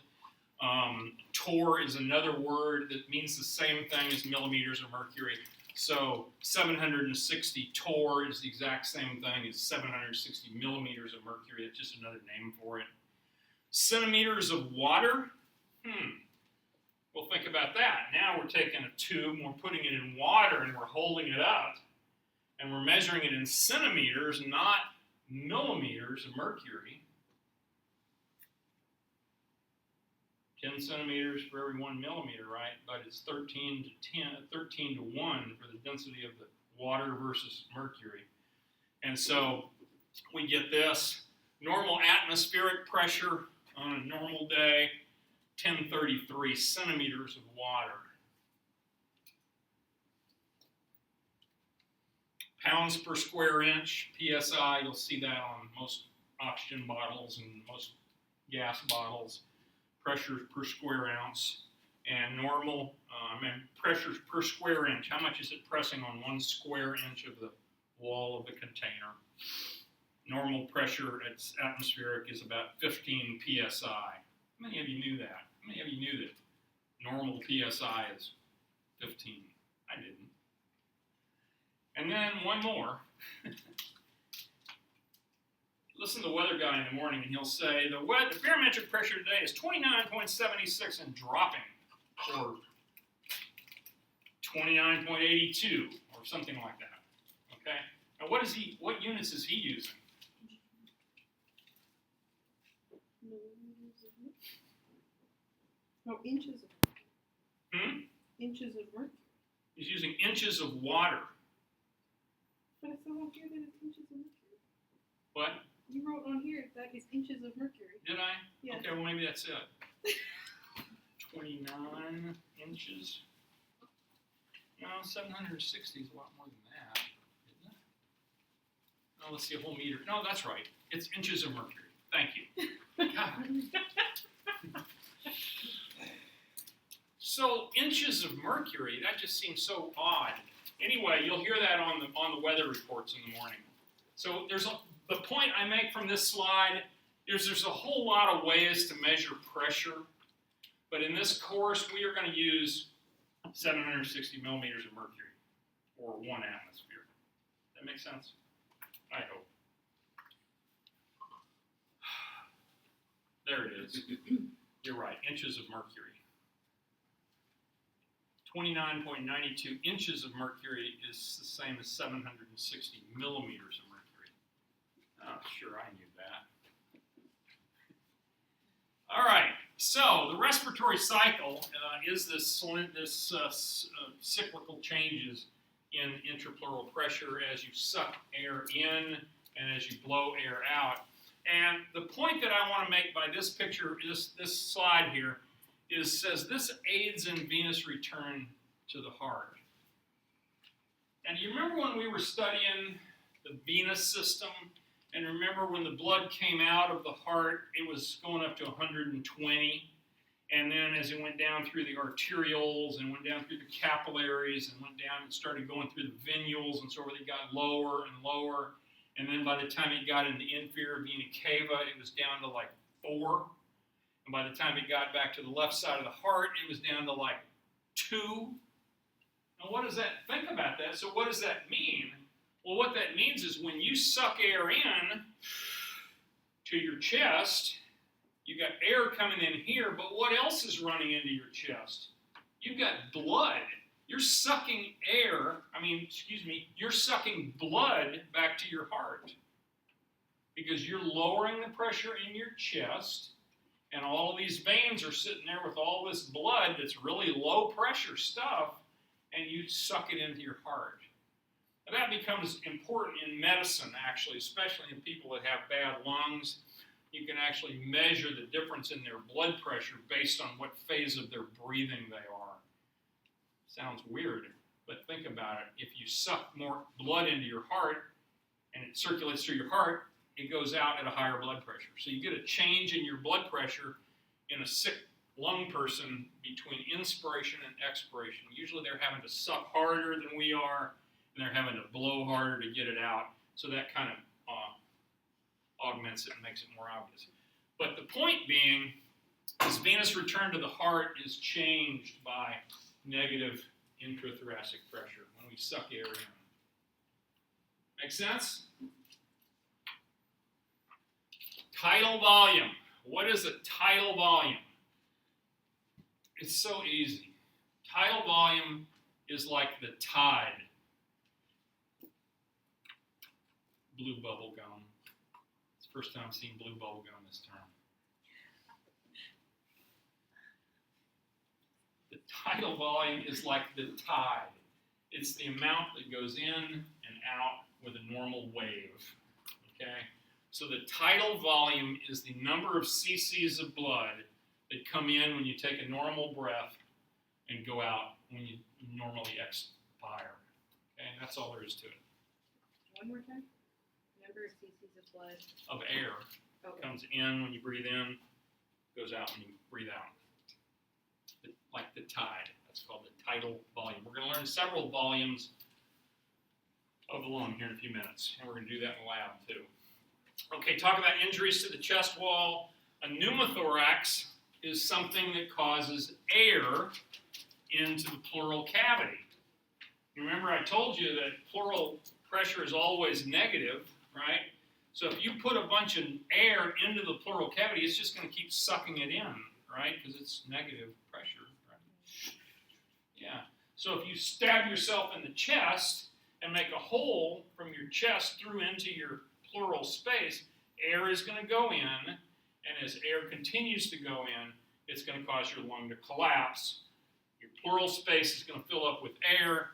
Torr is another word that means the same thing as millimeters of mercury. So 760 torr is the exact same thing as 760 millimeters of mercury. It's just another name for it. Centimeters of water. Well, think about that. Now we're taking a tube, and we're putting it in water, and we're holding it up, and we're measuring it in centimeters, not millimeters of mercury. 10 centimeters for every 1 millimeter, right? But it's 13 to 1 for the density of the water versus mercury. And so we get this. Normal atmospheric pressure on a normal day, 1033 centimeters of water. Pounds per square inch, PSI, you'll see that on most oxygen bottles and most gas bottles. Pressure per square ounce. And normal, pressures per square inch. How much is it pressing on 1 square inch of the wall of the container? Normal pressure at atmospheric is about 15 PSI. How many of you knew that? How many of you knew that normal PSI is 15? I didn't. And then one more. Listen to the weather guy in the morning, and he'll say, the barometric pressure today is 29.76 and dropping, or 29.82, or something like that. Okay? Now, what units is he using? No, inches of inches of mercury. He's using inches of water. But it's not on here that it's inches of mercury. What? You wrote on here that is inches of mercury. Did I? Yeah. Okay, well, maybe that's it. 29 inches. No, 760 is a lot more than that, isn't it? No, let's see, a whole meter. No, that's right. It's inches of mercury. Thank you. God. So inches of mercury, that just seems so odd. Anyway, you'll hear that on the weather reports in the morning. So the point I make from this slide is there's a whole lot of ways to measure pressure, but in this course we are going to use 760 millimeters of mercury, or 1 atmosphere. That make sense? I hope. There it is. You're right, inches of mercury. 29.92 inches of mercury is the same as 760 millimeters of mercury. Oh, sure, I knew that. All right, so the respiratory cycle is this cyclical changes in intrapleural pressure as you suck air in and as you blow air out. And the point that I want to make by this picture, this slide here, says this aids in venous return to the heart. And you remember when we were studying the venous system, and remember when the blood came out of the heart, it was going up to 120, and then as it went down through the arterioles and went down through the capillaries and went down and started going through the venules and so forth, it got lower and lower, and then by the time it got in the inferior vena cava, it was down to like 4, and by the time it got back to the left side of the heart, it was down to like 2. Now what does that, think about that, so what does that mean? Well, what that means is when you suck air in to your chest, you got air coming in here, but what else is running into your chest? You've got blood. You're sucking you're sucking blood back to your heart because you're lowering the pressure in your chest, and all of these veins are sitting there with all this blood that's really low pressure stuff, and you suck it into your heart. Now, that becomes important in medicine, actually, especially in people that have bad lungs. You can actually measure the difference in their blood pressure based on what phase of their breathing they are. Sounds weird, but think about it. If you suck more blood into your heart and it circulates through your heart, it goes out at a higher blood pressure. So you get a change in your blood pressure in a sick lung person between inspiration and expiration. Usually they're having to suck harder than we are, and they're having to blow harder to get it out. So that kind of augments it and makes it more obvious. But the point being, this venous return to the heart is changed by negative intrathoracic pressure when we suck air in. Make sense? Tidal volume. What is a tidal volume? It's so easy. Tidal volume is like the tide. Blue bubble gum. It's the first time I've seen blue bubble gum this term. The tidal volume is like the tide. It's the amount that goes in and out with a normal wave. Okay? So the tidal volume is the number of cc's of blood that come in when you take a normal breath and go out when you normally expire. Okay? And that's all there is to it. One more time. Number of cc's of blood. Of air. Okay. Comes in when you breathe in, goes out when you breathe out. Like the tide. That's called the tidal volume. We're going to learn several volumes of the lung here in a few minutes, and we're going to do that in the lab too. Okay, talk about injuries to the chest wall. A pneumothorax is something that causes air into the pleural cavity. Remember I told you that pleural pressure is always negative, right? So if you put a bunch of air into the pleural cavity, it's just going to keep sucking it in, right? Because it's negative pressure, right? Yeah. So if you stab yourself in the chest and make a hole from your chest through into your pleural space, air is going to go in, and as air continues to go in, it's going to cause your lung to collapse. Your pleural space is going to fill up with air,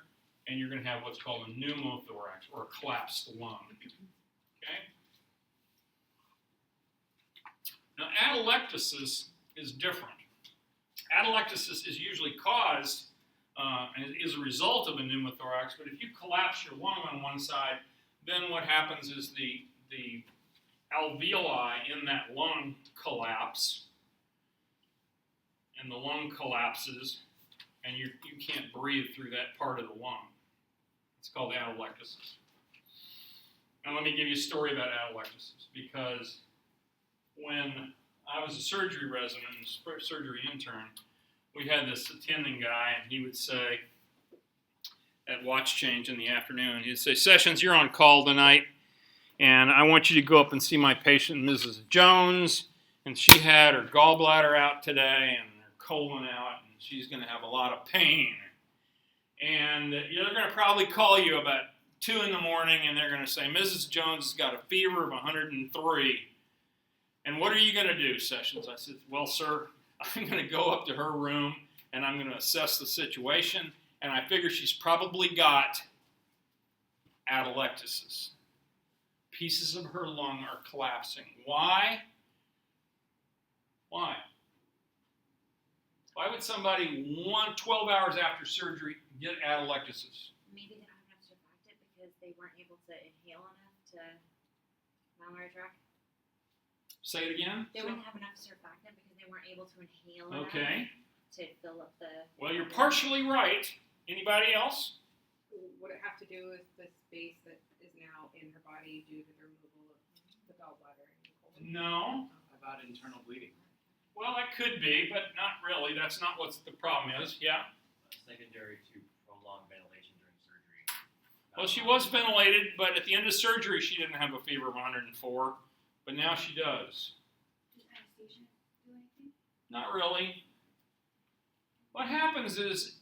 and you're going to have what's called a pneumothorax, or a collapsed lung. Okay? Now, atelectasis is different. Atelectasis is usually caused and is a result of a pneumothorax, but if you collapse your lung on one side, then what happens is the alveoli in that lung collapse, and the lung collapses, and you can't breathe through that part of the lung. It's called atelectasis. Now let me give you a story about atelectasis, because when I was a surgery resident and surgery intern, we had this attending guy, and he would say, at watch change in the afternoon, he'd say, "Sessions, you're on call tonight, and I want you to go up and see my patient, Mrs. Jones, and she had her gallbladder out today and her colon out, and she's going to have a lot of pain. And they're going to probably call you about 2 in the morning, and they're going to say, Mrs. Jones has got a fever of 103. And what are you going to do, Sessions?" I said, "Well, sir, I'm going to go up to her room, and I'm going to assess the situation, and I figure she's probably got atelectasis. Pieces of her lung are collapsing. Why? Why? Why would somebody 12 hours after surgery get atelectasis? Maybe they don't have enough weren't able to inhale enough to mammary tract? Say it again. They wouldn't have enough surfactant because they weren't able to inhale enough Okay. to fill up the. Well, you're partially right. Anybody else? Would it have to do with the space that is now in her body due to the removal of the gallbladder and the colon? No. How about internal bleeding? Well, that could be, but not really. That's not what the problem is. Yeah. Secondary to prolonged ventilation during surgery. Well, she was ventilated, but at the end of surgery, she didn't have a fever of 104, but now she does. Does anesthesia do anything? Not really. What happens is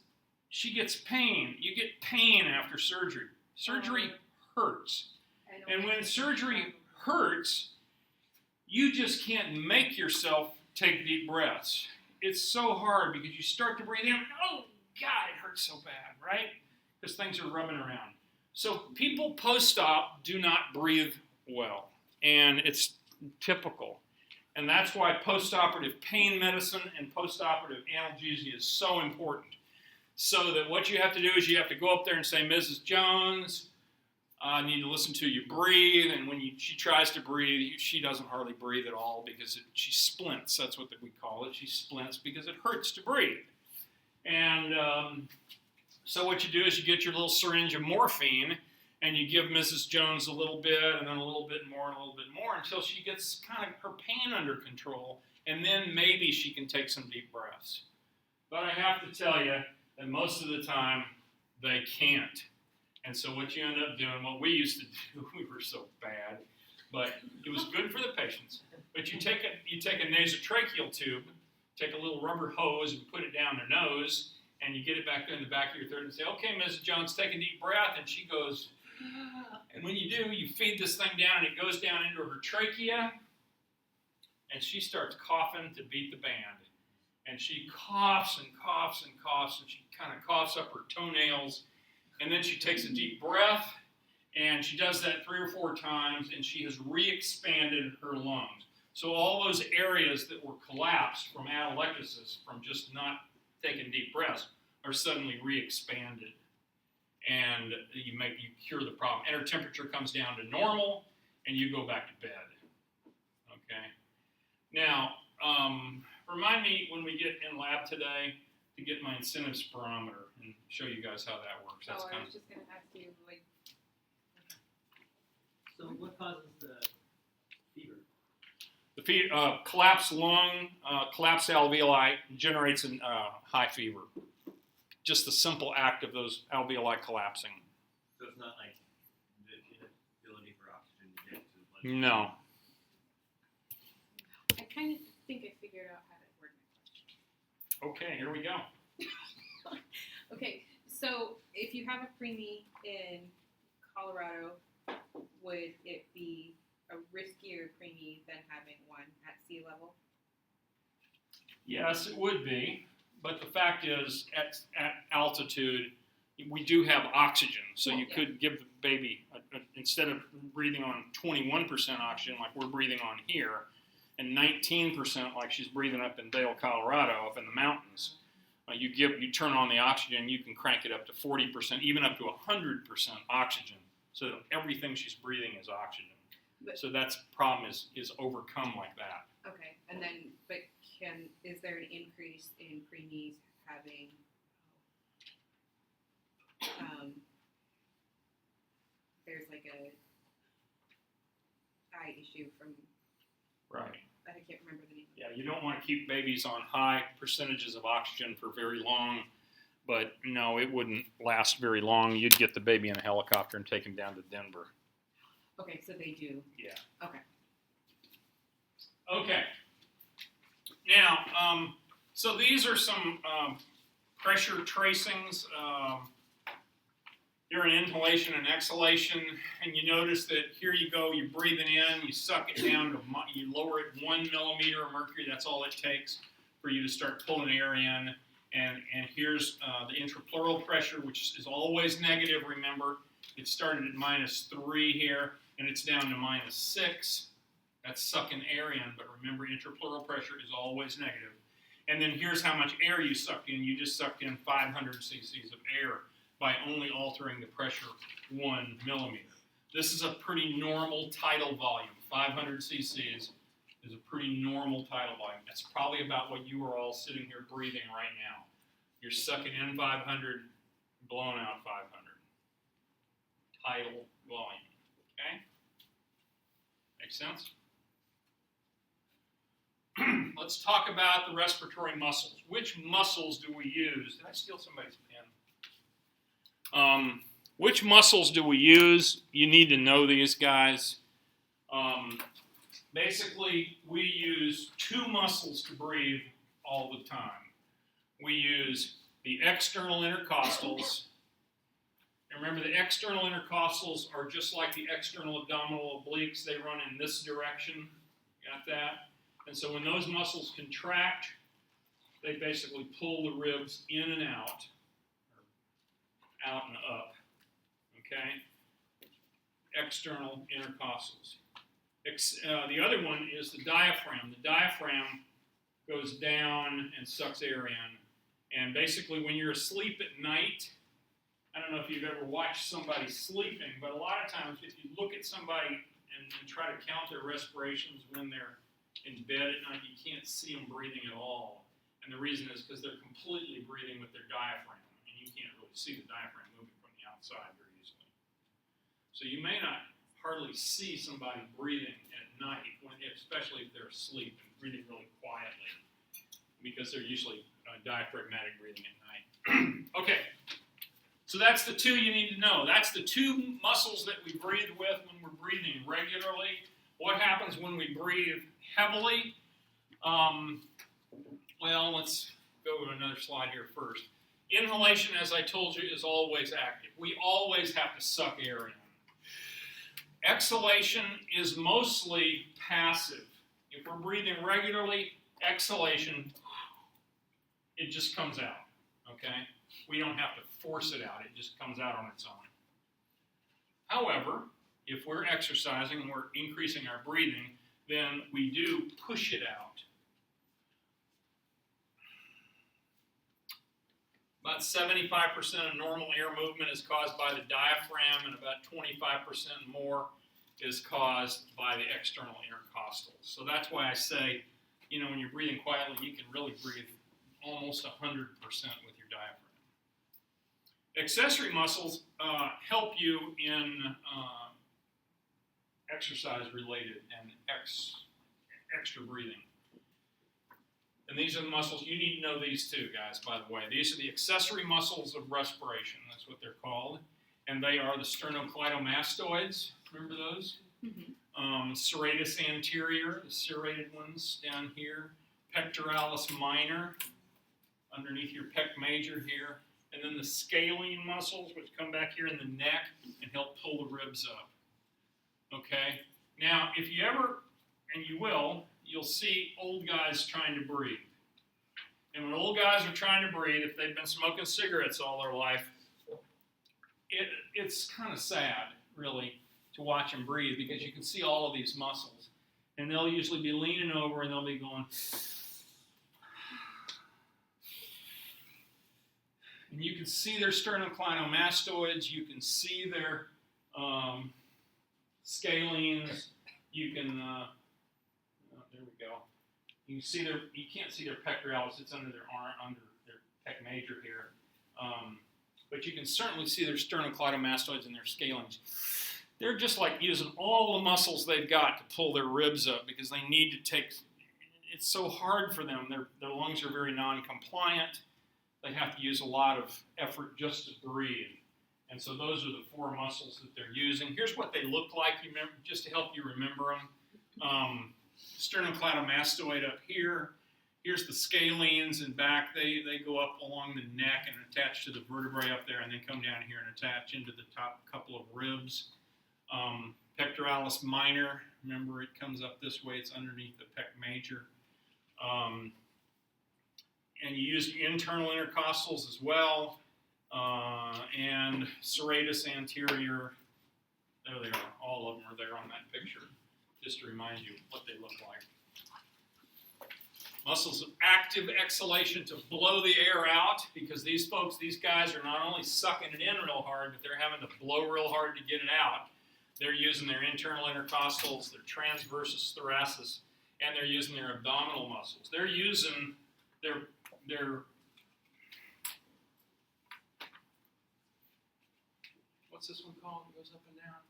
she gets pain. You get pain after surgery. Surgery hurts. I know And my when sister surgery had hurts, you just can't make yourself take deep breaths. It's so hard because you start to breathe in, oh God, it hurts so bad, right? Because things are rubbing around. So people post-op do not breathe well, and it's typical. And that's why post-operative pain medicine and post-operative analgesia is so important. So that what you have to do is you have to go up there and say, Mrs. Jones, I need to listen to you breathe. And when she tries to breathe, she doesn't hardly breathe at all because she splints. That's what we call it. She splints because it hurts to breathe. And so what you do is you get your little syringe of morphine and you give Mrs. Jones a little bit and then a little bit more and a little bit more until she gets kind of her pain under control. And then maybe she can take some deep breaths. But I have to tell you that most of the time they can't. And so what you end up doing, what we used to do, we were so bad, but it was good for the patients. But you take a nasotracheal tube, take a little rubber hose and put it down their nose, and you get it back in the back of your throat and say, okay, Mrs. Jones, take a deep breath. And she goes, and when you do, you feed this thing down, and it goes down into her trachea, and she starts coughing to beat the band. And she coughs and coughs and coughs, and she kind of coughs up her toenails. And then she takes a deep breath, and she does that 3 or 4 times, and she has re-expanded her lungs. So all those areas that were collapsed from atelectasis, from just not taking deep breaths, are suddenly re-expanded. And you cure the problem. And her temperature comes down to normal, and you go back to bed. Okay? Now, remind me when we get in lab today to get my incentive spirometer and show you guys how that works. That's I was just going to ask you, like, So what causes the fever? the collapsed lung, collapsed alveoli generates a high fever. Just the simple act of those alveoli collapsing. So it's not like the inability for oxygen to get to the blood. No. I kind of think I figured out how to word my question. Okay, here we go. Okay, so if you have a preemie in Colorado, would it be a riskier preemie than having one at sea level? Yes, it would be. But the fact is, at altitude, we do have oxygen. So you could give the baby, instead of breathing on 21% oxygen like we're breathing on here, and 19% like she's breathing up in Vail, Colorado, up in the mountains, you turn on the oxygen, you can crank it up to 40%, even up to 100% oxygen. So that everything she's breathing is oxygen. So that's problem is overcome like that. Okay, and then, but is there an increase in preemies having there's like a eye issue from, Right. I can't remember the name. Yeah, you don't want to keep babies on high percentages of oxygen for very long, but no, it wouldn't last very long. You'd get the baby in a helicopter and take him down to Denver. Okay, so they do. Yeah. Okay. Okay. Now, so these are some pressure tracings during inhalation and exhalation, and you notice that here you go, you're breathing in, you suck it down, you lower it 1 millimeter of mercury, that's all it takes for you to start pulling air in, and here's the intrapleural pressure, which is always negative, remember. It started at -3 here, and it's down to -6. That's sucking air in, but remember, intrapleural pressure is always negative. And then here's how much air you sucked in. You just sucked in 500 cc's of air. by only altering the pressure 1 millimeter. This is a pretty normal tidal volume. 500 cc's is a pretty normal tidal volume. That's probably about what you are all sitting here breathing right now. You're sucking in 500, blowing out 500. Tidal volume, okay? Make sense? Let's talk about the respiratory muscles. Which muscles do we use? Did I steal somebody's pen? Which muscles do we use? You need to know these guys. Basically, we use 2 muscles to breathe all the time. We use the external intercostals. And remember, the external intercostals are just like the external abdominal obliques. They run in this direction. Got that? And so when those muscles contract, they basically pull the ribs in and out, or out and up. Okay? External intercostals. The other one is the diaphragm. The diaphragm goes down and sucks air in. And basically, when you're asleep at night, I don't know if you've ever watched somebody sleeping, but a lot of times if you look at somebody and try to count their respirations when they're in bed at night, you can't see them breathing at all. And the reason is because they're completely breathing with their diaphragm, and you can't really see the diaphragm moving from the outside very easily. So you may not hardly see somebody breathing at night, especially if they're asleep and breathing really quietly, because they're usually diaphragmatic breathing at night. Okay, so that's the 2 you need to know. That's the 2 muscles that we breathe with when we're breathing regularly. What happens when we breathe heavily? Well, let's go to another slide here first. Inhalation, as I told you, is always active. We always have to suck air in. Exhalation is mostly passive. If we're breathing regularly, exhalation, it just comes out, okay? We don't have to force it out. It just comes out on its own. However, if we're exercising and we're increasing our breathing, then we do push it out. About 75% of normal air movement is caused by the diaphragm, and about 25% more is caused by the external intercostals. So that's why I say, when you're breathing quietly, you can really breathe almost 100% with your diaphragm. Accessory muscles help you in exercise-related and extra breathing. And these are the muscles, you need to know these too, guys, by the way. These are the accessory muscles of respiration. That's what they're called. And they are the sternocleidomastoids. Remember those? Mm-hmm. Serratus anterior, the serrated ones down here. Pectoralis minor, underneath your pec major here. And then the scalene muscles, which come back here in the neck and help pull the ribs up. Okay? Now, if you ever, and you will, you'll see old guys trying to breathe. And when old guys are trying to breathe, if they've been smoking cigarettes all their life, it's kind of sad, really, to watch them breathe, because you can see all of these muscles. And they'll usually be leaning over and they'll be going, and you can see their sternocleidomastoids, you can see their scalenes, you can, there we go. You can see you can't see their pectoralis, it's under their arm, under their pec major here. But you can certainly see their sternocleidomastoids and their scalenes. They're just like using all the muscles they've got to pull their ribs up, because they need to take, it's so hard for them. Their lungs are very non-compliant. They have to use a lot of effort just to breathe. And so those are the 4 muscles that they're using. Here's what they look like, just to help you remember them. Sternocleidomastoid up here. Here's the scalenes and back. They go up along the neck and attach to the vertebrae up there, and then come down here and attach into the top couple of ribs. Pectoralis minor, remember it comes up this way, it's underneath the pec major. And you use internal intercostals as well, and serratus anterior, there they are, all of them are there on that picture, just to remind you what they look like. Muscles of active exhalation to blow the air out, because these guys are not only sucking it in real hard, but they're having to blow real hard to get it out. They're using their internal intercostals, their transversus thoracis, and they're using their abdominal muscles. They're using their what's this one called? It goes up and down.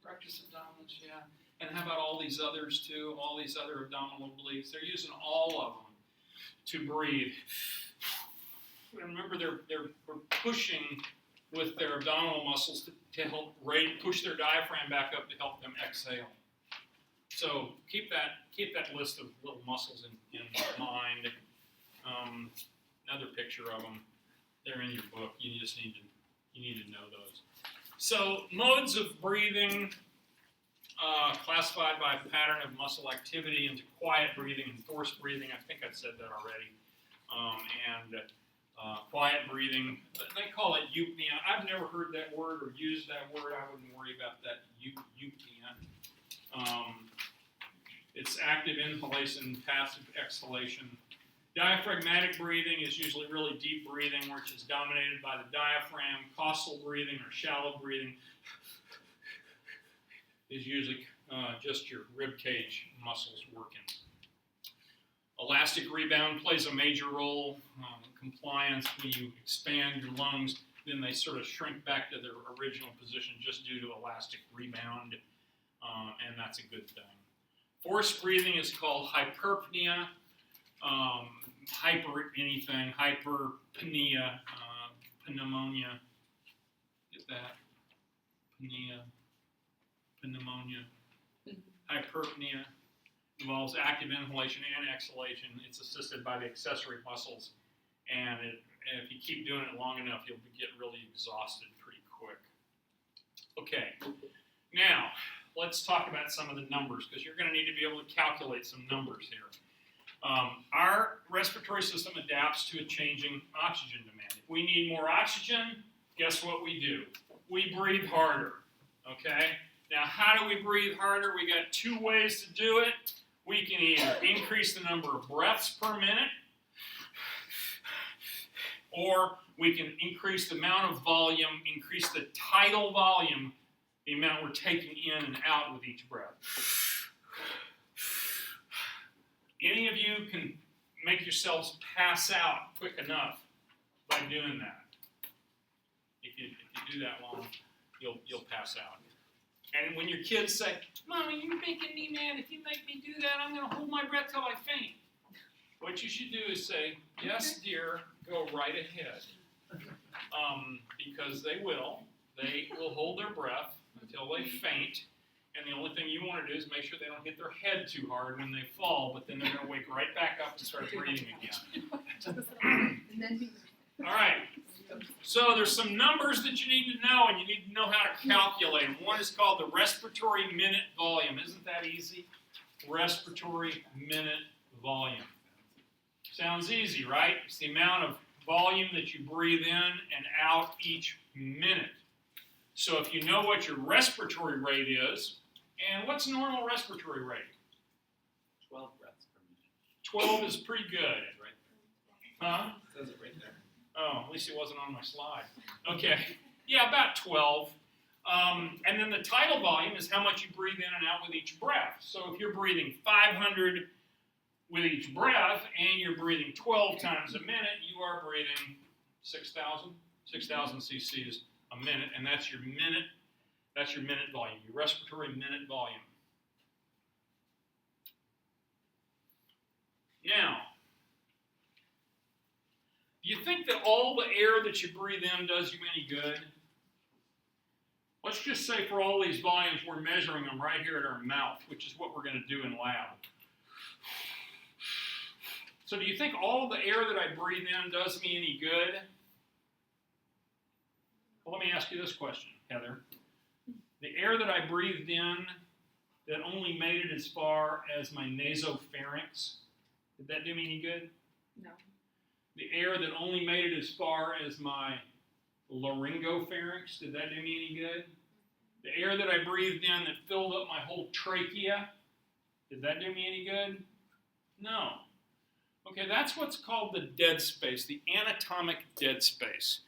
Rectus abdominis, yeah. And how about all these others too? All these other abdominal obliques. They're using all of them to breathe. Remember, they're pushing with their abdominal muscles to help push their diaphragm back up to help them exhale. So keep that list of little muscles in mind. Another picture of them. They're in your book. You just need to know those. So modes of breathing, classified by pattern of muscle activity into quiet breathing and forced breathing. I think I said that already. Quiet breathing, they call it eupnea. I've never heard that word or used that word. I wouldn't worry about that. Eupnea. It's active inhalation, passive exhalation. Diaphragmatic breathing is usually really deep breathing, which is dominated by the diaphragm. Costal breathing or shallow breathing is usually just your rib cage muscles working. Elastic rebound plays a major role. Compliance, when you expand your lungs, then they sort of shrink back to their original position just due to elastic rebound, and that's a good thing. Forced breathing is called hyperpnea, hyperpnea, pneumonia. Get that? Pneumonia. Hyperpnea involves active inhalation and exhalation. It's assisted by the accessory muscles, and if you keep doing it long enough, you'll get really exhausted pretty quick. Okay, now let's talk about some of the numbers, because you're going to need to be able to calculate some numbers here. Our respiratory system adapts to a changing oxygen demand. If we need more oxygen, guess what we do? We breathe harder, okay? Now, how do we breathe harder? We got two ways to do it. We can either increase the number of breaths per minute, or we can increase the amount of volume, increase the tidal volume, the amount we're taking in and out with each breath. Any of you can make yourselves pass out quick enough by doing that. If you do that long, you'll pass out. And when your kids say, "Mommy, you're making me mad. If you make me do that, I'm going to hold my breath till I faint." What you should do is say, "Yes, dear, go right ahead." Because they will. They will hold their breath until they faint. And the only thing you want to do is make sure they don't hit their head too hard when they fall, but then they're going to wake right back up and start breathing again. All right. So there's some numbers that you need to know, and you need to know how to calculate them. One is called the respiratory minute volume. Isn't that easy? Respiratory minute volume. Sounds easy, right? It's the amount of volume that you breathe in and out each minute. So if you know what your respiratory rate is, and what's normal respiratory rate? 12 breaths per minute. 12 is pretty good. Right. Huh? It says it right there. Oh, at least it wasn't on my slide. Okay. Yeah, about 12. And then the tidal volume is how much you breathe in and out with each breath. So if you're breathing 500 with each breath and you're breathing 12 times a minute, you are breathing 6,000 cc's a minute, and that's your minute volume, your respiratory minute volume. Now, do you think that all the air that you breathe in does you any good? Let's just say for all these volumes, we're measuring them right here at our mouth, which is what we're going to do in lab. So do you think all the air that I breathe in does me any good? Well, let me ask you this question, Heather. The air that I breathed in that only made it as far as my nasopharynx, did that do me any good? No. The air that only made it as far as my laryngopharynx, did that do me any good? The air that I breathed in that filled up my whole trachea, did that do me any good? No. Okay, that's what's called the dead space, the anatomic dead space.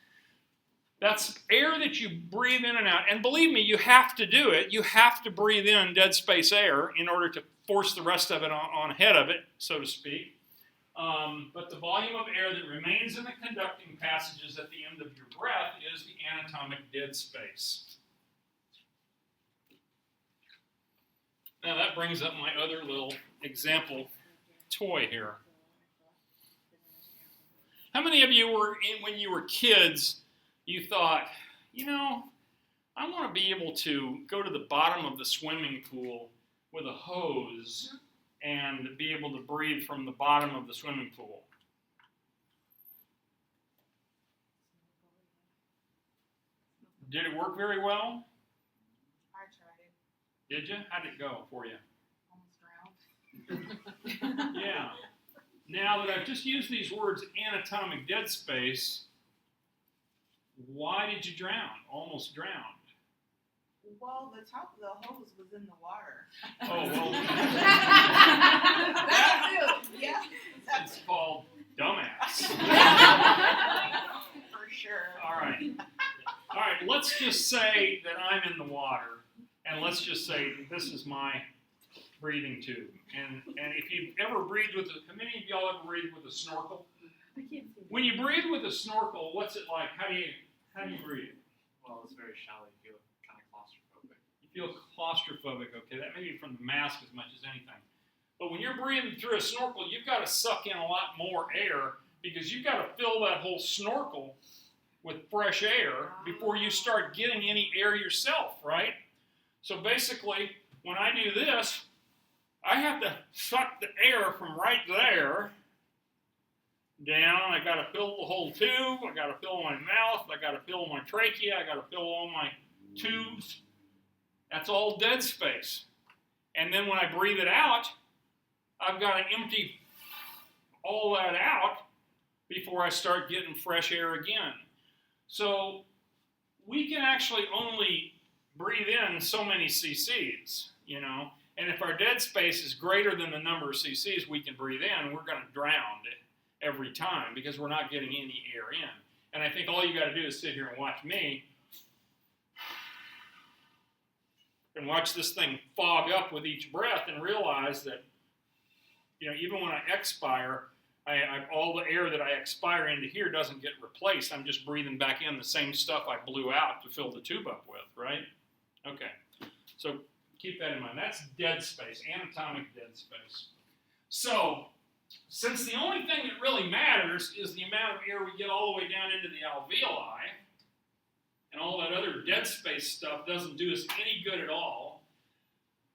That's air that you breathe in and out. And believe me, you have to do it. You have to breathe in dead space air in order to force the rest of it on ahead of it, so to speak. But the volume of air that remains in the conducting passages at the end of your breath is the anatomic dead space. Now that brings up my other little example toy here. How many of you were, when you were kids, you thought, you know, I want to be able to go to the bottom of the swimming pool with a hose and be able to breathe from the bottom of the swimming pool? Did it work very well? I tried it. Did you? How did it go for you? Almost drowned. Yeah. Now that I've just used these words, anatomic dead space, why did you drown? Almost drowned. Well, the top of the hose was in the water. Oh, well. That too. Yeah. It's called dumbass. For sure. All right. All right, let's just say that I'm in the water, and let's just say this is my breathing tube. And if you've ever breathed with how many of y'all ever breathed with a snorkel? When you breathe with a snorkel, what's it like? How do you breathe? Well, it's very shallow. You feel kind of claustrophobic. You feel claustrophobic, okay? That may be from the mask as much as anything. But when you're breathing through a snorkel, you've got to suck in a lot more air because you've got to fill that whole snorkel with fresh air before you start getting any air yourself, right? So basically, when I do this, I have to suck the air from right there down. I got to fill the whole tube. I got to fill my mouth. I got to fill my trachea. I got to fill all my tubes. That's all dead space. And then when I breathe it out, I've got to empty all that out before I start getting fresh air again. So we can actually only breathe in so many cc's, you know. And if our dead space is greater than the number of cc's we can breathe in, we're going to drown every time because we're not getting any air in. And I think all you got to do is sit here and watch me and watch this thing fog up with each breath and realize that, you know, even when I expire, all the air that I expire into here doesn't get replaced. I'm just breathing back in the same stuff I blew out to fill the tube up with, right? Okay, so keep that in mind. That's dead space, anatomic dead space. So, since the only thing that really matters is the amount of air we get all the way down into the alveoli, and all that other dead space stuff doesn't do us any good at all,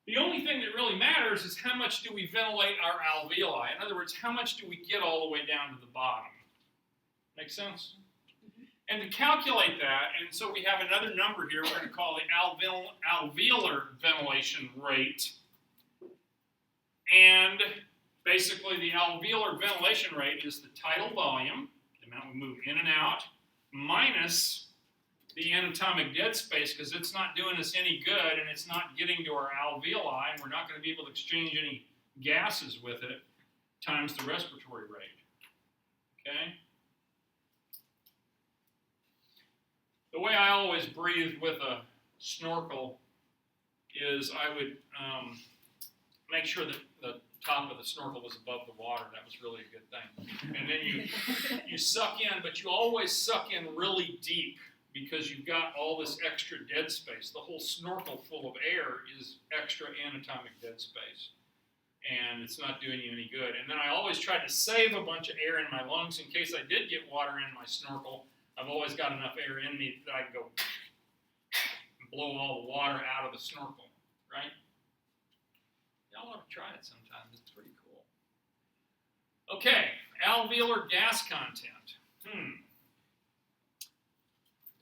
the only thing that really matters is how much do we ventilate our alveoli. In other words, how much do we get all the way down to the bottom? Make sense? And to calculate that, and so we have another number here, we're going to call the alveolar ventilation rate. And basically the alveolar ventilation rate is the tidal volume, the amount we move in and out, minus the anatomic dead space, because it's not doing us any good and it's not getting to our alveoli, and we're not going to be able to exchange any gases with it, times the respiratory rate. Okay? The way I always breathed with a snorkel is I would make sure that the top of the snorkel was above the water. That was really a good thing. And then you suck in, but you always suck in really deep because you've got all this extra dead space. The whole snorkel full of air is extra anatomic dead space. And it's not doing you any good. And then I always tried to save a bunch of air in my lungs in case I did get water in my snorkel. I've always got enough air in me that I can go and blow all the water out of the snorkel, right? Y'all ought to try it sometime. It's pretty cool. Okay, alveolar gas content.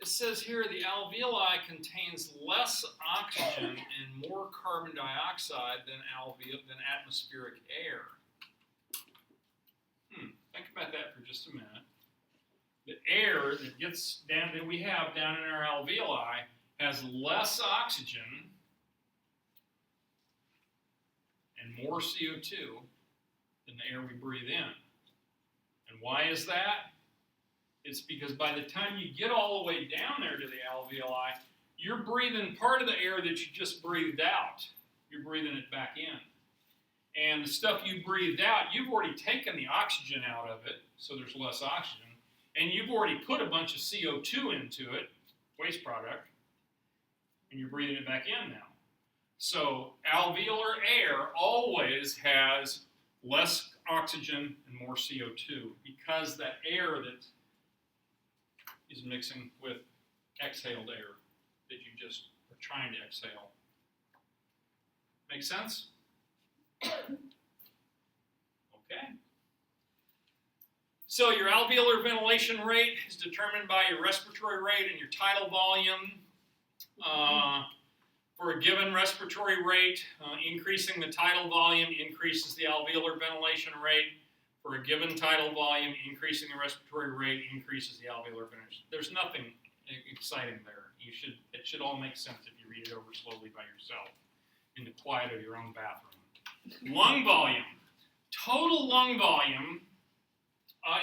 It says here the alveoli contains less oxygen and more carbon dioxide than atmospheric air. Think about that for just a minute. The air that gets down that we have down in our alveoli has less oxygen and more CO2 than the air we breathe in. And why is that? It's because by the time you get all the way down there to the alveoli, you're breathing part of the air that you just breathed out. You're breathing it back in. And the stuff you breathed out, you've already taken the oxygen out of it, so there's less oxygen. And you've already put a bunch of CO2 into it, waste product, and you're breathing it back in now. So alveolar air always has less oxygen and more CO2 because that air that is mixing with exhaled air that you just are trying to exhale. Make sense? Okay. So your alveolar ventilation rate is determined by your respiratory rate and your tidal volume. For a given respiratory rate, increasing the tidal volume increases the alveolar ventilation rate. For a given tidal volume, increasing the respiratory rate increases the alveolar ventilation. There's nothing exciting there. It should all make sense if you read it over slowly by yourself in the quiet of your own bathroom. Lung volume. Total lung volume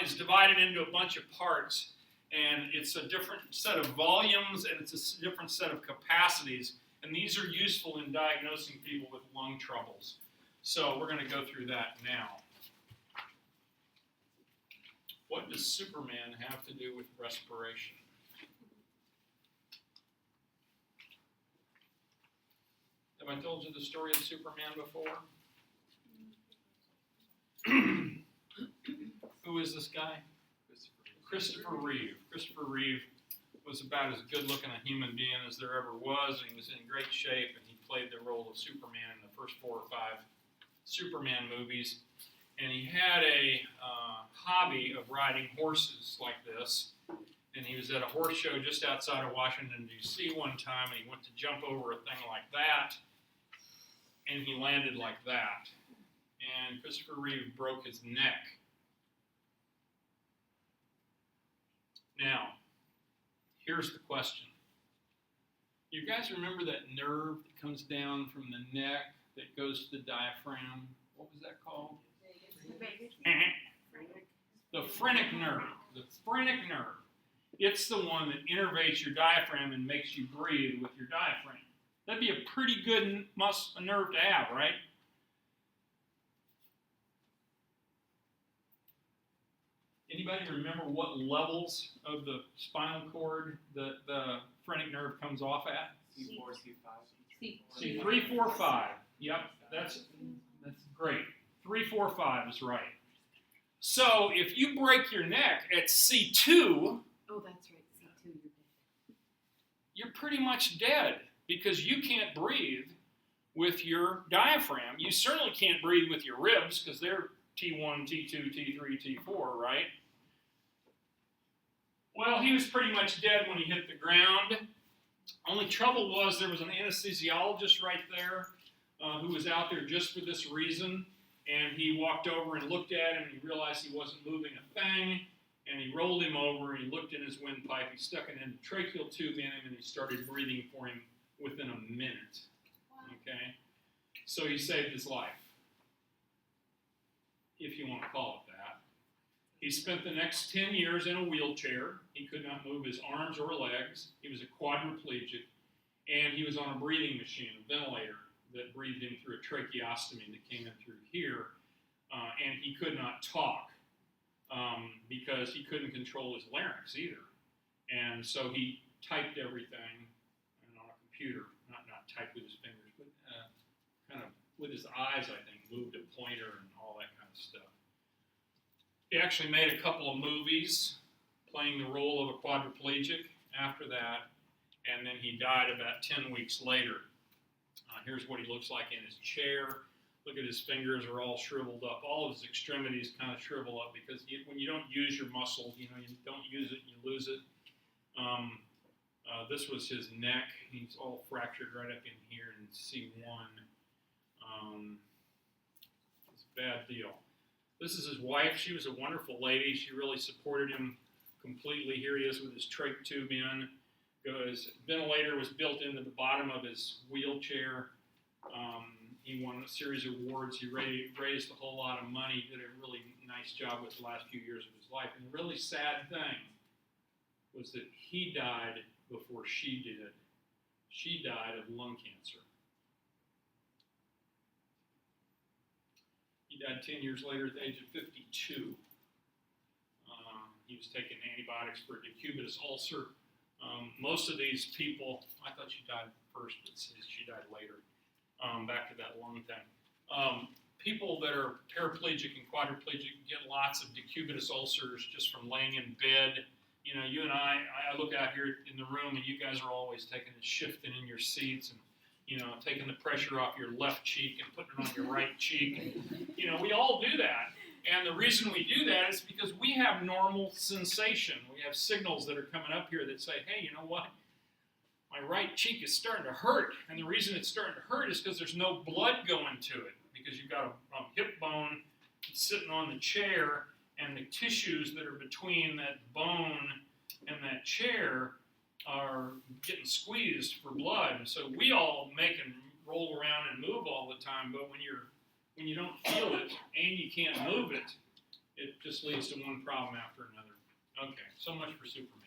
is divided into a bunch of parts, and it's a different set of volumes and it's a different set of capacities, and these are useful in diagnosing people with lung troubles. So we're going to go through that now. What does Superman have to do with respiration? Have I told you the story of Superman before? Who is this guy? Christopher Reeve. Christopher Reeve was about as good-looking a human being as there ever was, and he was in great shape, and he played the role of Superman in the first 4 or 5 Superman movies. And he had a hobby of riding horses like this, and he was at a horse show just outside of Washington, D.C. one time, and he went to jump over a thing like that, and he landed like that. And Christopher Reeve broke his neck. Now, here's the question. You guys remember that nerve that comes down from the neck that goes to the diaphragm? What was that called? The phrenic nerve. The phrenic nerve. It's the one that innervates your diaphragm and makes you breathe with your diaphragm. That'd be a pretty good nerve to have, right? Anybody remember what levels of the spinal cord the phrenic nerve comes off at? C4, C5. C3, 4, 5. Yep, that's great. 3, 4, 5 is right. So if you break your neck at C2, Oh, that's right. C2, you're dead. you're pretty much dead because you can't breathe with your diaphragm. You certainly can't breathe with your ribs because they're T1, T2, T3, T4, right? Well, he was pretty much dead when he hit the ground. Only trouble was there was an anesthesiologist right there who was out there just for this reason. And he walked over and looked at him, and he realized he wasn't moving a thing. And he rolled him over, and he looked in his windpipe. He stuck an endotracheal tube in him, and he started breathing for him within a minute. Okay? So he saved his life, if you want to call it that. He spent the next 10 years in a wheelchair. He could not move his arms or legs. He was a quadriplegic, and he was on a breathing machine, a ventilator, that breathed him through a tracheostomy that came in through here, and he could not talk because he couldn't control his larynx either. And so he typed everything on a computer, not typed with his fingers, but kind of with his eyes, I think, moved a pointer and all that kind of stuff. He actually made a couple of movies playing the role of a quadriplegic after that, and then he died about 10 weeks later. Here's what he looks like in his chair. Look at his fingers are all shriveled up. All of his extremities kind of shrivel up because when you don't use your muscle, you don't use it, you lose it. This was his neck. He's all fractured right up in here in C1. It's a bad deal. This is his wife. She was a wonderful lady. She really supported him completely. Here he is with his trach tube in. His ventilator was built into the bottom of his wheelchair. He won a series of awards. He raised a whole lot of money. Did a really nice job with the last few years of his life. And the really sad thing was that he died before she did. She died of lung cancer. He died 10 years later at the age of 52. He was taking antibiotics for a decubitus ulcer. Most of these people, I thought she died first, but she died later. Back to that lung thing. People that are paraplegic and quadriplegic get lots of decubitus ulcers just from laying in bed. You know, you and I look out here in the room, and you guys are always taking and shifting in your seats and, you know, taking the pressure off your left cheek and putting it on your right cheek. You know, we all do that. And the reason we do that is because we have normal sensation. We have signals that are coming up here that say, hey, you know what? My right cheek is starting to hurt. And the reason it's starting to hurt is because there's no blood going to it. Because you've got a hip bone sitting on the chair, and the tissues that are between that bone and that chair are getting squeezed for blood. And so we all make and roll around and move all the time, but when you don't feel it and you can't move it, it just leads to one problem after another. Okay, so much for Superman.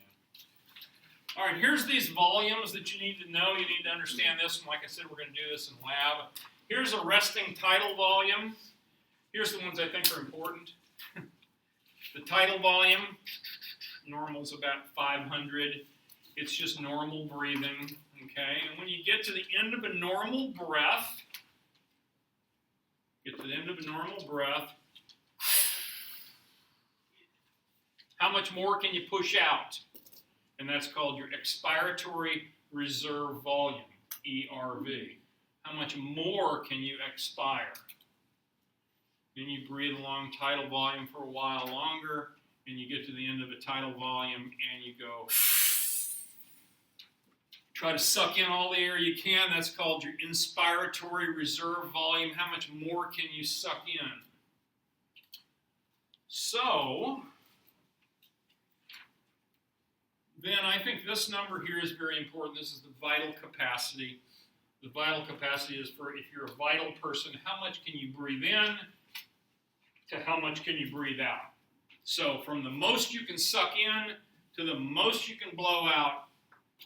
All right, here's these volumes that you need to know. You need to understand this, and like I said, we're going to do this in lab. Here's a resting tidal volume. Here's the ones I think are important. The tidal volume, normal is about 500. It's just normal breathing, okay? And when you get to the end of a normal breath, how much more can you push out? And that's called your expiratory reserve volume, ERV. How much more can you expire? Then you breathe along tidal volume for a while longer, and you get to the end of a tidal volume, and you go. Try to suck in all the air you can. That's called your inspiratory reserve volume. How much more can you suck in? So, then I think this number here is very important. This is the vital capacity. The vital capacity is for, if you're a vital person, how much can you breathe in to how much can you breathe out? So from the most you can suck in to the most you can blow out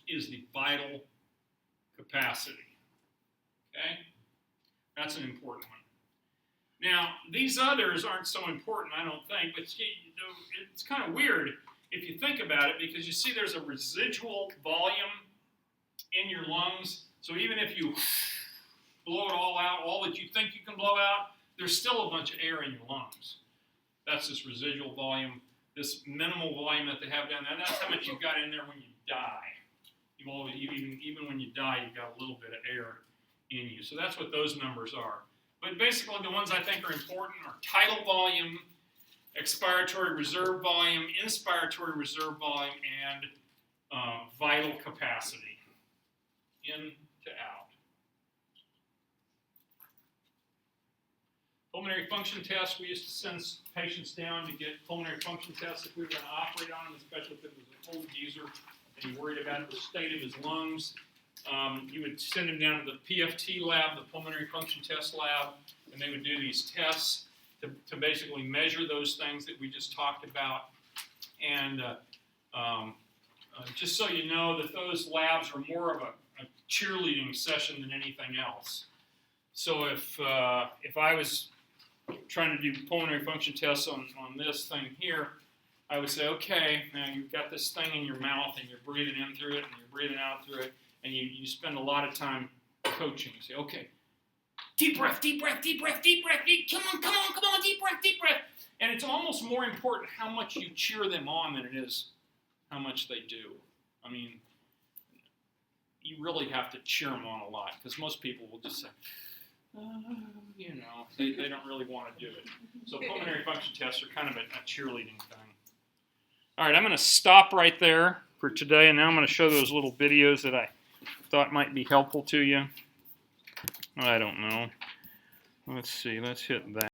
is the vital capacity. Okay? That's an important one. Now, these others aren't so important, I don't think, but it's kind of weird if you think about it, because you see there's a residual volume in your lungs. So even if you blow it all out, all that you think you can blow out, there's still a bunch of air in your lungs. That's this residual volume, this minimal volume that they have down there. That's how much you've got in there when you die. Even when you die, you've got a little bit of air in you. So that's what those numbers are. But basically, the ones I think are important are tidal volume, expiratory reserve volume, inspiratory reserve volume, and vital capacity, in to out. Pulmonary function tests, we used to send patients down to get pulmonary function tests if we were going to operate on them, especially if it was an old geezer and you worried about the state of his lungs. You would send him down to the PFT lab, the pulmonary function test lab, and they would do these tests to basically measure those things that we just talked about. And just so you know that those labs are more of a cheerleading session than anything else. So if I was trying to do pulmonary function tests on this thing here, I would say, okay, now you've got this thing in your mouth and you're breathing in through it and you're breathing out through it, and you spend a lot of time coaching. You say, okay, deep breath, deep breath, deep breath, deep breath, come on, deep breath, deep breath. And it's almost more important how much you cheer them on than it is how much they do. I mean, you really have to cheer them on a lot, because most people will just say, they don't really want to do it. So pulmonary function tests are kind of a cheerleading thing. All right, I'm going to stop right there for today, and now I'm going to show those little videos that I thought might be helpful to you. I don't know. Let's see, let's hit that.